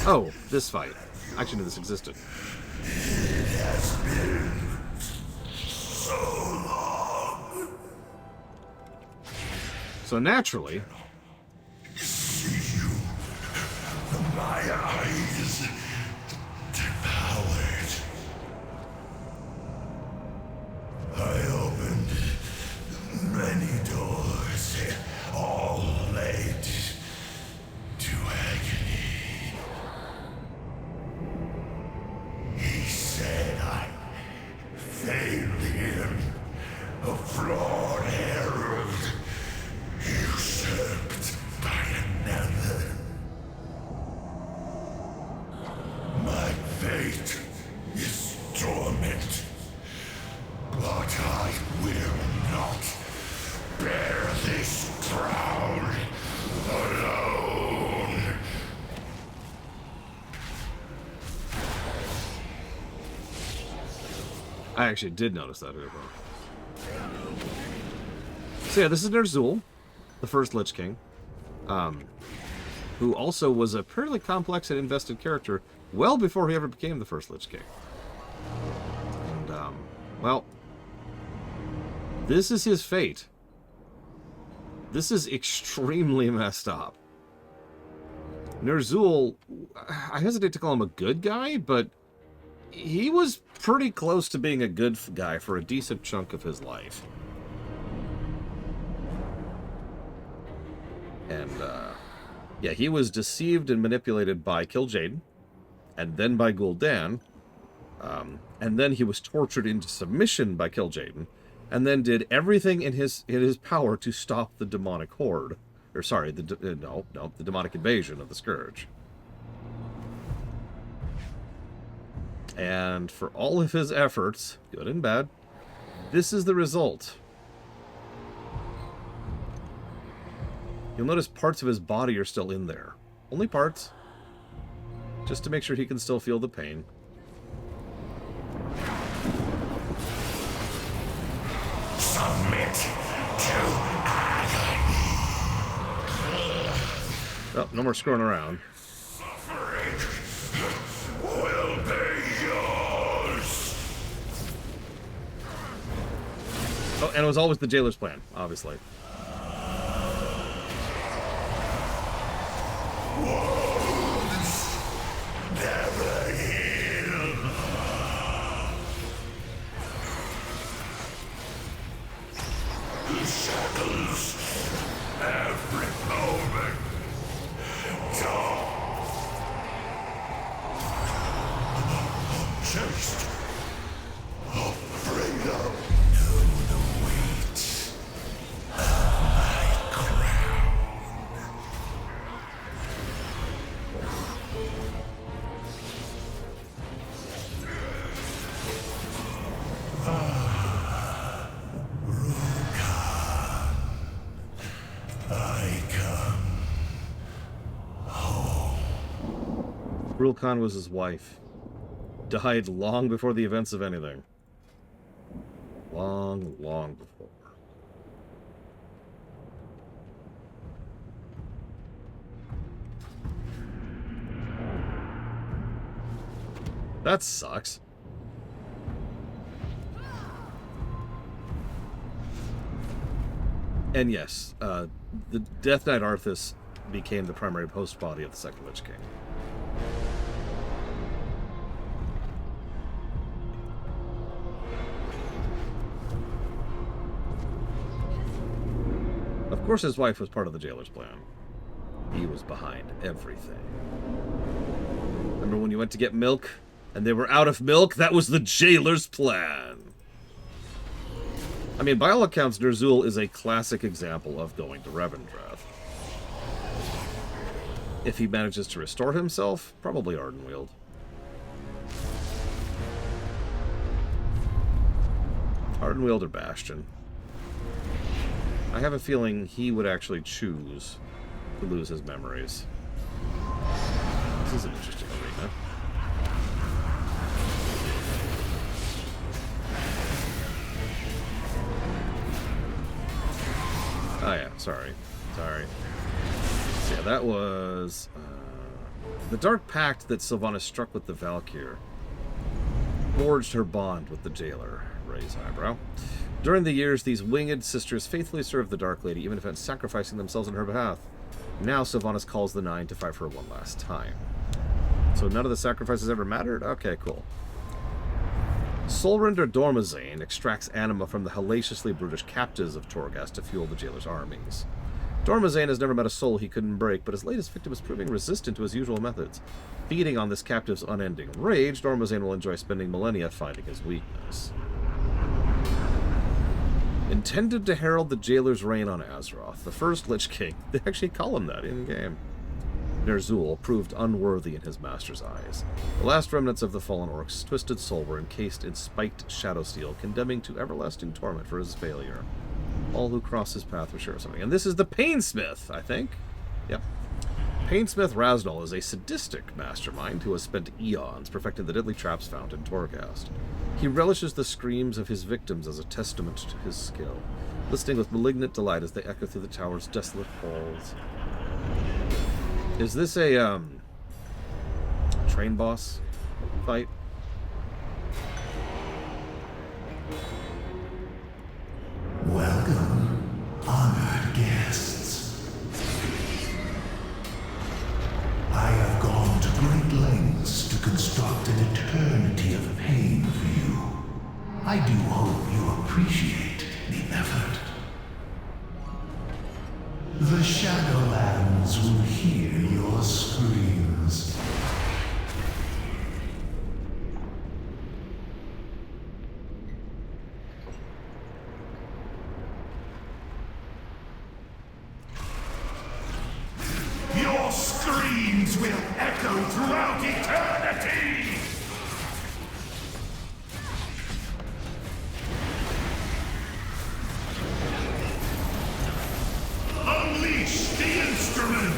[SPEAKER 1] Oh, this fight. I actually knew this existed.
[SPEAKER 17] It has been so long.
[SPEAKER 1] So naturally...
[SPEAKER 17] See you. My eyes devoured. I opened many doors, all led to agony. He said I failed him, a flawed herald, usurped by another. My fate is torment, but I will not bear this crown alone.
[SPEAKER 1] I actually did notice that. So yeah, this is Ner'zhul, the first Lich King, who also was a fairly complex and invested character well before he ever became the first Lich King. And, well, this is his fate. This is extremely messed up. Ner'zhul, I hesitate to call him a good guy, but he was pretty close to being a good guy for a decent chunk of his life. And, yeah, he was deceived and manipulated by Kil'jaeden, and then by Gul'dan, and then he was tortured into submission by Kil'jaeden, and then did everything in his power to stop the demonic horde. Or, sorry, the demonic invasion of the Scourge. And for all of his efforts, good and bad, this is the result. You'll notice parts of his body are still in there. Only parts. Just to make sure he can still feel the pain.
[SPEAKER 17] Submit to agony.
[SPEAKER 1] Oh, no more screwing around.
[SPEAKER 17] Suffering will be yours.
[SPEAKER 1] Oh, and it was always the jailer's plan, obviously. Gruul Khan was his wife. Died long before the events of anything. Long, long before. That sucks. And yes, the Death Knight Arthas became the primary host body of the Second Lich King. Of course, his wife was part of the Jailer's plan. He was behind everything. Remember when you went to get milk and they were out of milk? That was the Jailer's plan. I mean, by all accounts, Ner'zhul is a classic example of going to Revendreth. If he manages to restore himself, probably Ardenweald. Ardenweald or Bastion. I have a feeling he would actually choose to lose his memories. This is an interesting arena. Oh yeah, sorry. Sorry. So yeah, that was... the Dark Pact that Sylvanas struck with the Valkyr forged her bond with the Jailer. Raise eyebrow. During the years, these winged sisters faithfully served the Dark Lady, even if it's sacrificing themselves on her behalf. Now Sylvanas calls the Nine to fight for her one last time. So none of the sacrifices ever mattered? Okay, cool. Solrender Dormazane extracts anima from the hellaciously brutish captives of Torghast to fuel the Jailer's armies. Dormazane has never met a soul he couldn't break, but his latest victim is proving resistant to his usual methods. Feeding on this captive's unending rage, Dormazane will enjoy spending millennia finding his weakness. Intended to herald the Jailer's reign on Azeroth, the first Lich King, they actually call him that in-game, Ner'zhul proved unworthy in his master's eyes. The last remnants of the fallen orcs' twisted soul were encased in spiked shadow steel, condemning to everlasting torment for his failure. All who cross his path will share something. And this is the Painsmith, I think? Yep. Painsmith Raznal is a sadistic mastermind who has spent eons perfecting the deadly traps found in Torghast. He relishes the screams of his victims as a testament to his skill, listening with malignant delight as they echo through the tower's desolate halls. Is this a, train boss fight?
[SPEAKER 17] Welcome, honored guests. I have gone to great lengths to construct an eternity of pain for you. I do hope you appreciate the effort. The Shadowlands will hear your screams. Your screams will echo throughout eternity! Unleash the instrument!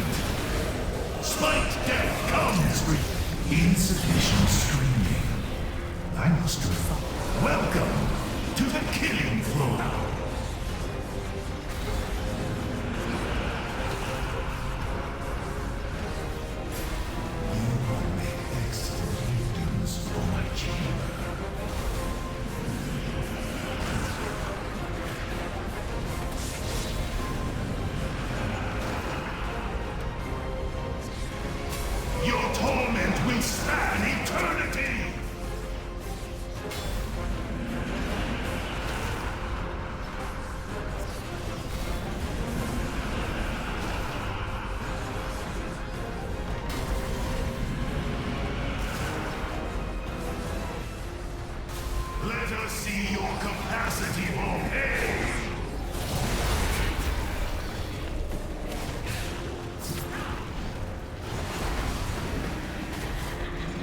[SPEAKER 17] Spite death comes with insufficient screaming. I must have thought. Welcome to the killing floor. Your torment will span eternity! Let us see your capacity for pain!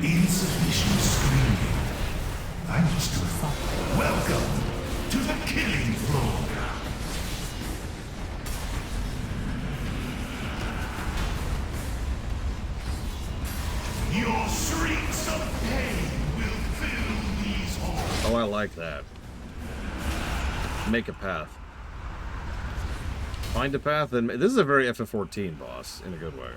[SPEAKER 17] Insufficient screaming. I must have thought. Welcome to the killing floor. Your
[SPEAKER 1] like that. Make a path. Find a path, and this is a very FF14 boss, in a good way.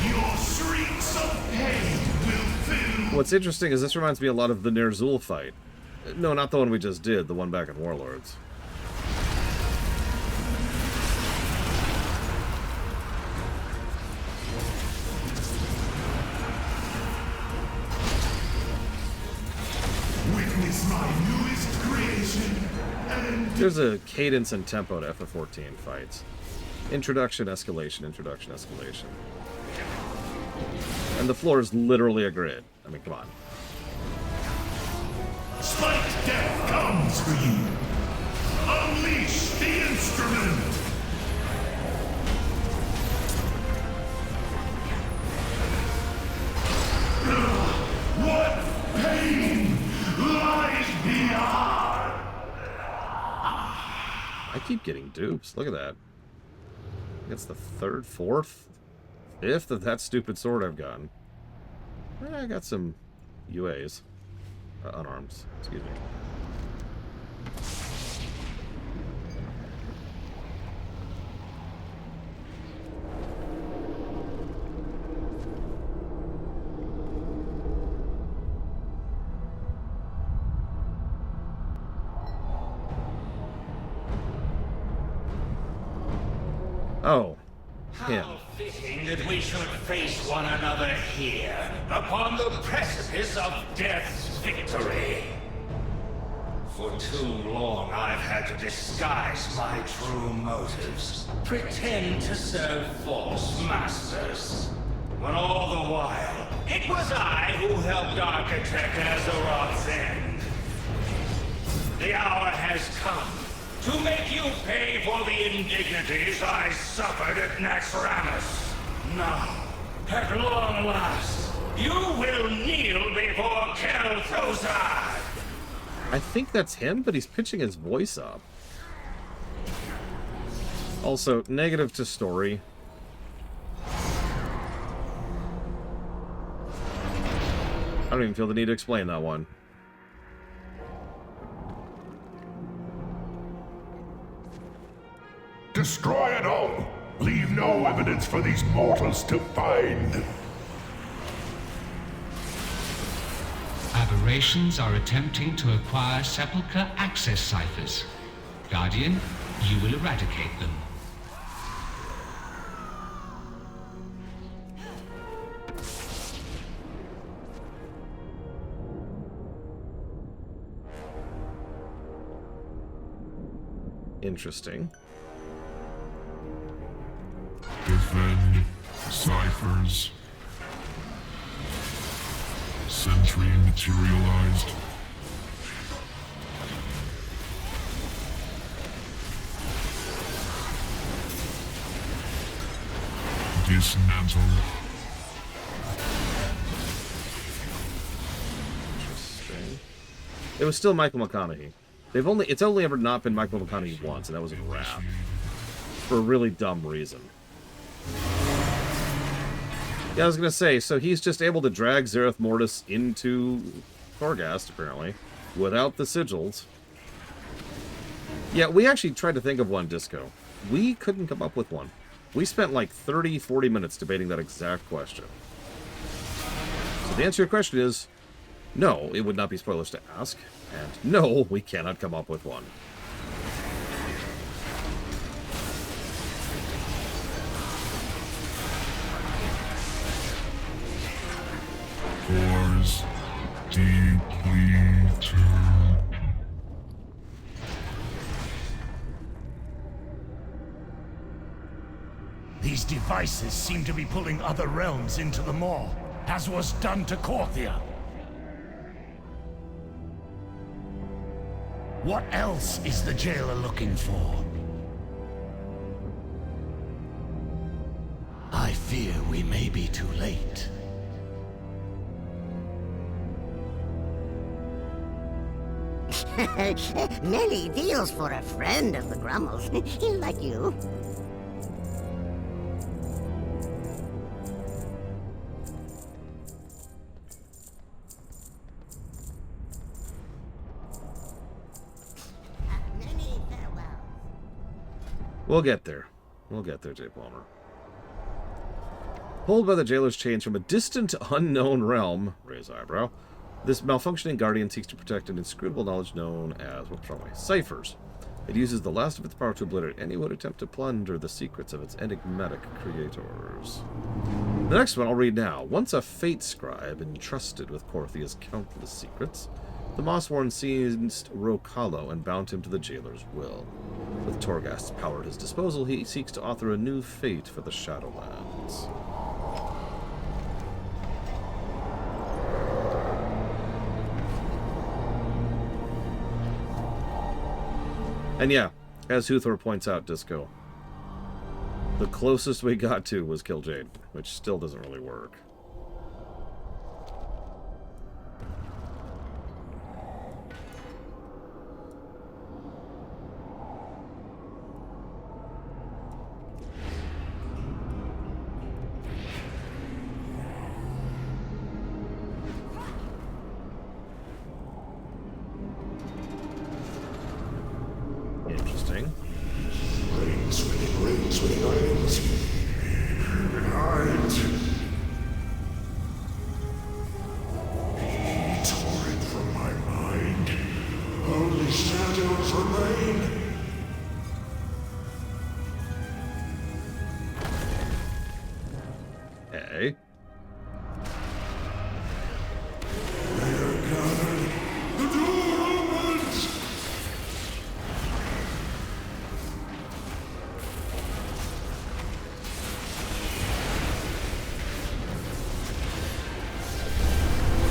[SPEAKER 17] Your shrieks of pain will fill.
[SPEAKER 1] What's interesting is this reminds me a lot of the Ner'zhul fight. No, not the one we just did, the one back in Warlords.
[SPEAKER 17] Witness my newest creation.
[SPEAKER 1] There's a cadence and tempo to FF14 fights. Introduction, escalation, introduction, escalation. And the floor is literally a grid. I mean, come on.
[SPEAKER 17] Spike death comes for you. Unleash the instrument. What pain lies beyond?
[SPEAKER 1] I keep getting dupes. Look at that. It's the third, fourth, fifth of that stupid sword I've gotten. I got some UAs. Unarms. Excuse me. Oh, him.
[SPEAKER 14] How fitting that we should face one another here, upon the precipice of death's victory. For too long I've had to disguise my true motives, pretend to serve false masters. When all the while, it was I who helped architect Azeroth's end. The hour has come to make you pay for the indignities I suffered at Naxxramas. Now, at long last, you will kneel before Kel'Thuzad.
[SPEAKER 1] I think that's him, but he's pitching his voice up. Also, negative to story. I don't even feel the need to explain that one.
[SPEAKER 18] Destroy it all! Leave no evidence for these mortals to find!
[SPEAKER 20] Aberrations are attempting to acquire sepulchre access ciphers. Guardian, you will eradicate them.
[SPEAKER 1] Interesting.
[SPEAKER 18] Defend ciphers. Sentry materialized. Dismantle.
[SPEAKER 1] Interesting. It was still Michael McConaughey. It's only ever not been Michael McConaughey once, and that was in Wrath. For a really dumb reason. Yeah, I was gonna say, so he's just able to drag Zereth Mortis into Torghast, apparently, without the sigils. Yeah, we actually tried to think of one, Disco. We couldn't come up with one. We spent like 30, 40 minutes debating that exact question. So the answer to your question is, no, it would not be spoilers to ask, and no, we cannot come up with one.
[SPEAKER 18] Doors deeply turned.
[SPEAKER 14] These devices seem to be pulling other realms into the Maw, as was done to Korthia. What else is the jailer looking for? I fear we may be too late.
[SPEAKER 21] Many deals for a friend of the Grummels, like you.
[SPEAKER 1] We'll get there. We'll get there, Jay Palmer. Pulled by the jailer's chains from a distant, unknown realm, raise eyebrow, this malfunctioning guardian seeks to protect an inscrutable knowledge known as, what's wrong way, ciphers. It uses the last of its power to obliterate any who would attempt to plunder the secrets of its enigmatic creators. The next one I'll read now. Once a fate scribe entrusted with Korthia's countless secrets, the Mossworn seized Rokalo and bound him to the jailer's will. With Torghast's power at his disposal, he seeks to author a new fate for the Shadowlands. And yeah, as Huthor points out, Disco, the closest we got to was kill Jade, which still doesn't really work. Interesting.
[SPEAKER 18] Rains, rains, rains. Behind. Be torn from my mind. Only shadows remain.
[SPEAKER 1] Hey.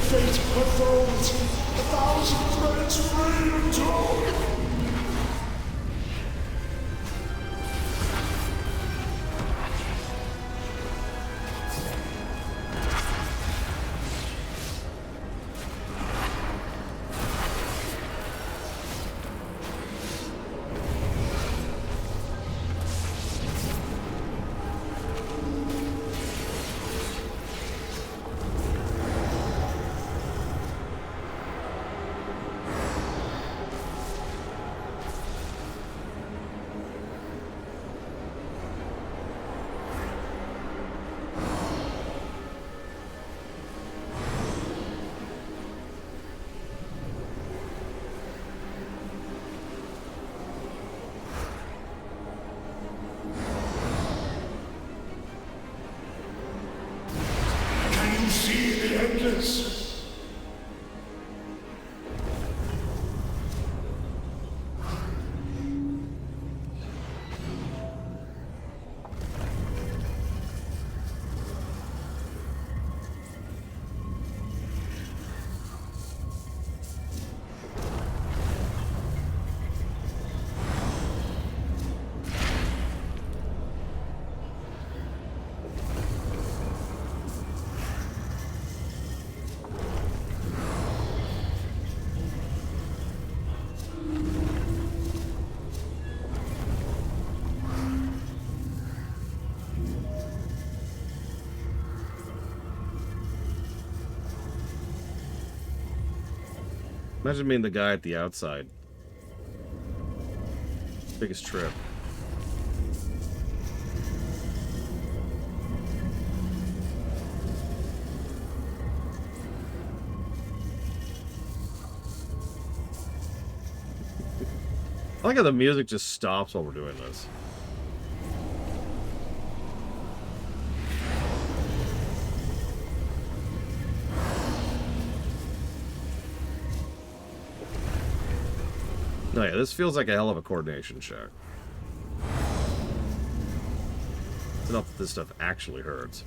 [SPEAKER 18] Fate unfolds. 1,000 threads rain and torn. Can you see the endless?
[SPEAKER 1] Imagine being the guy at the outside. Biggest trip. I like how the music just stops while we're doing this. No, yeah, this feels like a hell of a coordination check. It's enough that this stuff actually hurts.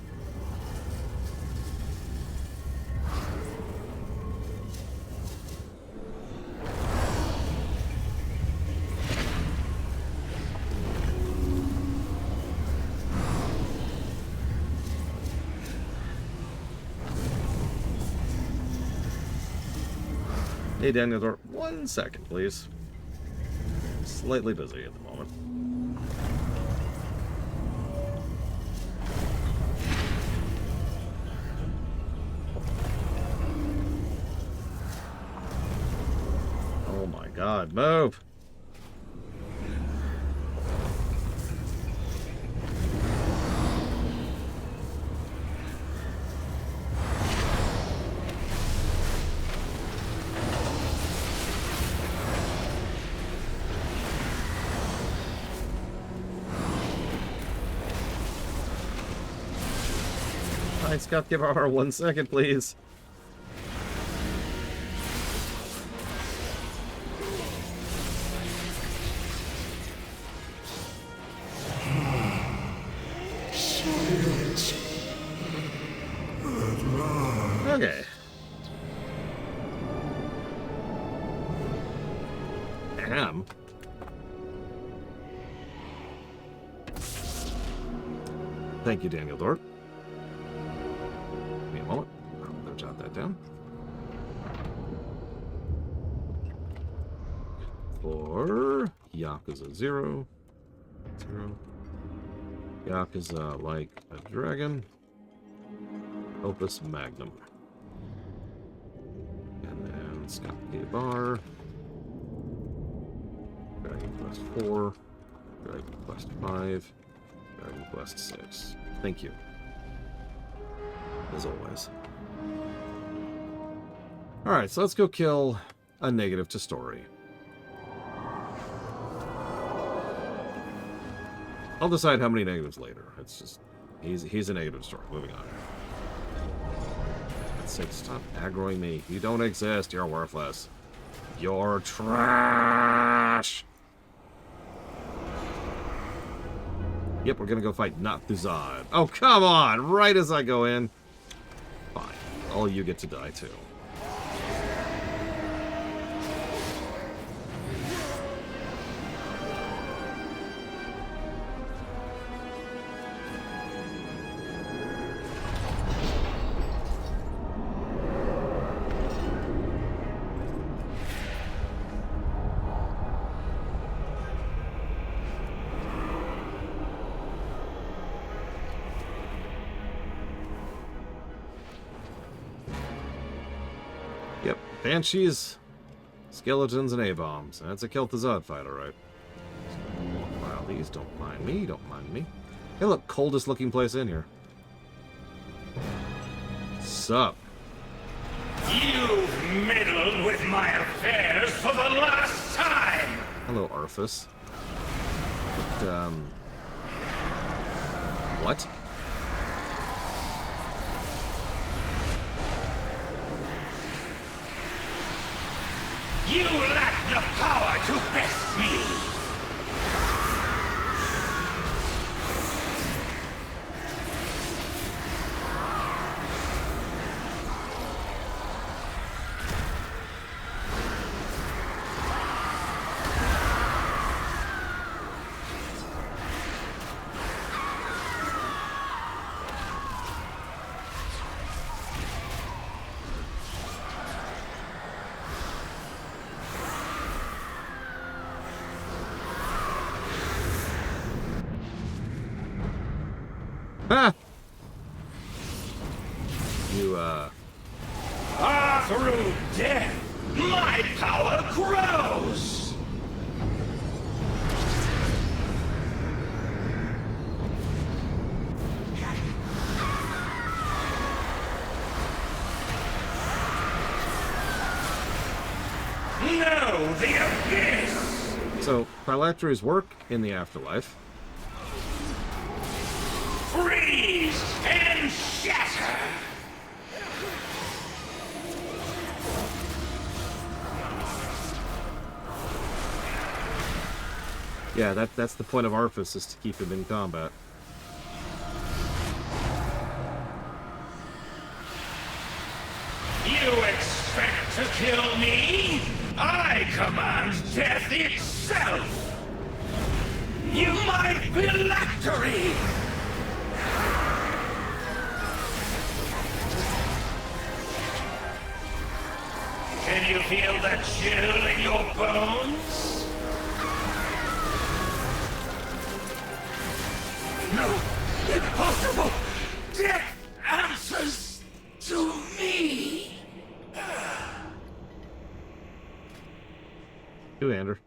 [SPEAKER 1] Hey, Daniel, 1 second, please. Slightly busy at the moment. Oh my god, move! Alright, Scott, give our 1 second, please. Okay. Damn. Thank you, Daniel Dort. Give me a moment. I'm going to jot that down. For Yakuza 0. Yakuza like a dragon. Opus Magnum. And then Scott K. Bar. Dragon Quest 4. Dragon Quest 5. Dragon Quest 6. Thank you. As always. Alright, so let's go kill a negative to story. I'll decide how many negatives later. It's just, he's a negative story. Moving on. That's it. Stop aggroing me. You don't exist. You're worthless. You're trash. Yep, we're gonna go fight Nathuzad. Oh, come on! Right as I go in. Fine. All you get to die, too. Yep, Banshees, Skeletons, and A-Bombs. That's a Kel'Thuzad fight, alright. Wow, these don't mind me, don't mind me. Hey, look, coldest looking place in here. Sup?
[SPEAKER 14] You've meddled with my affairs for the last time!
[SPEAKER 1] Hello, Arthas. But, what?
[SPEAKER 14] You lack the power to best me!
[SPEAKER 1] Ah!
[SPEAKER 14] Through death, my power grows! No, the abyss!
[SPEAKER 1] So, phylacteries work in the afterlife.
[SPEAKER 14] Freeze and shatter!
[SPEAKER 1] Yeah, that's the point of Arthas, is to keep him in combat.
[SPEAKER 14] You expect to kill me? I command death itself! You my phylactery! Can you feel the chill in your bones? No! Impossible! Death answers to me!
[SPEAKER 1] Ander.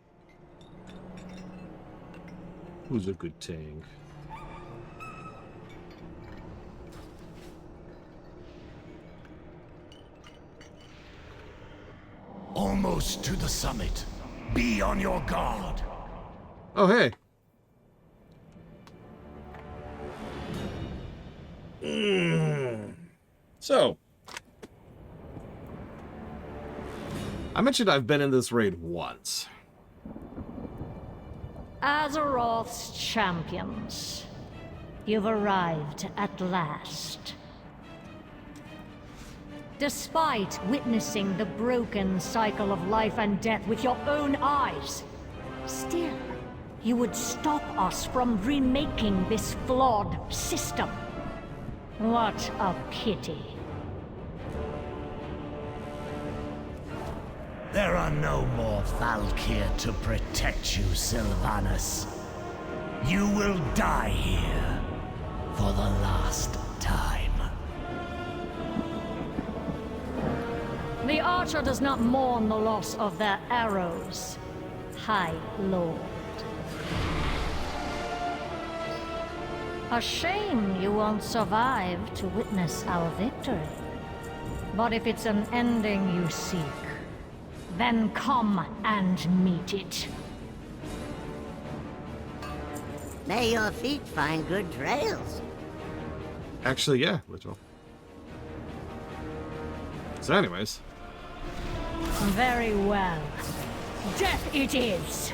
[SPEAKER 1] Who's a good tank?
[SPEAKER 18] Almost to the summit. Be on your guard.
[SPEAKER 1] Oh, hey. So, I mentioned I've been in this raid once.
[SPEAKER 13] Azeroth's champions. You've arrived at last. Despite witnessing the broken cycle of life and death with your own eyes, still, you would stop us from remaking this flawed system. What a pity.
[SPEAKER 14] There are no more Valkyr to protect you, Sylvanas. You will die here for the last time.
[SPEAKER 13] The Archer does not mourn the loss of their arrows, High Lord. A shame you won't survive to witness our victory. But if it's an ending you seek, then come and meet it.
[SPEAKER 21] May your feet find good trails.
[SPEAKER 1] Actually, yeah, Ritual. So anyways.
[SPEAKER 13] Very well. Death it is!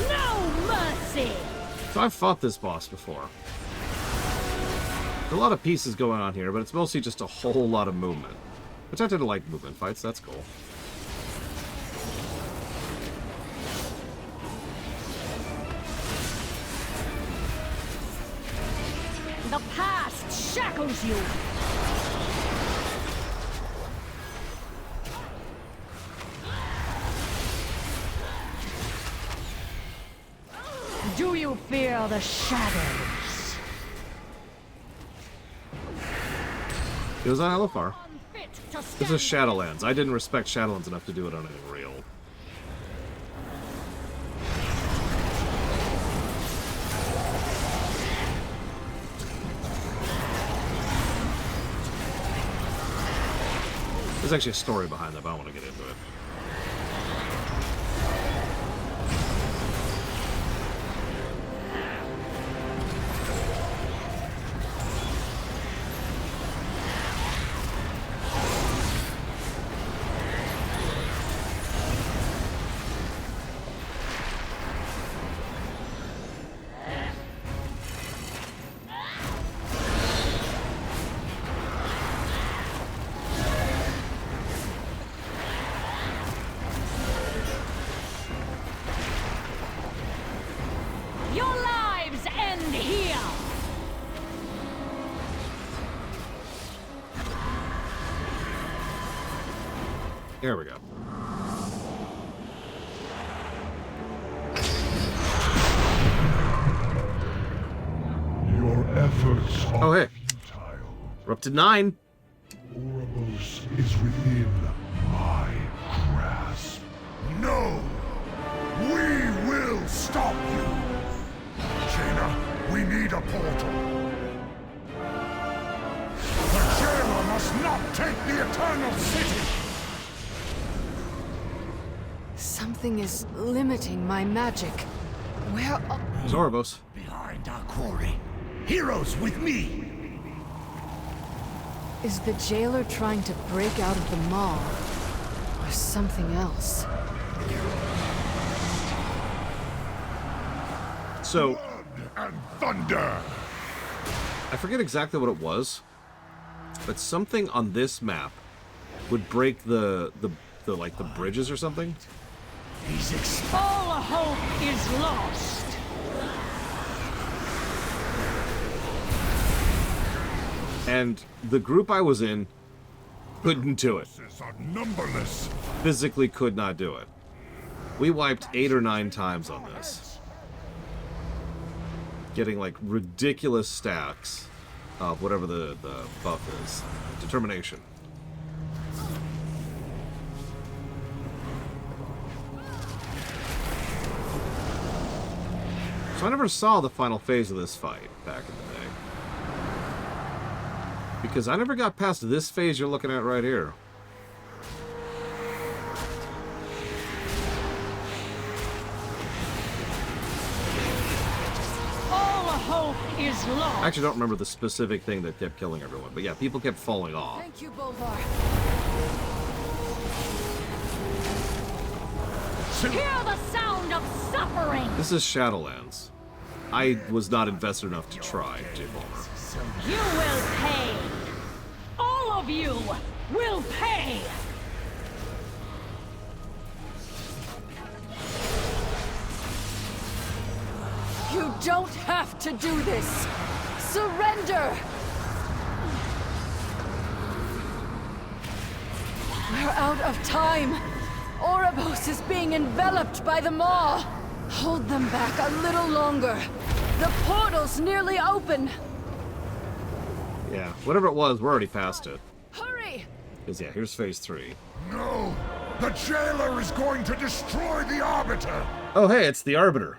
[SPEAKER 13] No mercy!
[SPEAKER 1] So I've fought this boss before. There's a lot of pieces going on here, but it's mostly just a whole lot of movement. Which I tend to like movement fights, that's cool.
[SPEAKER 13] The past shackles you! Do you fear the shadows?
[SPEAKER 1] It was on LFR. This is Shadowlands. I didn't respect Shadowlands enough to do it on anything real. There's actually a story behind that, but I don't want to get into it.
[SPEAKER 13] Your lives end here!
[SPEAKER 1] Here we go.
[SPEAKER 18] Your efforts are
[SPEAKER 1] Oh, hey. We're up to 9.
[SPEAKER 18] Oribos is within my grasp.
[SPEAKER 4] No! We will stop you! Jaina, we need a portal. The jailer must not take the Eternal City!
[SPEAKER 19] Something is limiting my magic. Where are...
[SPEAKER 1] Zorobos.
[SPEAKER 14] Behind our quarry. Heroes with me!
[SPEAKER 19] Is the jailer trying to break out of the maw? Or something else?
[SPEAKER 1] So...
[SPEAKER 18] And thunder!
[SPEAKER 1] I forget exactly what it was, but something on this map would break the bridges or something.
[SPEAKER 13] All hope is lost!
[SPEAKER 1] And the group I was in couldn't do it.
[SPEAKER 18] Are numberless.
[SPEAKER 1] Physically could not do it. We wiped 8 or 9 times on this. Getting like ridiculous stacks of whatever the buff is. Determination. So I never saw the final phase of this fight back in the day. Because I never got past this phase you're looking at right here.
[SPEAKER 13] All hope is lost.
[SPEAKER 1] I actually don't remember the specific thing that kept killing everyone, but yeah, people kept falling off.
[SPEAKER 19] Thank you, Bolvar.
[SPEAKER 13] Hear the sound of suffering.
[SPEAKER 1] This is Shadowlands. I was not invested enough to try, J. Balmer.
[SPEAKER 13] You will pay. All of you will pay.
[SPEAKER 19] You don't have to do this. Surrender. We're out of time. Ouroboros is being enveloped by the Maw. Hold them back a little longer. The portal's nearly open.
[SPEAKER 1] Yeah, whatever it was, we're already past it.
[SPEAKER 19] Hurry!
[SPEAKER 1] Because, yeah, here's phase 3.
[SPEAKER 18] No! The Jailer is going to destroy the Arbiter!
[SPEAKER 1] Oh, hey, it's the Arbiter.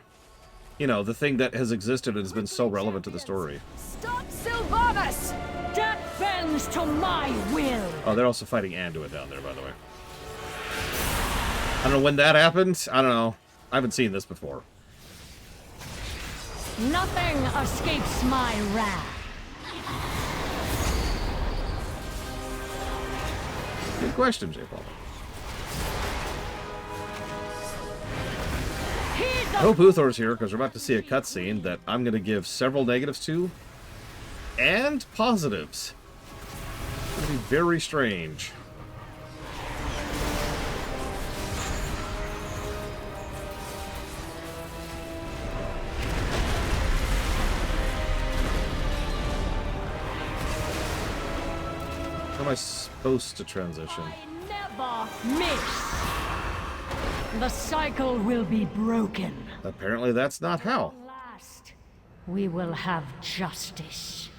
[SPEAKER 1] You know, the thing that has existed and has been so relevant to the story.
[SPEAKER 19] Stop Sylvanas!
[SPEAKER 13] Death bends to my will.
[SPEAKER 1] Oh, they're also fighting Anduin down there, by the way. I don't know when that happened. I don't know. I haven't seen this before.
[SPEAKER 13] Nothing escapes my wrath.
[SPEAKER 1] Good question, J. Paul. I hope Uthor's here, because we're about to see a cutscene that I'm going to give several negatives to, and positives. It's going to be very strange. How am I supposed to transition?
[SPEAKER 13] I never miss. The cycle will be broken.
[SPEAKER 1] Apparently that's not how.
[SPEAKER 13] Last, we will have justice.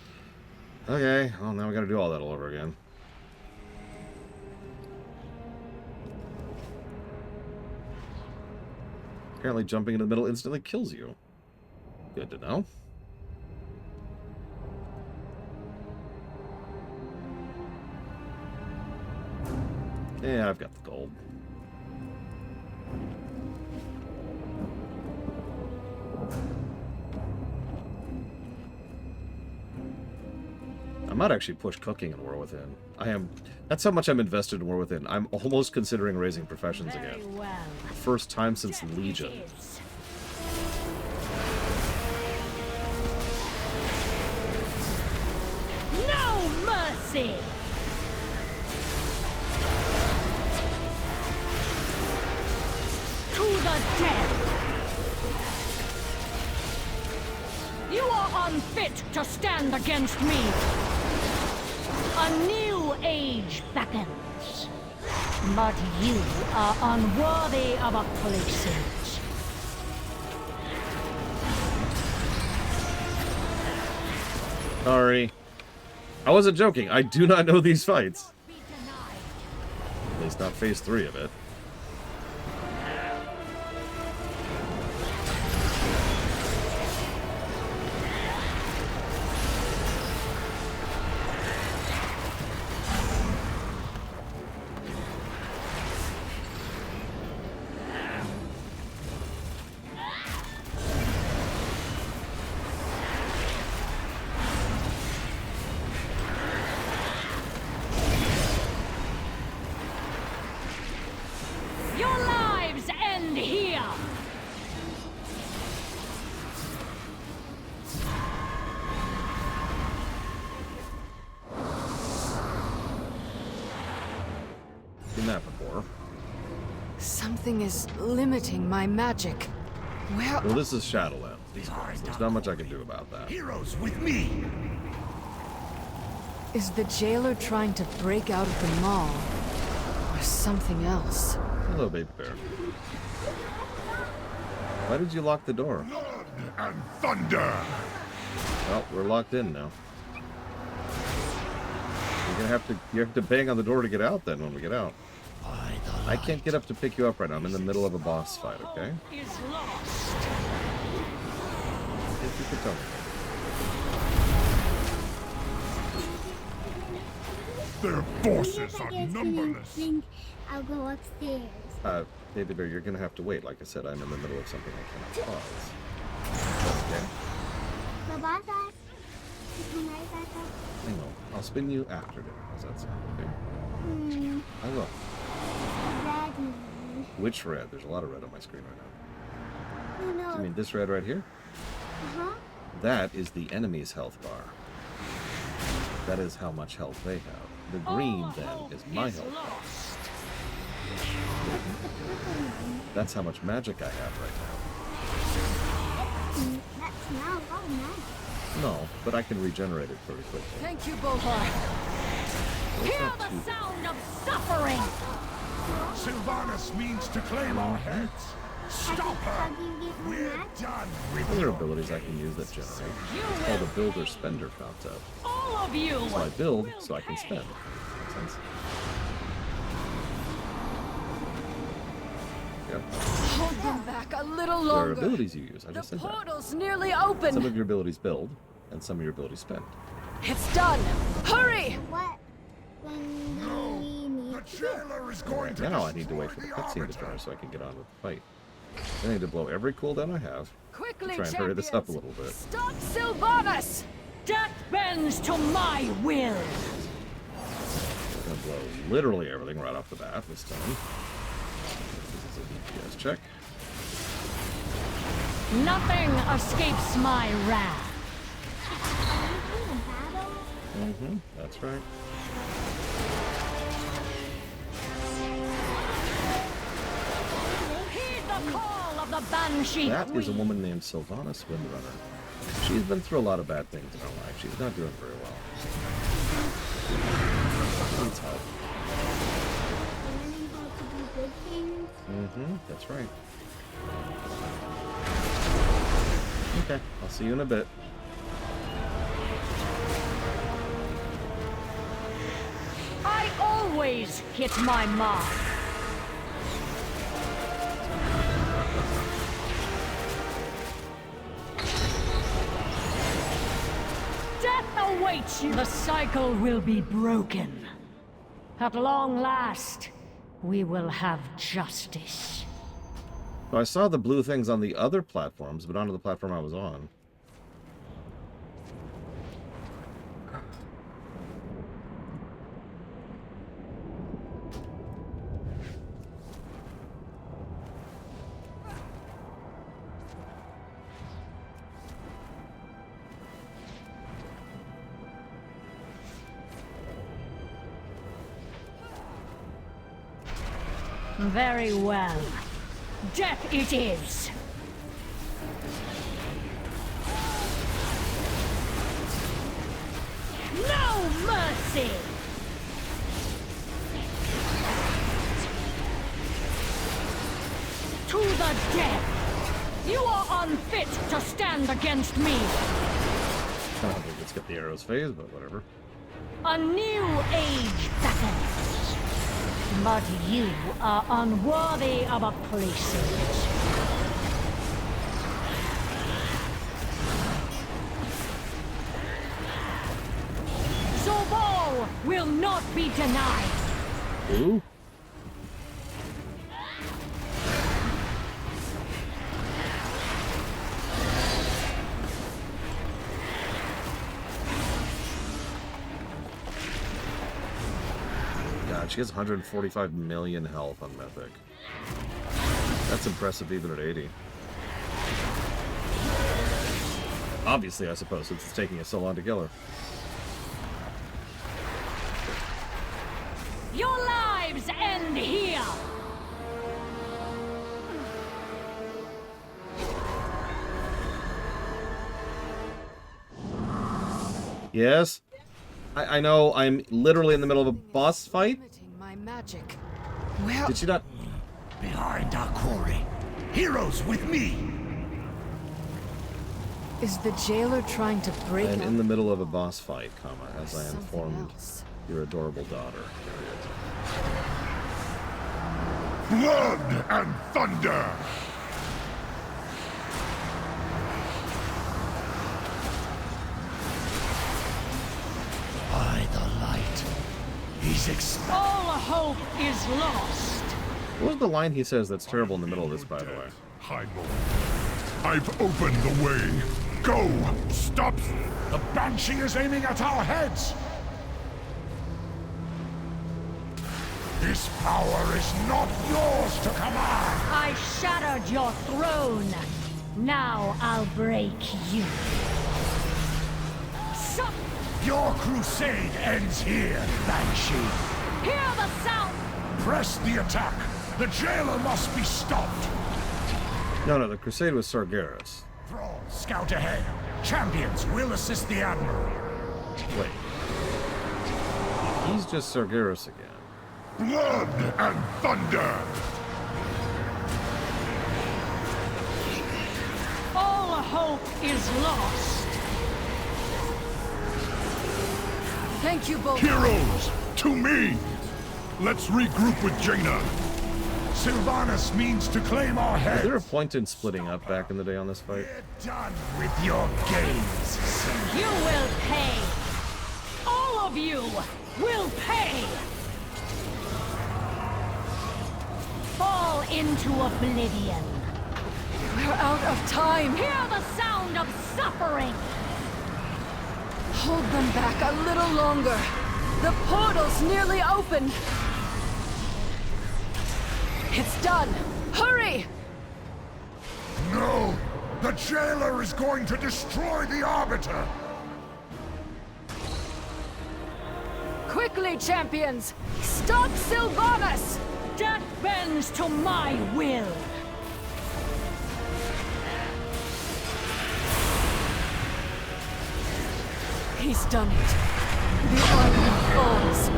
[SPEAKER 1] Okay, well now we gotta do all that all over again. Apparently jumping in the middle instantly kills you. Good to know. Yeah, I've got the gold. I might actually push cooking in War Within. That's how much I'm invested in War Within. I'm almost considering raising professions again.
[SPEAKER 13] Well,
[SPEAKER 1] First time since Legion.
[SPEAKER 13] no mercy. To the death. You are unfit to stand against me. A new age beckons. But you are unworthy of a places.
[SPEAKER 1] Sorry. I wasn't joking. I do not know these fights. At least not phase 3 of it.
[SPEAKER 13] Your lives end here.
[SPEAKER 1] Seen that before.
[SPEAKER 19] Something is limiting my magic. Where?
[SPEAKER 1] Well, this is Shadowlands. There's not much I can do about that.
[SPEAKER 18] Heroes with me!
[SPEAKER 19] Is the jailer trying to break out of the Maw? Or something else?
[SPEAKER 1] Hello, baby bear. Why did you lock the door?
[SPEAKER 18] Blood and thunder!
[SPEAKER 1] Well, we're locked in now. You have to bang on the door to get out then when we get out. I can't get up to pick you up right now. I'm in the middle of a boss fight, okay?
[SPEAKER 13] Is lost.
[SPEAKER 1] If you could tell me.
[SPEAKER 18] Their forces are numberless.
[SPEAKER 5] Think I'll go upstairs.
[SPEAKER 1] Baby bear, you're gonna have to wait. Like I said, I'm in the middle of something I cannot pause. Okay.
[SPEAKER 5] The boss ass. Come right back up.
[SPEAKER 1] I know. I'll spin you after dinner. How's that sound? Okay. I will.
[SPEAKER 5] Red.
[SPEAKER 1] Which red? There's a lot of red on my screen right now.
[SPEAKER 5] Oh, no.
[SPEAKER 1] You mean this red right here?
[SPEAKER 5] Uh-huh.
[SPEAKER 1] That is the enemy's health bar. That is how much health they have. The green, then, is my health bar. That's how much magic I have right
[SPEAKER 5] That's not all now.
[SPEAKER 1] now. No, but I can regenerate it pretty quickly.
[SPEAKER 13] Thank you, Bohar. Hear the sound of suffering!
[SPEAKER 18] Sylvanas means to claim our heads. Stop her! We're done with
[SPEAKER 1] Other abilities I can use that generate. It's called a builder spender concept.
[SPEAKER 13] All of you!
[SPEAKER 1] So I build so I can spend. Makes sense? Yep.
[SPEAKER 19] Hold them back a little
[SPEAKER 1] There are
[SPEAKER 19] longer.
[SPEAKER 1] abilities you use. I just said that.
[SPEAKER 19] Portal's nearly open.
[SPEAKER 1] Some of your abilities build, and some of your abilities spend.
[SPEAKER 19] It's done. Hurry!
[SPEAKER 5] What? When we need
[SPEAKER 18] the jailer is going to
[SPEAKER 1] Now I need to wait for the cutscene to finish so I can get on with the fight. I need to blow every cooldown I have.
[SPEAKER 19] Quickly,
[SPEAKER 1] Try and hurry this up a little bit.
[SPEAKER 19] Stop Sylvanas!
[SPEAKER 13] Death bends to my will.
[SPEAKER 1] I'm gonna blow literally everything right off the bat this time. This is a DPS check.
[SPEAKER 13] Nothing escapes my wrath.
[SPEAKER 1] That's right.
[SPEAKER 13] Heed the call of the Banshee
[SPEAKER 1] That is a
[SPEAKER 13] Queen.
[SPEAKER 1] woman named Sylvanas Windrunner. She's been through a lot of bad things in her life. She's not doing very well. Needs help.
[SPEAKER 5] learning how to do good things.
[SPEAKER 1] That's right. Okay, I'll see you in a bit.
[SPEAKER 13] I always hit my mark. Death awaits you. The cycle will be broken. At long last, we will have justice.
[SPEAKER 1] So I saw the blue things on the other platforms, but not on the platform I was on.
[SPEAKER 13] Very well. Death it is. No mercy! To the death! You are unfit to stand against me!
[SPEAKER 1] I don't think it's got the arrow's phase, but whatever.
[SPEAKER 13] A new age beckons. But you are unworthy of a place in it. Zobal will not be denied.
[SPEAKER 1] Ooh. God, she has 145 million health on Mythic. That's impressive even at 80. Obviously, I suppose, since it's taking us so long to kill her.
[SPEAKER 13] Your lives end here!
[SPEAKER 1] Yes? I know I'm literally in the middle of a boss fight.
[SPEAKER 19] My magic.
[SPEAKER 1] Did she not?
[SPEAKER 17] Behind our quarry. Heroes with me!
[SPEAKER 19] Is the jailer trying to break
[SPEAKER 1] I'm
[SPEAKER 19] up?
[SPEAKER 1] in the middle of a boss fight, as I informed your adorable daughter.
[SPEAKER 18] blood and thunder!
[SPEAKER 17] By the light. He's
[SPEAKER 13] all hope is lost.
[SPEAKER 1] What was the line he says that's terrible in the middle of this, by the way?
[SPEAKER 18] I've opened the way. Go! Stop! The Banshee is aiming at our heads! This power is not yours to command!
[SPEAKER 13] I shattered your throne. Now I'll break you.
[SPEAKER 18] Your crusade ends here, Banshee.
[SPEAKER 13] Hear the sound!
[SPEAKER 18] Press the attack. The jailer must be stopped.
[SPEAKER 1] No, the crusade was Sargeras.
[SPEAKER 18] Thrall, scout ahead. Champions will assist the Admiral.
[SPEAKER 1] Wait. He's just Sargeras again.
[SPEAKER 18] Blood and thunder!
[SPEAKER 13] All hope is lost.
[SPEAKER 19] Thank you both.
[SPEAKER 18] Heroes, to me! Let's regroup with Jaina. Sylvanas means to claim our
[SPEAKER 1] Was
[SPEAKER 18] heads.
[SPEAKER 1] there a point in splitting up back in the day on this fight?
[SPEAKER 18] We're done with your games.
[SPEAKER 13] You will pay. All of you will pay. Fall into oblivion.
[SPEAKER 19] We're out of time.
[SPEAKER 13] Hear the sound of suffering.
[SPEAKER 19] Hold them back a little longer. The portal's nearly open. It's done. Hurry!
[SPEAKER 18] No! The jailer is going to destroy the Arbiter!
[SPEAKER 19] Quickly, champions! Stop Sylvanas!
[SPEAKER 13] Death bends to my will.
[SPEAKER 19] He's done it. The Arbiter falls.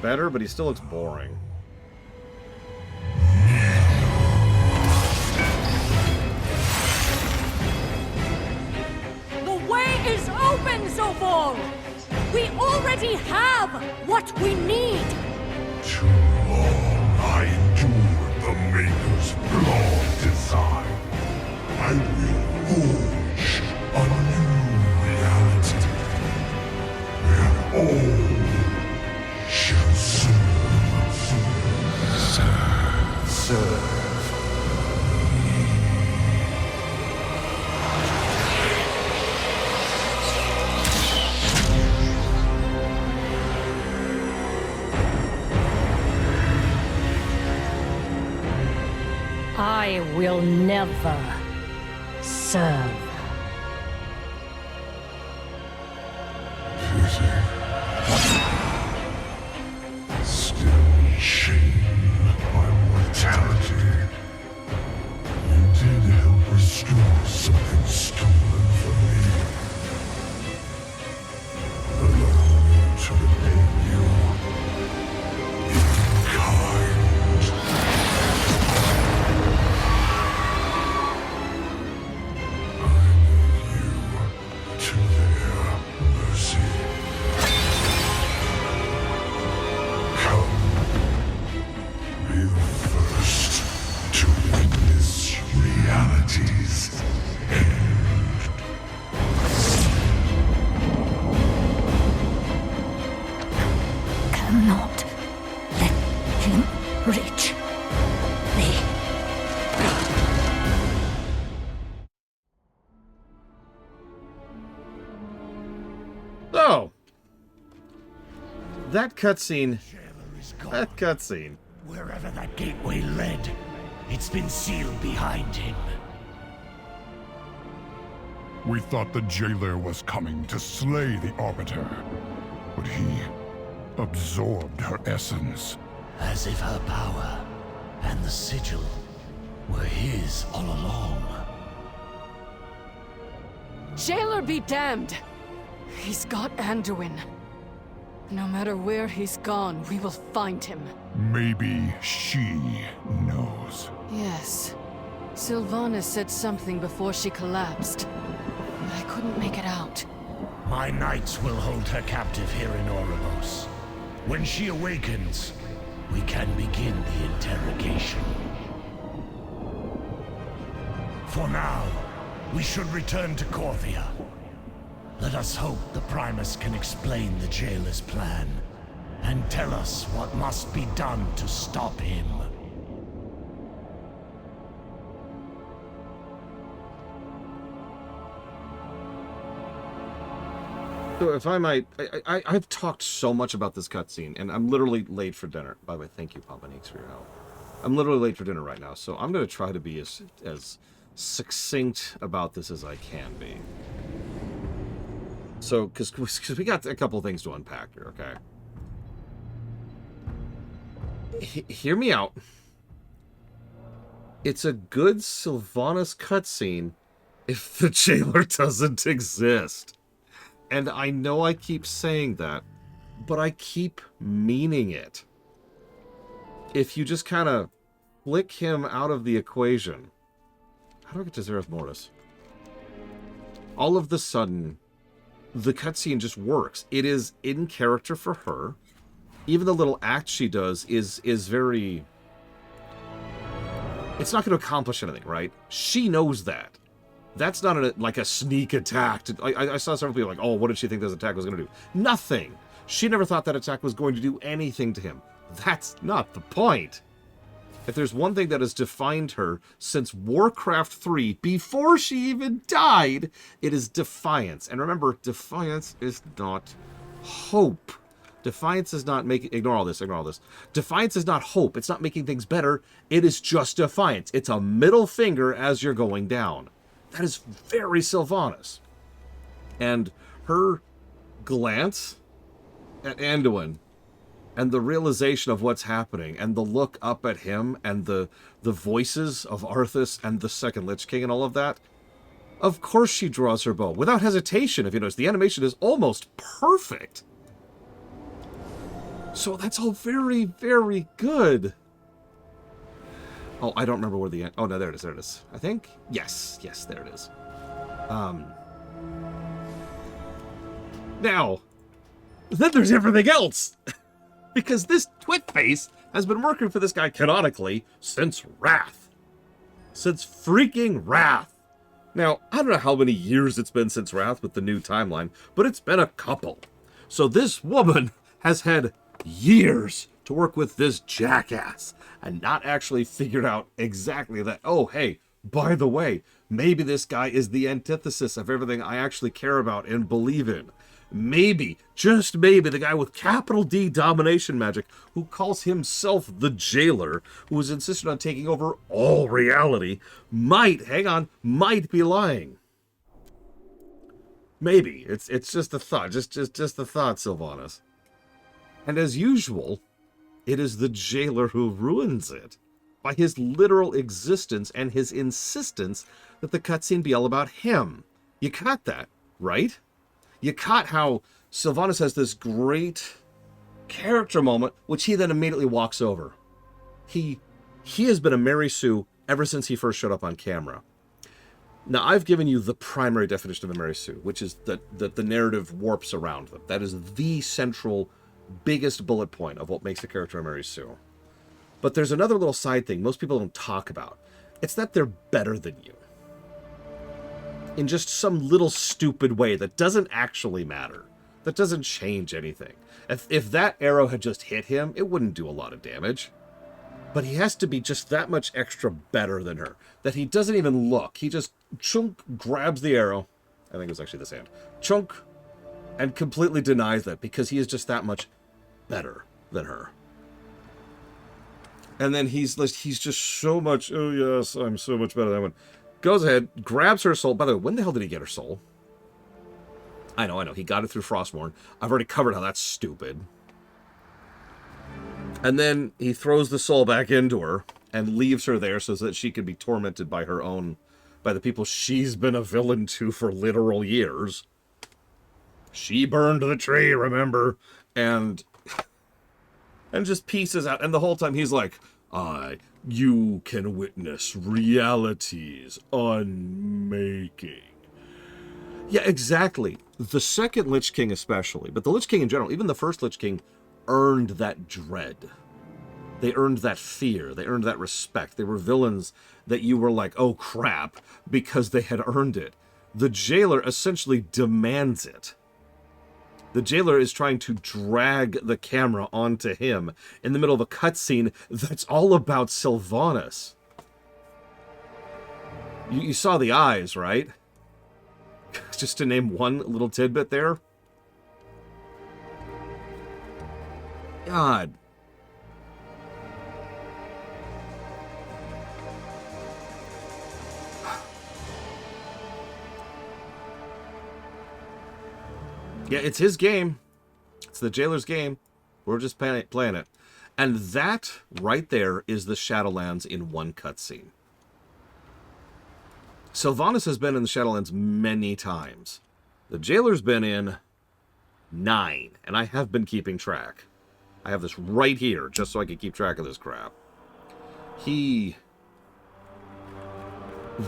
[SPEAKER 1] Better, but he still looks boring.
[SPEAKER 13] The way is open, Zovor! We already have what we need!
[SPEAKER 18] Too long I endured the Maker's flawed design. I will forge a new reality where all shall serve.
[SPEAKER 13] I will never serve.
[SPEAKER 18] Still shame my mortality. You did help restore something stolen from me. Allow me to repay you in kind. To their mercy. Come, be the first to witness reality's end.
[SPEAKER 13] Cannot let him reach me.
[SPEAKER 1] Oh! That cutscene. That cutscene.
[SPEAKER 2] Wherever that gateway led, it's been sealed behind him.
[SPEAKER 18] We thought the jailer was coming to slay the Arbiter, but he absorbed her essence.
[SPEAKER 2] As if her power and the sigil were his all along.
[SPEAKER 19] Jailer be damned! He's got Anduin. No matter where he's gone, we will find him.
[SPEAKER 18] Maybe she knows.
[SPEAKER 19] Yes. Sylvanas said something before she collapsed, but I couldn't make it out.
[SPEAKER 2] My knights will hold her captive here in Oribos. When she awakens, we can begin the interrogation. For now, we should return to Korthia. Let us hope the Primus can explain the jailer's plan, and tell us what must be done to stop him.
[SPEAKER 1] So if I might, I've talked so much about this cutscene, and I'm literally late for dinner. By the way, thank you, Papa Neeks, for your help. I'm literally late for dinner right now, so I'm going to try to be as succinct about this as I can be. So, because we got a couple of things to unpack here, okay? Hear me out. It's a good Sylvanas cutscene if the jailer doesn't exist. And I know I keep saying that, but I keep meaning it. If you just kind of flick him out of the equation... How do I get to Zereth Mortis? All of the sudden, the cutscene just works. It is in character for her. Even the little act she does is very... It's not going to accomplish anything, right? She knows that. That's not like a sneak attack. I saw several people like, oh, what did she think this attack was going to do? Nothing. She never thought that attack was going to do anything to him. That's not the point. If there's one thing that has defined her since Warcraft 3, before she even died, it is defiance. And remember, defiance is not hope. Defiance is not making... Ignore all this. Defiance is not hope. It's not making things better. It is just defiance. It's a middle finger as you're going down. That is very Sylvanas. And her glance at Anduin and the realization of what's happening and the look up at him and the voices of Arthas and the second Lich King and all of that, of course she draws her bow. Without hesitation, if you notice. The animation is almost perfect. So that's all very, very good. Oh, I don't remember where the... Oh, no, there it is. I think? Yes, there it is. Now, then there's everything else. Because this twit-face has been working for this guy canonically since Wrath. Since freaking Wrath. Now, I don't know how many years it's been since Wrath with the new timeline, but it's been a couple. So this woman has had years to work with this jackass and not actually figured out exactly that, oh, hey, by the way, maybe this guy is the antithesis of everything I actually care about and believe in. Maybe, just maybe, the guy with capital D domination magic who calls himself the jailer, who is insistent on taking over all reality, might be lying. Maybe. It's just a thought. Just a thought, Sylvanas. And as usual, it is the jailer who ruins it by his literal existence and his insistence that the cutscene be all about him. You caught that, right? You caught how Sylvanas has this great character moment, which he then immediately walks over. He has been a Mary Sue ever since he first showed up on camera. Now, I've given you the primary definition of a Mary Sue, which is that the narrative warps around them. That is the central, biggest bullet point of what makes a character a Mary Sue. But there's another little side thing most people don't talk about. It's that they're better than you. In just some little stupid way that doesn't actually matter. That doesn't change anything. If that arrow had just hit him, it wouldn't do a lot of damage. But he has to be just that much extra better than her. That he doesn't even look. He just chunk grabs the arrow. I think it was actually this hand. Chunk. And completely denies that because he is just that much better than her. And then he's just so much, oh yes, I'm so much better than that one. Goes ahead, grabs her soul. By the way, when the hell did he get her soul? I know. He got it through Frostmourne. I've already covered how that's stupid. And then he throws the soul back into her and leaves her there so that she can be tormented by by the people she's been a villain to for literal years. She burned the tree, remember? And just pieces out. And the whole time he's like, you can witness reality's unmaking. Yeah, exactly. The second Lich King especially, but the Lich King in general, even the first Lich King, earned that dread. They earned that fear. They earned that respect. They were villains that you were like, oh crap, because they had earned it. The Jailer essentially demands it. The Jailer is trying to drag the camera onto him in the middle of a cutscene that's all about Sylvanas. You saw the eyes, right? Just to name one little tidbit there. God. Yeah, it's his game. It's the Jailer's game. We're just playing it. And that right there is the Shadowlands in one cutscene. Sylvanas has been in the Shadowlands many times. The Jailer's been in 9, and I have been keeping track. I have this right here, just so I can keep track of this crap. He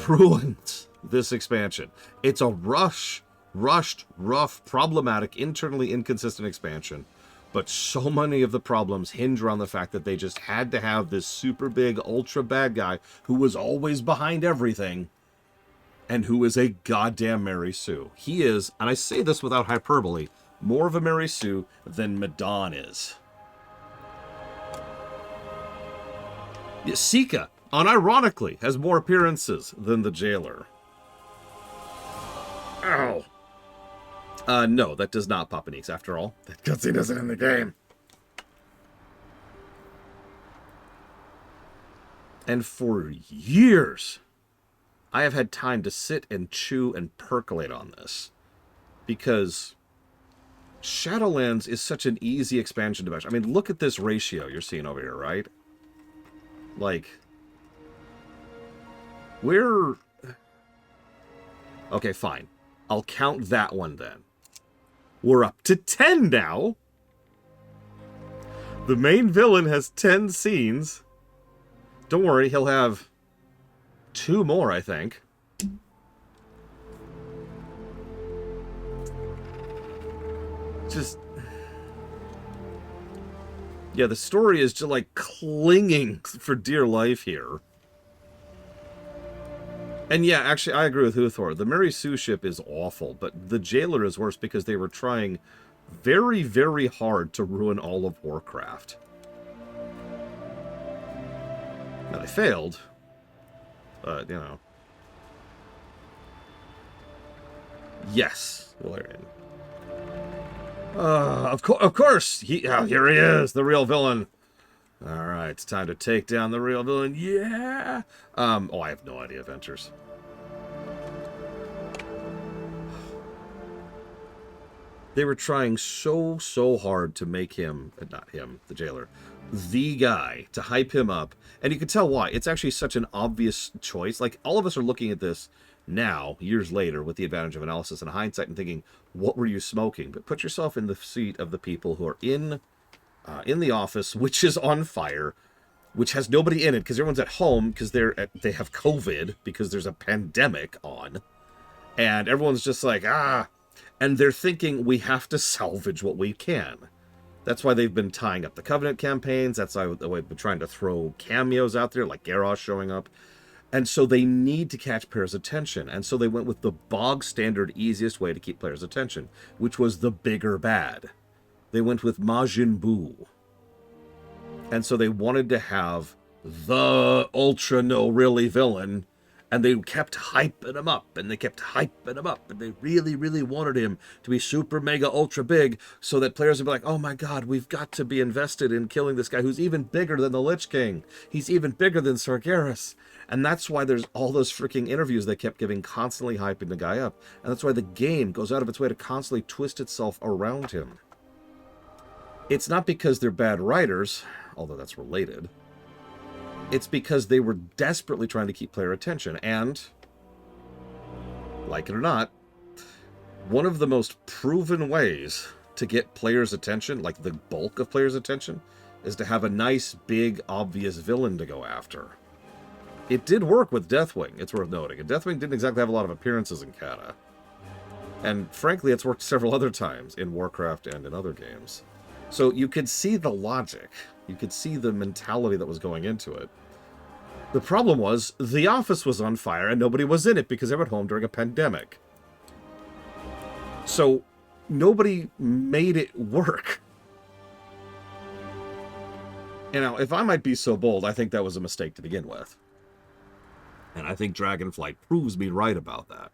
[SPEAKER 1] ruined this expansion. It's a rushed, rough, problematic, internally inconsistent expansion. But so many of the problems hinge around the fact that they just had to have this super big, ultra bad guy who was always behind everything and who is a goddamn Mary Sue. He is, and I say this without hyperbole, more of a Mary Sue than Madon is. Sika, unironically, has more appearances than the Jailer. Ow. No, that does not pop an Eeks, after all. That cutscene isn't in the game. And for years, I have had time to sit and chew and percolate on this. Because Shadowlands is such an easy expansion to measure. I mean, look at this ratio you're seeing over here, right? Like, we're... Okay, fine. I'll count that one then. We're up to 10 now. The main villain has 10 scenes. Don't worry, he'll have 2 more, I think. Just... Yeah, the story is just like clinging for dear life here. And yeah, actually, I agree with Huthor. The Mary Sue ship is awful, but the Jailer is worse because they were trying very, very hard to ruin all of Warcraft. Now, they failed. But, you know. Yes, Valerian. Of course! Here he is, the real villain. Alright, it's time to take down the real villain. Yeah! Oh, I have no idea, Ventures. They were trying so hard to make him, not him, the Jailer, the guy, to hype him up. And you can tell why. It's actually such an obvious choice. Like, all of us are looking at this now, years later, with the advantage of analysis and hindsight, and thinking, what were you smoking? But put yourself in the seat of the people who are in the office, which is on fire, which has nobody in it because everyone's at home because they have COVID because there's a pandemic on, and everyone's just like, and they're thinking we have to salvage what we can. That's why they've been tying up the Covenant campaigns. That's why they've been trying to throw cameos out there, like Garrosh showing up. And so they need to catch players' attention. And so they went with the bog standard easiest way to keep players' attention, which was the bigger bad. They went with Majin Buu. And so they wanted to have the ultra no really villain, and they kept hyping him up, and they kept hyping him up, and they really, really wanted him to be super mega ultra big so that players would be like, oh my god, we've got to be invested in killing this guy who's even bigger than the Lich King. He's even bigger than Sargeras. And that's why there's all those freaking interviews they kept giving, constantly hyping the guy up. And that's why the game goes out of its way to constantly twist itself around him. It's not because they're bad writers, although that's related. It's because they were desperately trying to keep player attention. And, like it or not, one of the most proven ways to get players' attention, like the bulk of players' attention, is to have a nice, big, obvious villain to go after. It did work with Deathwing, it's worth noting. And Deathwing didn't exactly have a lot of appearances in Kata. And frankly, it's worked several other times in Warcraft and in other games. So you could see the logic. You could see the mentality that was going into it. The problem was, the office was on fire and nobody was in it because they were at home during a pandemic. So nobody made it work. You know, if I might be so bold, I think that was a mistake to begin with. And I think Dragonflight proves me right about that.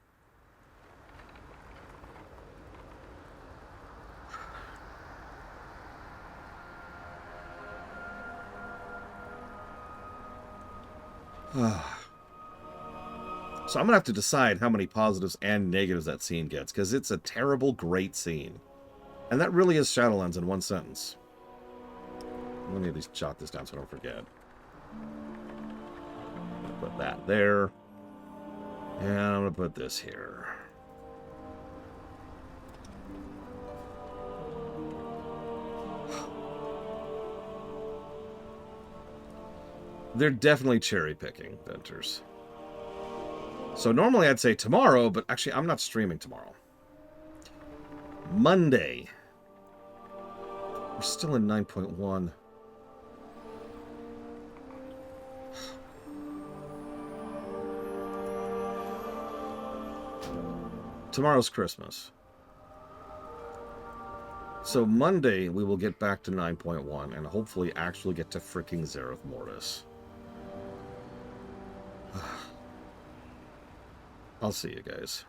[SPEAKER 1] So I'm going to have to decide how many positives and negatives that scene gets, because it's a terrible, great scene. And that really is Shadowlands in one sentence. Let me at least jot this down so I don't forget. Put that there. And I'm going to put this here. They're definitely cherry-picking, Venters. So normally I'd say tomorrow, but actually I'm not streaming tomorrow. Monday. We're still in 9.1. Tomorrow's Christmas. So Monday we will get back to 9.1 and hopefully actually get to freaking Zereth Mortis. I'll see you guys.